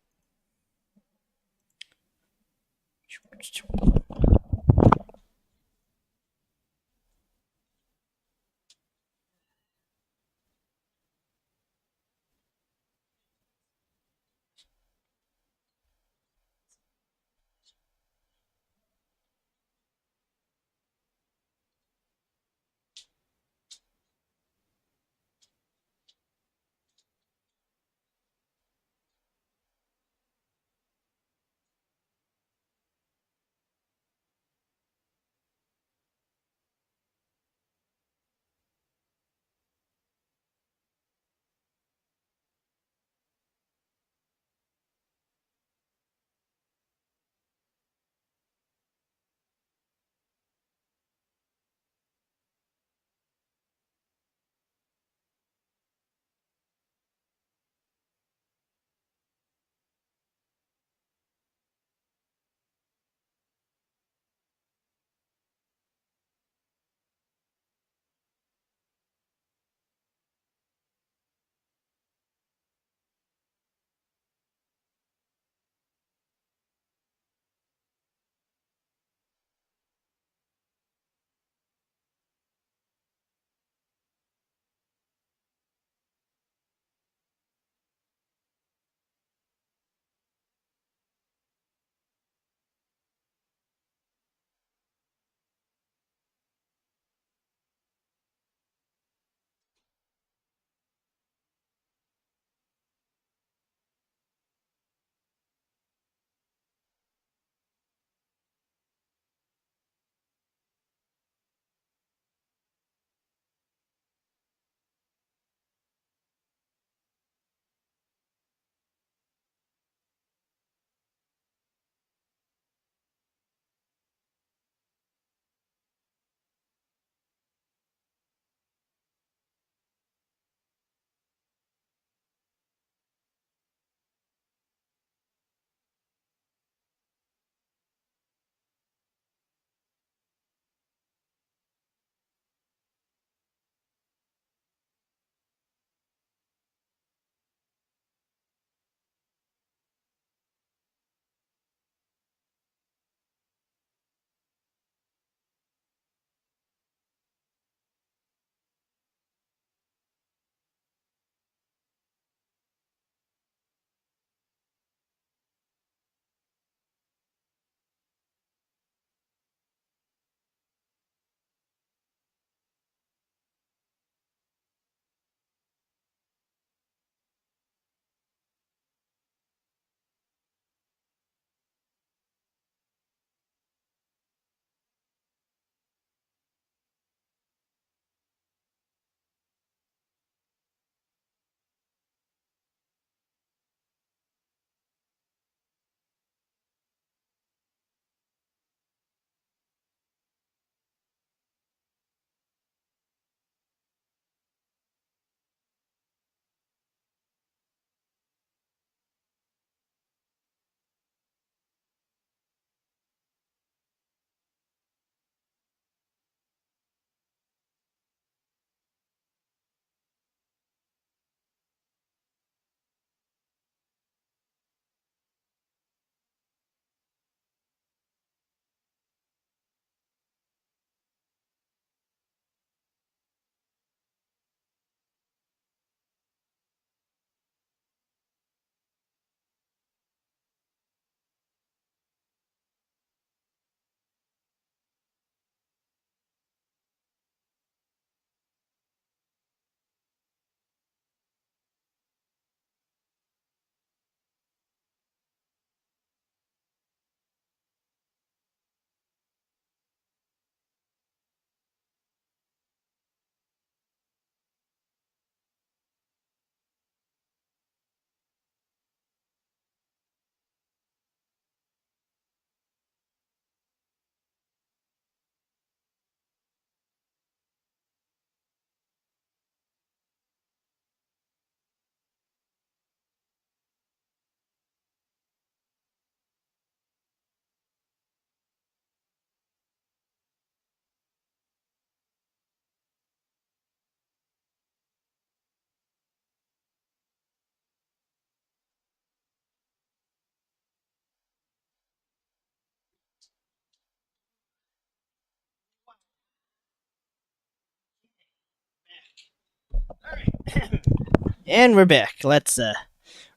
Speaker 1: And we're back. Let's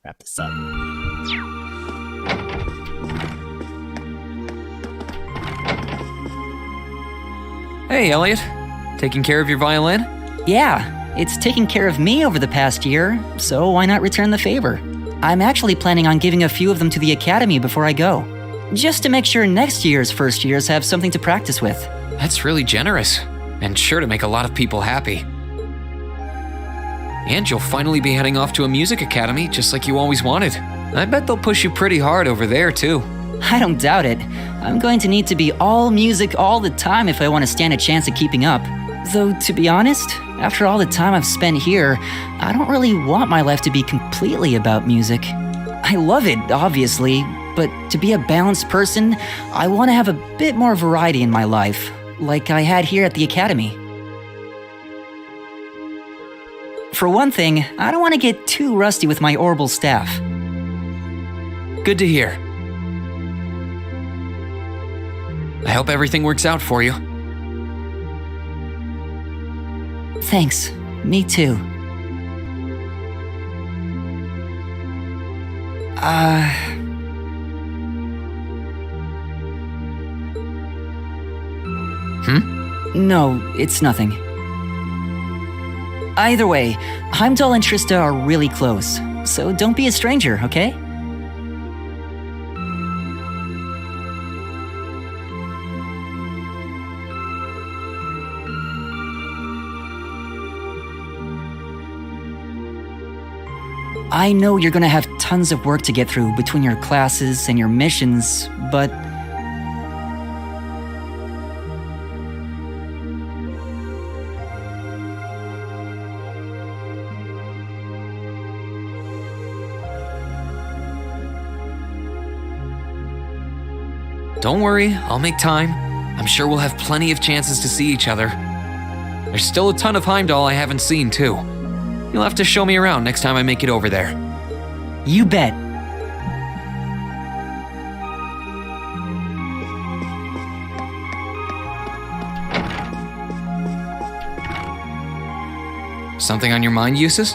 Speaker 1: wrap this up.
Speaker 6: Hey, Elliot. Taking care of your violin?
Speaker 20: Yeah, it's taken care of me over the past year, so why not return the favor? I'm actually planning on giving a few of them to the academy before I go, just to make sure next year's first years have something to practice with.
Speaker 6: That's really generous, and sure to make a lot of people happy. And you'll finally be heading off to a music academy just like you always wanted. I bet they'll push you pretty hard over there, too.
Speaker 20: I don't doubt it. I'm going to need to be all music all the time if I want to stand a chance at keeping up. Though, to be honest, after all the time I've spent here, I don't really want my life to be completely about music. I love it, obviously, but to be a balanced person, I want to have a bit more variety in my life, like I had here at the academy. For one thing, I don't want to get too rusty with my orbital staff.
Speaker 6: Good to hear. I hope everything works out for you.
Speaker 20: Thanks. Me too. No, it's nothing. Either way, Heimdall and Trista are really close, so don't be a stranger, okay? I know you're gonna have tons of work to get through between your classes and your missions, but...
Speaker 6: Don't worry, I'll make time. I'm sure we'll have plenty of chances to see each other. There's still a ton of Heimdall I haven't seen, too. You'll have to show me around next time I make it over there.
Speaker 20: You bet.
Speaker 6: Something on your mind, Eustace?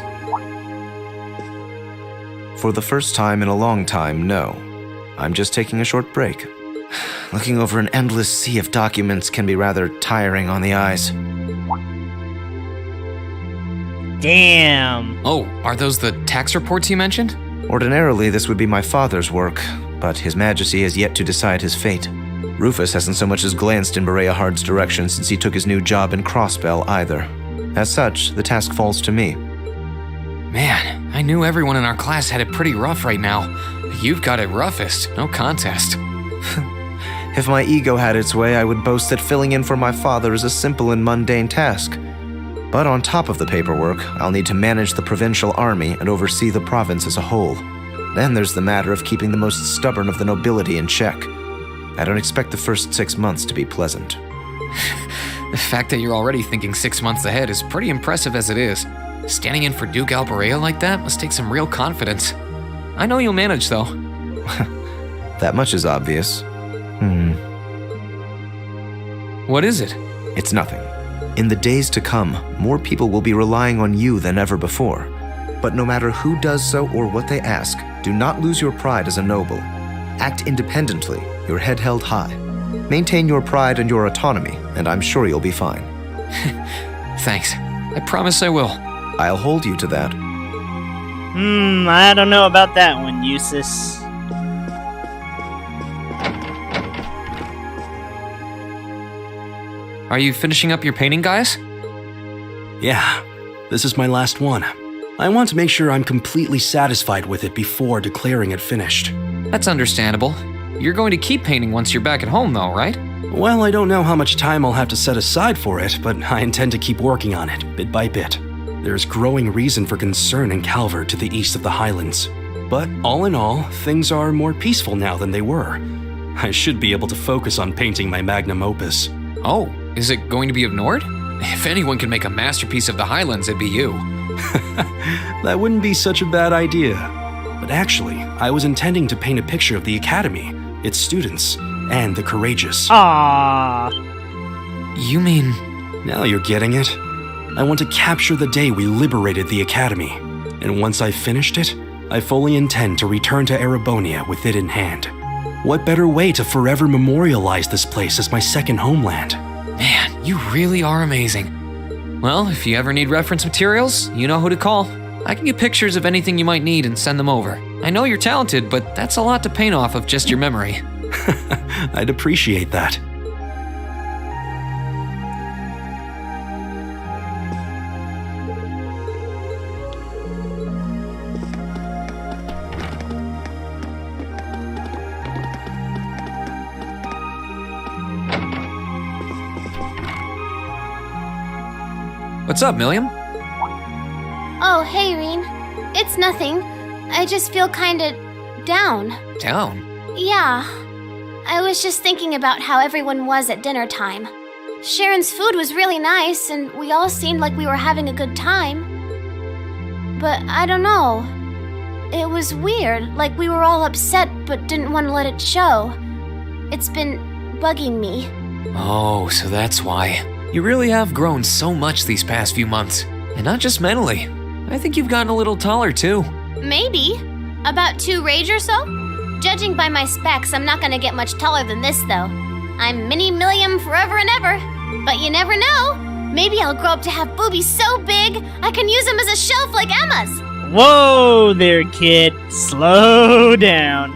Speaker 21: For the first time in a long time, no. I'm just taking a short break. Looking over an endless sea of documents can be rather tiring on the eyes.
Speaker 1: Damn.
Speaker 6: Oh, are those the tax reports you mentioned?
Speaker 21: Ordinarily, this would be my father's work, but His Majesty has yet to decide his fate. Rufus hasn't so much as glanced in Berea Hard's direction since he took his new job in Crossbell either. As such, the task falls to me.
Speaker 6: Man, I knew everyone in our class had it pretty rough right now. You've got it roughest, no contest.
Speaker 21: If my ego had its way, I would boast that filling in for my father is a simple and mundane task. But on top of the paperwork, I'll need to manage the provincial army and oversee the province as a whole. Then there's the matter of keeping the most stubborn of the nobility in check. I don't expect the first 6 months to be pleasant.
Speaker 6: The fact that you're already thinking 6 months ahead is pretty impressive as it is. Standing in for Duke Alberea like that must take some real confidence. I know you'll manage, though.
Speaker 21: That much is obvious.
Speaker 6: What is it?
Speaker 21: It's nothing. In the days to come, more people will be relying on you than ever before. But no matter who does so or what they ask, do not lose your pride as a noble. Act independently, your head held high. Maintain your pride and your autonomy, and I'm sure you'll be fine.
Speaker 6: Thanks. I promise I will.
Speaker 21: I'll hold you to that.
Speaker 1: I don't know about that one, Eustace.
Speaker 6: Are you finishing up your painting, guys?
Speaker 12: Yeah, this is my last one. I want to make sure I'm completely satisfied with it before declaring it finished.
Speaker 6: That's understandable. You're going to keep painting once you're back at home, though, right?
Speaker 12: Well, I don't know how much time I'll have to set aside for it, but I intend to keep working on it, bit by bit. There's growing reason for concern in Calvert to the east of the Highlands. But all in all, things are more peaceful now than they were. I should be able to focus on painting my magnum opus.
Speaker 6: Oh, is it going to be of Nord? If anyone can make a masterpiece of the Highlands, it'd be you.
Speaker 12: That wouldn't be such a bad idea. But actually, I was intending to paint a picture of the Academy, its students, and the courageous.
Speaker 1: Ah.
Speaker 6: You mean...
Speaker 12: Now you're getting it. I want to capture the day we liberated the Academy. And once I've finished it, I fully intend to return to Erebonia with it in hand. What better way to forever memorialize this place as my second homeland?
Speaker 6: Man, you really are amazing. Well, if you ever need reference materials, you know who to call. I can get pictures of anything you might need and send them over. I know you're talented, but that's a lot to paint off of just your memory.
Speaker 12: I'd appreciate that.
Speaker 6: What's up, Milliam?
Speaker 22: Oh, hey, Rean. It's nothing. I just feel kinda down.
Speaker 6: Down?
Speaker 22: Yeah. I was just thinking about how everyone was at dinner time. Sharon's food was really nice, and we all seemed like we were having a good time. But I don't know. It was weird, like we were all upset but didn't want to let it show. It's been bugging me.
Speaker 6: Oh, so that's why. You really have grown so much these past few months. And not just mentally. I think you've gotten a little taller too.
Speaker 22: Maybe. About 2 rage or so? Judging by my specs, I'm not gonna get much taller than this, though. I'm Mini Milliam forever and ever. But you never know. Maybe I'll grow up to have boobies so big, I can use them as a shelf like Emma's.
Speaker 1: Whoa there, kid. Slow down.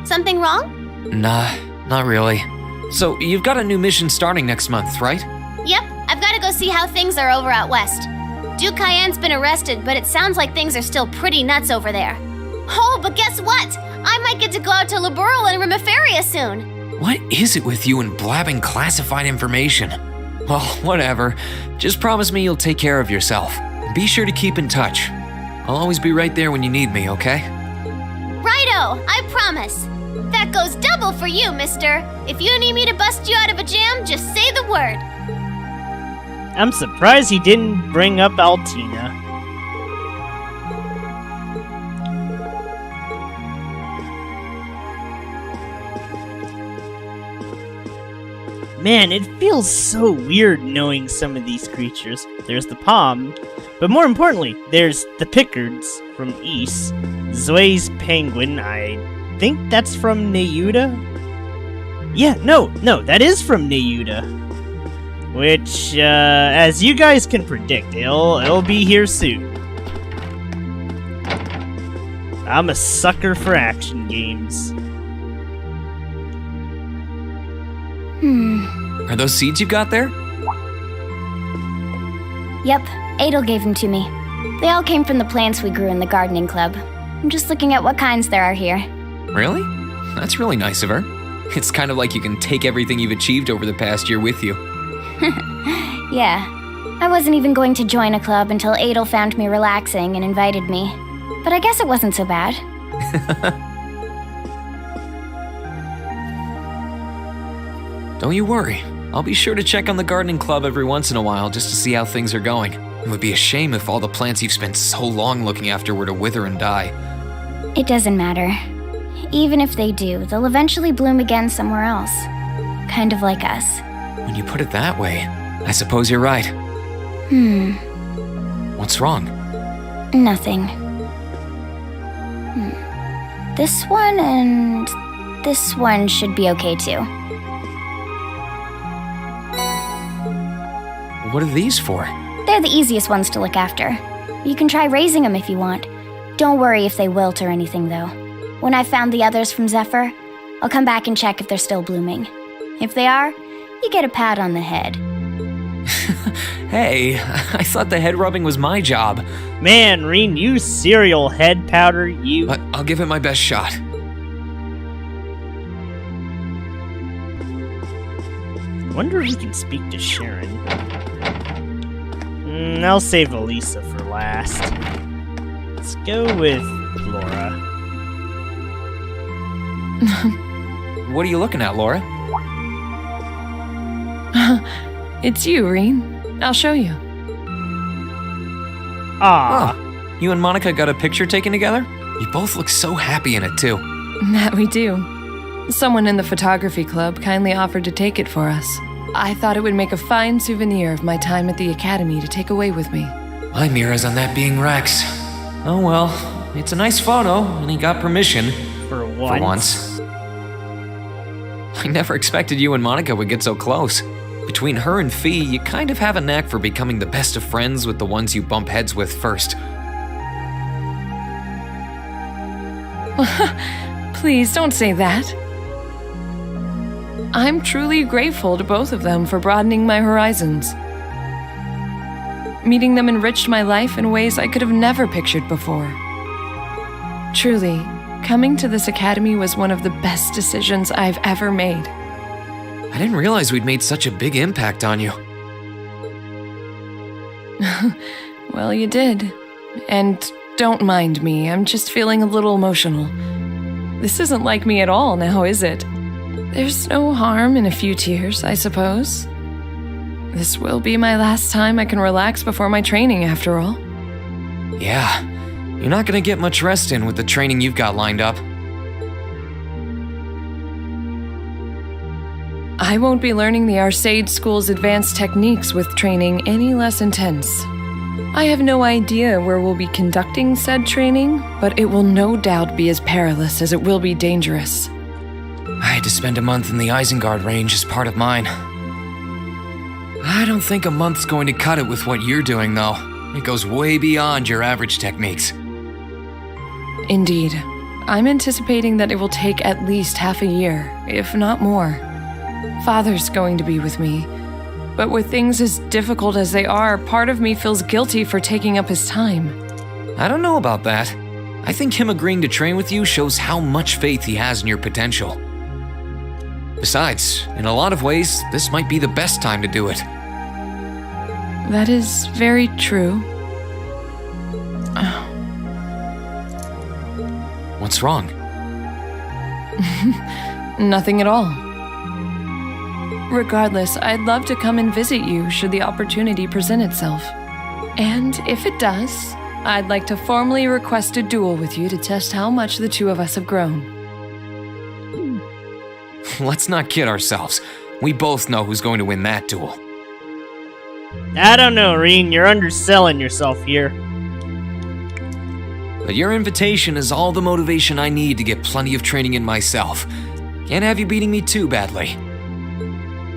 Speaker 22: Something wrong?
Speaker 6: Nah, not really. So, you've got a new mission starting next month, right?
Speaker 22: Yep, I've gotta go see how things are over out west. Duke Cayenne's been arrested, but it sounds like things are still pretty nuts over there. Oh, but guess what? I might get to go out to Liberal and Rimiferia soon.
Speaker 6: What is it with you and blabbing classified information? Well, whatever. Just promise me you'll take care of yourself. Be sure to keep in touch. I'll always be right there when you need me, okay?
Speaker 22: Righto, I promise. That goes double for you, mister. If you need me to bust you out of a jam, just say the word.
Speaker 1: I'm surprised he didn't bring up Altina. Man, it feels so weird knowing some of these creatures. There's the Palm, but more importantly, there's the Pickards from East, Zoe's Penguin, I think that's from Neuda? Yeah, no, that is from Neuda. Which, as you guys can predict, it'll be here soon. I'm a sucker for action games.
Speaker 6: Are those seeds you've got there?
Speaker 15: Yep, Adel gave them to me. They all came from the plants we grew in the gardening club. I'm just looking at what kinds there are here.
Speaker 6: Really? That's really nice of her. It's kind of like you can take everything you've achieved over the past year with you.
Speaker 15: Yeah. I wasn't even going to join a club until Adel found me relaxing and invited me. But I guess it wasn't so bad.
Speaker 6: Don't you worry. I'll be sure to check on the gardening club every once in a while just to see how things are going. It would be a shame if all the plants you've spent so long looking after were to wither and die.
Speaker 15: It doesn't matter. Even if they do, they'll eventually bloom again somewhere else. Kind of like us.
Speaker 6: When you put it that way, I suppose you're right. What's wrong?
Speaker 15: Nothing. This one and this one should be okay too.
Speaker 6: What are these for?
Speaker 15: They're the easiest ones to look after. You can try raising them if you want. Don't worry if they wilt or anything, though. When I've found the others from Zephyr, I'll come back and check if they're still blooming. If they are, you get a pat on the head.
Speaker 6: Hey, I thought the head rubbing was my job.
Speaker 1: Man, Rean, you cereal head powder, you...
Speaker 6: But I'll give it my best shot.
Speaker 1: Wonder if we can speak to Sharon. I'll save Elisa for last. Let's go with Laura.
Speaker 6: What are you looking at, Laura?
Speaker 9: It's you, Rean. I'll show you.
Speaker 1: Ah,
Speaker 6: you and Monica got a picture taken together? You both look so happy in it, too.
Speaker 9: That we do. Someone in the photography club kindly offered to take it for us. I thought it would make a fine souvenir of my time at the academy to take away with me.
Speaker 6: My mirror's on that being Rex. Oh well, it's a nice photo, and he got permission.
Speaker 1: For
Speaker 6: For once. I never expected you and Monica would get so close. Between her and Fee, you kind of have a knack for becoming the best of friends with the ones you bump heads with first.
Speaker 9: Please don't say that. I'm truly grateful to both of them for broadening my horizons. Meeting them enriched my life in ways I could have never pictured before. Truly, coming to this academy was one of the best decisions I've ever made.
Speaker 6: I didn't realize we'd made such a big impact on you.
Speaker 9: Well, you did. And don't mind me, I'm just feeling a little emotional. This isn't like me at all now, is it? There's no harm in a few tears, I suppose. This will be my last time I can relax before my training, after all.
Speaker 6: Yeah, you're not gonna get much rest in with the training you've got lined up.
Speaker 9: I won't be learning the Arcade School's advanced techniques with training any less intense. I have no idea where we'll be conducting said training, but it will no doubt be as perilous as it will be dangerous.
Speaker 6: I had to spend a month in the Isengard range as part of mine. I don't think a month's going to cut it with what you're doing, though. It goes way beyond your average techniques.
Speaker 9: Indeed. I'm anticipating that it will take at least half a year, if not more. Father's going to be with me, but with things as difficult as they are, part of me feels guilty for taking up his time.
Speaker 6: I don't know about that. I think him agreeing to train with you shows how much faith he has in your potential. Besides, in a lot of ways, this might be the best time to do it.
Speaker 9: That is very true.
Speaker 6: What's wrong?
Speaker 9: Nothing at all. Regardless, I'd love to come and visit you should the opportunity present itself. And if it does, I'd like to formally request a duel with you to test how much the two of us have grown.
Speaker 6: Let's not kid ourselves. We both know who's going to win that duel.
Speaker 1: I don't know, Rean. You're underselling yourself here.
Speaker 6: But your invitation is all the motivation I need to get plenty of training in myself. Can't have you beating me too badly.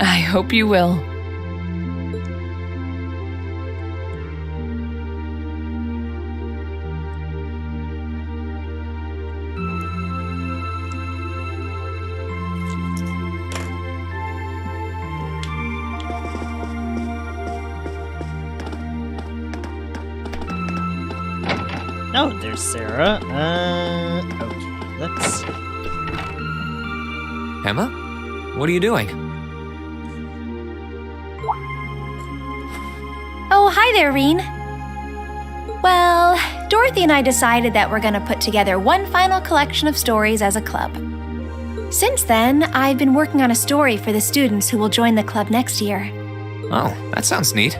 Speaker 9: I hope you will.
Speaker 1: Oh, there's Sarah. Okay, let's see.
Speaker 6: Emma? What are you doing?
Speaker 22: Oh, hi there, Rean. Well, Dorothy and I decided that we're gonna put together one final collection of stories as a club. Since then, I've been working on a story for the students who will join the club next year.
Speaker 6: Oh, that sounds neat.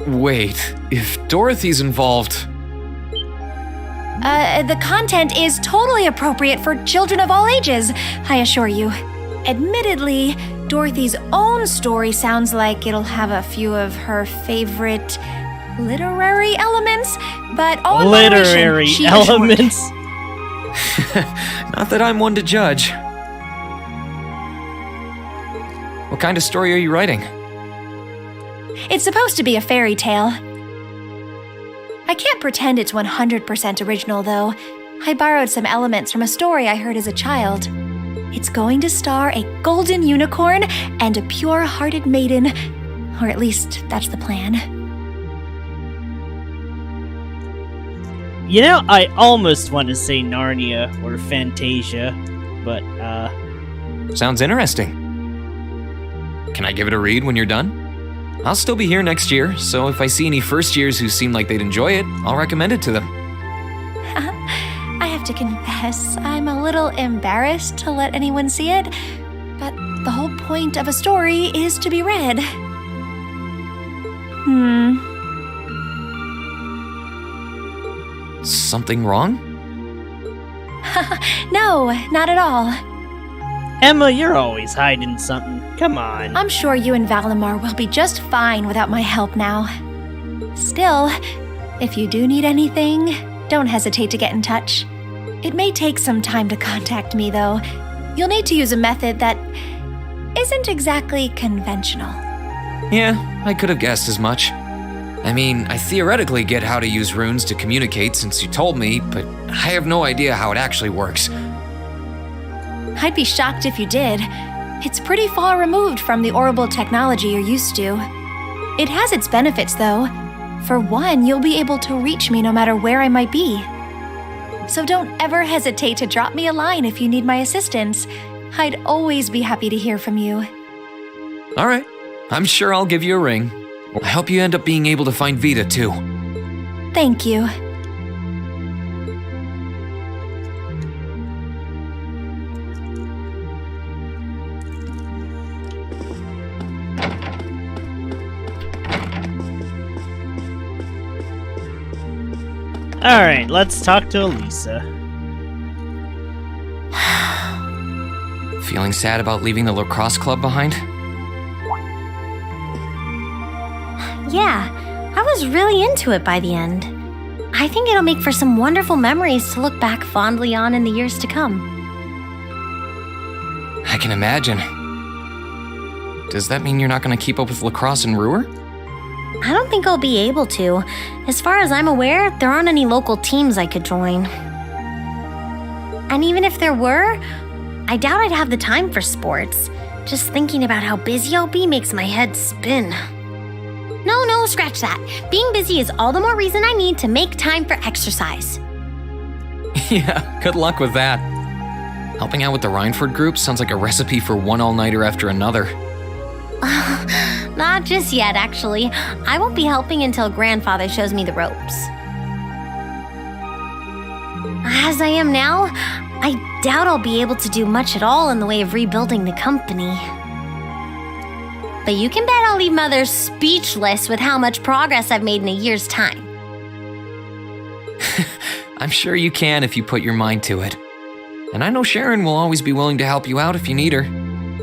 Speaker 6: Wait, if Dorothy's involved...
Speaker 22: The content is totally appropriate for children of all ages, I assure you. Admittedly, Dorothy's own story sounds like it'll have a few of her favorite literary elements, but all in
Speaker 1: literary
Speaker 22: moderation, she
Speaker 1: elements?
Speaker 6: Not that I'm one to judge. What kind of story are you writing?
Speaker 22: It's supposed to be a fairy tale. I can't pretend it's 100% original, though. I borrowed some elements from a story I heard as a child. It's going to star a golden unicorn and a pure-hearted maiden, or at least that's the plan.
Speaker 1: You know, I almost want to say Narnia or Fantasia, but,
Speaker 6: Sounds interesting. Can I give it a read when you're done? I'll still be here next year, so if I see any first years who seem like they'd enjoy it, I'll recommend it to them.
Speaker 22: I have to confess, I'm a little embarrassed to let anyone see it, but the whole point of a story is to be read.
Speaker 6: Something wrong?
Speaker 22: No, not at all.
Speaker 1: Emma, you're always hiding something. Come on.
Speaker 9: I'm sure you and Valimar will be just fine without my help now. Still, if you do need anything, don't hesitate to get in touch. It may take some time to contact me, though. You'll need to use a method that isn't exactly conventional.
Speaker 6: Yeah, I could have guessed as much. I mean, I theoretically get how to use runes to communicate since you told me, but I have no idea how it actually works.
Speaker 9: I'd be shocked if you did. It's pretty far removed from the orbital technology you're used to. It has its benefits, though. For one, you'll be able to reach me no matter where I might be. So don't ever hesitate to drop me a line if you need my assistance. I'd always be happy to hear from you.
Speaker 6: All right, I'm sure I'll give you a ring. I hope you end up being able to find Vita, too.
Speaker 9: Thank you.
Speaker 1: Alright, let's talk to Elisa.
Speaker 6: Feeling sad about leaving the lacrosse club behind?
Speaker 22: Yeah, I was really into it by the end. I think it'll make for some wonderful memories to look back fondly on in the years to come.
Speaker 6: I can imagine. Does that mean you're not going to keep up with lacrosse in Ruhr?
Speaker 22: I don't think I'll be able to. As far as I'm aware, there aren't any local teams I could join. And even if there were, I doubt I'd have the time for sports. Just thinking about how busy I'll be makes my head spin. No, scratch that. Being busy is all the more reason I need to make time for exercise.
Speaker 6: Yeah, good luck with that. Helping out with the Rhineford group sounds like a recipe for one all-nighter after another.
Speaker 22: Not just yet, actually. I won't be helping until Grandfather shows me the ropes. As I am now, I doubt I'll be able to do much at all in the way of rebuilding the company. But you can bet I'll leave Mother speechless with how much progress I've made in a year's time.
Speaker 6: I'm sure you can if you put your mind to it. And I know Sharon will always be willing to help you out if you need her.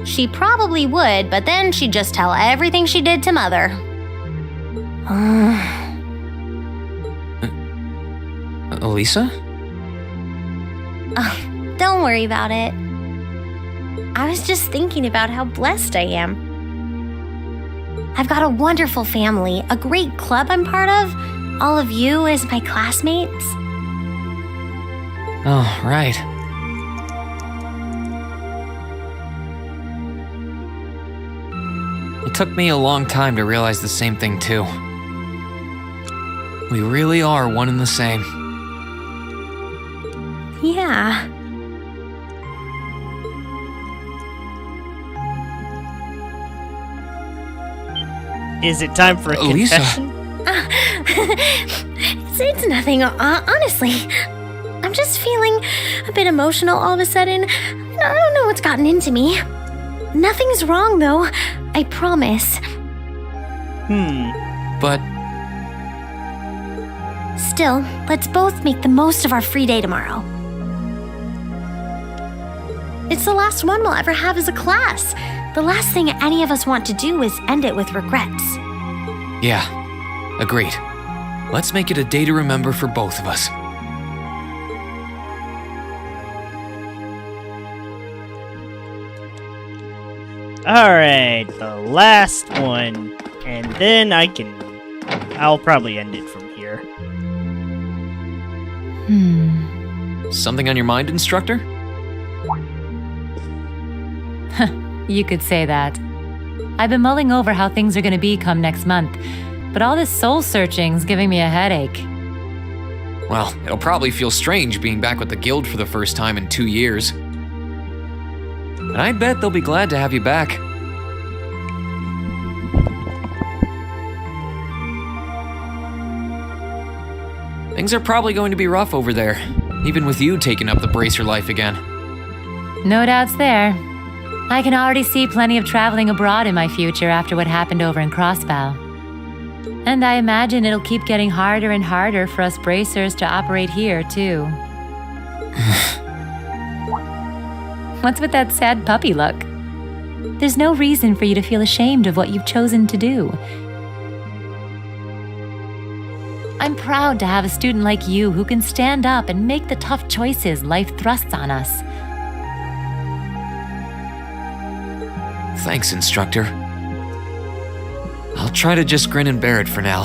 Speaker 22: She probably would, but then she'd just tell everything she did to Mother.
Speaker 6: Elisa?
Speaker 22: Don't worry about it. I was just thinking about how blessed I am. I've got a wonderful family, a great club I'm part of, all of you as my classmates.
Speaker 6: Oh, right. It took me a long time to realize the same thing, too. We really are one and the same.
Speaker 22: Yeah.
Speaker 1: Is it time for a
Speaker 6: Elisa.
Speaker 1: confession?
Speaker 22: It's nothing, honestly. I'm just feeling a bit emotional all of a sudden. I don't know what's gotten into me. Nothing's wrong, though. I promise.
Speaker 6: But...
Speaker 22: Still, let's both make the most of our free day tomorrow. It's the last one we'll ever have as a class. The last thing any of us want to do is end it with regrets.
Speaker 6: yeah, agreed. Let's make it a day to remember for both of us.
Speaker 1: Alright, the last one. And then I'll probably end it from here.
Speaker 6: Something on your mind, instructor?
Speaker 23: You could say that. I've been mulling over how things are going to be come next month, but all this soul searching's giving me a headache.
Speaker 6: Well, it'll probably feel strange being back with the guild for the first time in 2 years. And I bet they'll be glad to have you back. Things are probably going to be rough over there, even with you taking up the bracer life again.
Speaker 23: No doubts there. I can already see plenty of traveling abroad in my future after what happened over in Crossbow. And I imagine it'll keep getting harder and harder for us bracers to operate here, too. What's with that sad puppy look? There's no reason for you to feel ashamed of what you've chosen to do. I'm proud to have a student like you who can stand up and make the tough choices life thrusts on us.
Speaker 6: Thanks, instructor. I'll try to just grin and bear it for now.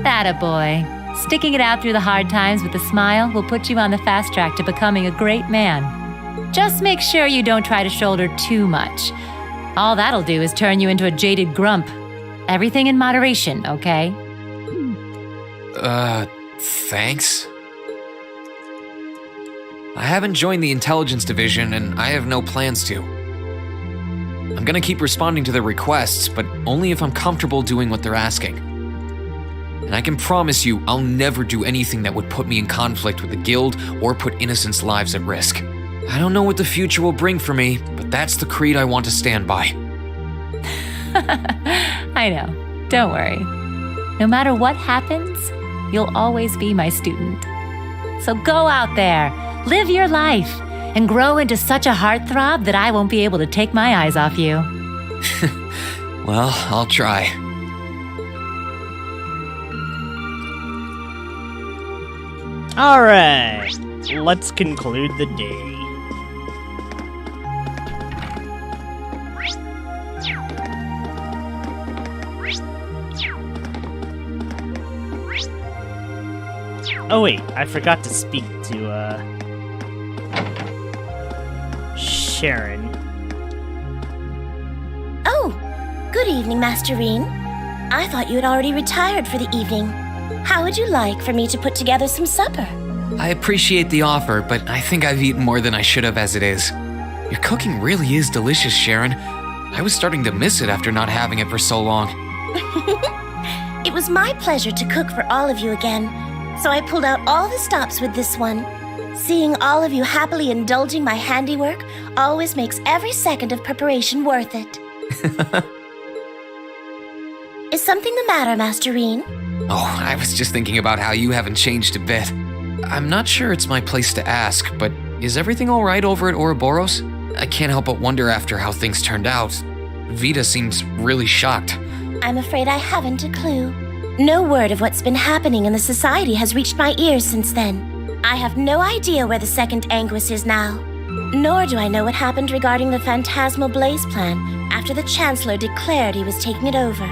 Speaker 23: Attaboy. Sticking it out through the hard times with a smile will put you on the fast track to becoming a great man. Just make sure you don't try to shoulder too much. All that'll do is turn you into a jaded grump. Everything in moderation, okay?
Speaker 6: Thanks? I haven't joined the intelligence division, and I have no plans to. I'm gonna keep responding to their requests, but only if I'm comfortable doing what they're asking. And I can promise you, I'll never do anything that would put me in conflict with the guild or put innocents' lives at risk. I don't know what the future will bring for me, but that's the creed I want to stand by.
Speaker 23: I know. Don't worry. No matter what happens, you'll always be my student. So go out there, live your life, and grow into such a heartthrob that I won't be able to take my eyes off you.
Speaker 6: Well, I'll try.
Speaker 1: Alright, let's conclude the day. Oh wait, I forgot to speak to, Sharon.
Speaker 4: Oh, good evening, Master Rean. I thought you had already retired for the evening. How would you like for me to put together some supper?
Speaker 6: I appreciate the offer, but I think I've eaten more than I should have as it is. Your cooking really is delicious, Sharon. I was starting to miss it after not having it for so long.
Speaker 4: It was my pleasure to cook for all of you again, so I pulled out all the stops with this one. Seeing all of you happily indulging my handiwork always makes every second of preparation worth it. Is something the matter, Master Rean?
Speaker 6: Oh, I was just thinking about how you haven't changed a bit. I'm not sure it's my place to ask, but is everything all right over at Ouroboros? I can't help but wonder after how things turned out. Vita seems really shocked.
Speaker 4: I'm afraid I haven't a clue. No word of what's been happening in the society has reached my ears since then. I have no idea where the second Anguis is now. Nor do I know what happened regarding the Phantasmal Blaze plan after the Chancellor declared he was taking it over.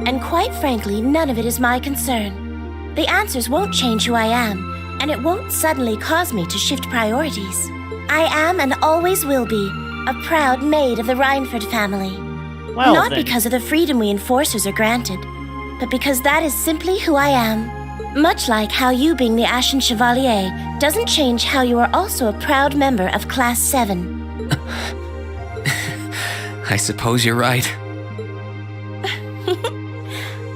Speaker 4: And quite frankly, none of it is my concern. The answers won't change who I am, and it won't suddenly cause me to shift priorities. I am and always will be a proud maid of the Rhineford family.
Speaker 1: Well,
Speaker 4: Not
Speaker 1: then.
Speaker 4: because of the freedom we enforcers are granted, but because that is simply who I am. Much like how you being the Ashen Chevalier doesn't change how you are also a proud member of Class 7.
Speaker 6: I suppose you're right.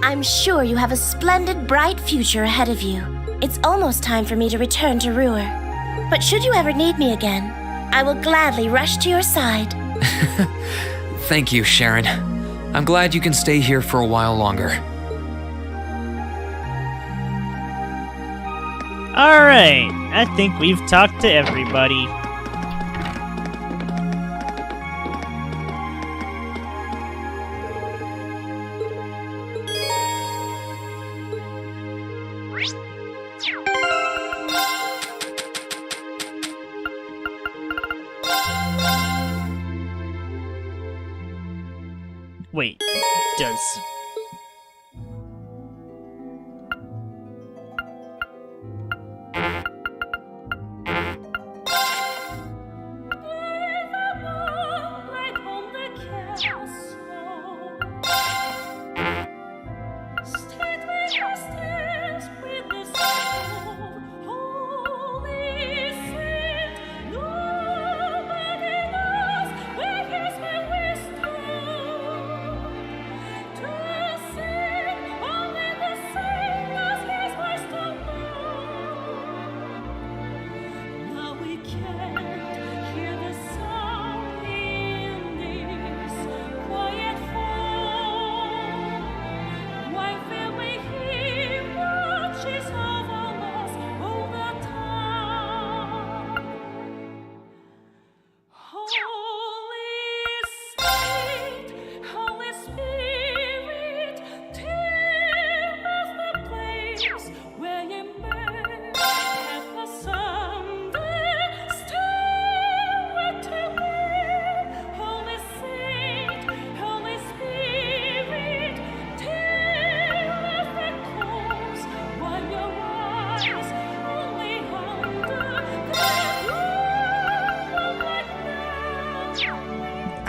Speaker 4: I'm sure you have a splendid, bright future ahead of you. It's almost time for me to return to Ruhr. But should you ever need me again, I will gladly rush to your side.
Speaker 6: Thank you, Sharon. I'm glad you can stay here for a while longer.
Speaker 1: Alright, I think we've talked to everybody. Wait, does...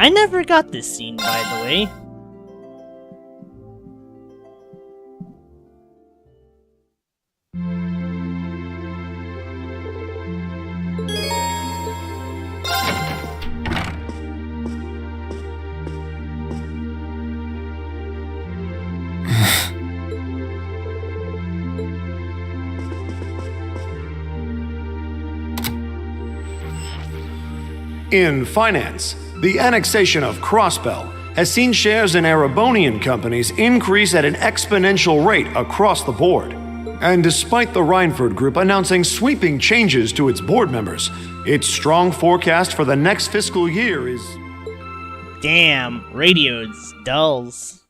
Speaker 1: I never got this scene, by the way.
Speaker 21: In finance, the annexation of Crossbell has seen shares in Erebonian companies increase at an exponential rate across the board. And despite the Reinford Group announcing sweeping changes to its board members, its strong forecast for the next fiscal year is...
Speaker 1: Damn, radio's dulls.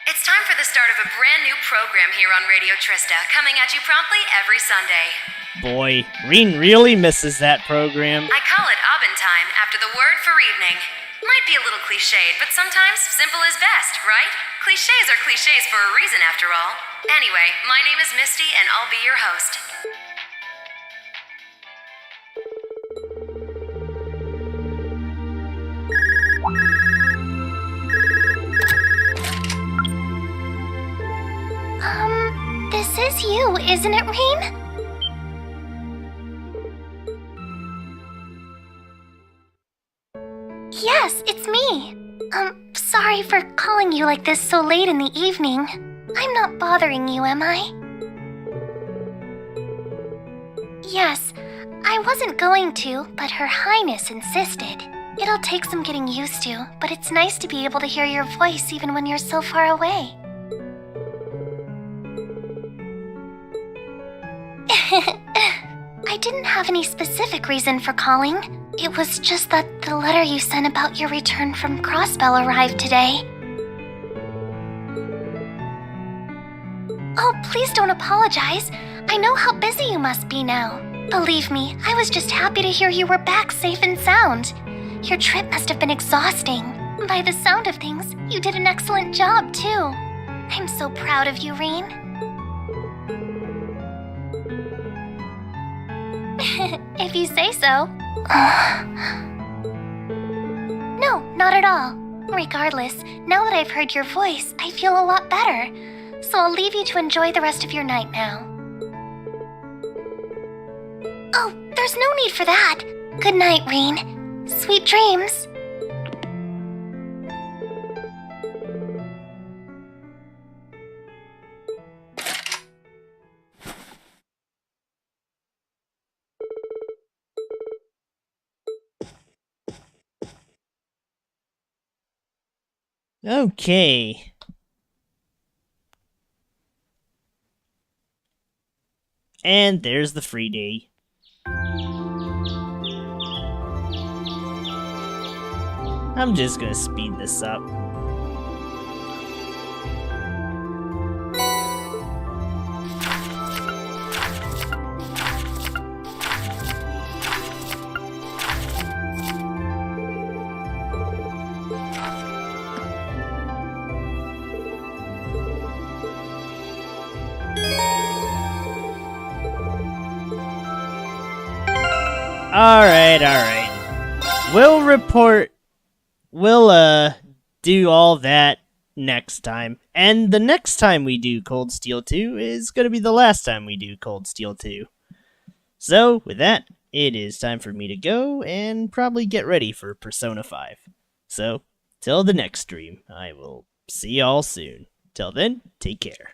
Speaker 3: It's time for the start of a brand new program here on Radio Trista, coming at you promptly every Sunday.
Speaker 1: Boy, Rean really misses that program.
Speaker 3: I call it Aubin time, after the word for evening. Might be a little cliched, but sometimes simple is best, right? Clichés are clichés for a reason, after all. Anyway, my name is Misty, and I'll be your host.
Speaker 15: This is you, isn't it, Rean? Yes, it's me. Sorry for calling you like this so late in the evening. I'm not bothering you, am I? Yes, I wasn't going to, but Her Highness insisted. It'll take some getting used to, but it's nice to be able to hear your voice even when you're so far away. I didn't have any specific reason for calling. It was just that the letter you sent about your return from Crossbell arrived today. Oh, please don't apologize. I know how busy you must be now. Believe me, I was just happy to hear you were back safe and sound. Your trip must have been exhausting. By the sound of things, you did an excellent job, too. I'm so proud of you, Rean. If you say so. No, not at all. Regardless, now that I've heard your voice, I feel a lot better. So I'll leave you to enjoy the rest of your night now. Oh, there's no need for that. Good night, Rean. Sweet dreams.
Speaker 1: Okay. And there's the free day. I'm just gonna speed this up. Alright. We'll do all that next time. And the next time we do Cold Steel 2 is gonna be the last time we do Cold Steel 2. So, with that, it is time for me to go and probably get ready for Persona 5. So, till the next stream, I will see y'all soon. Till then, take care.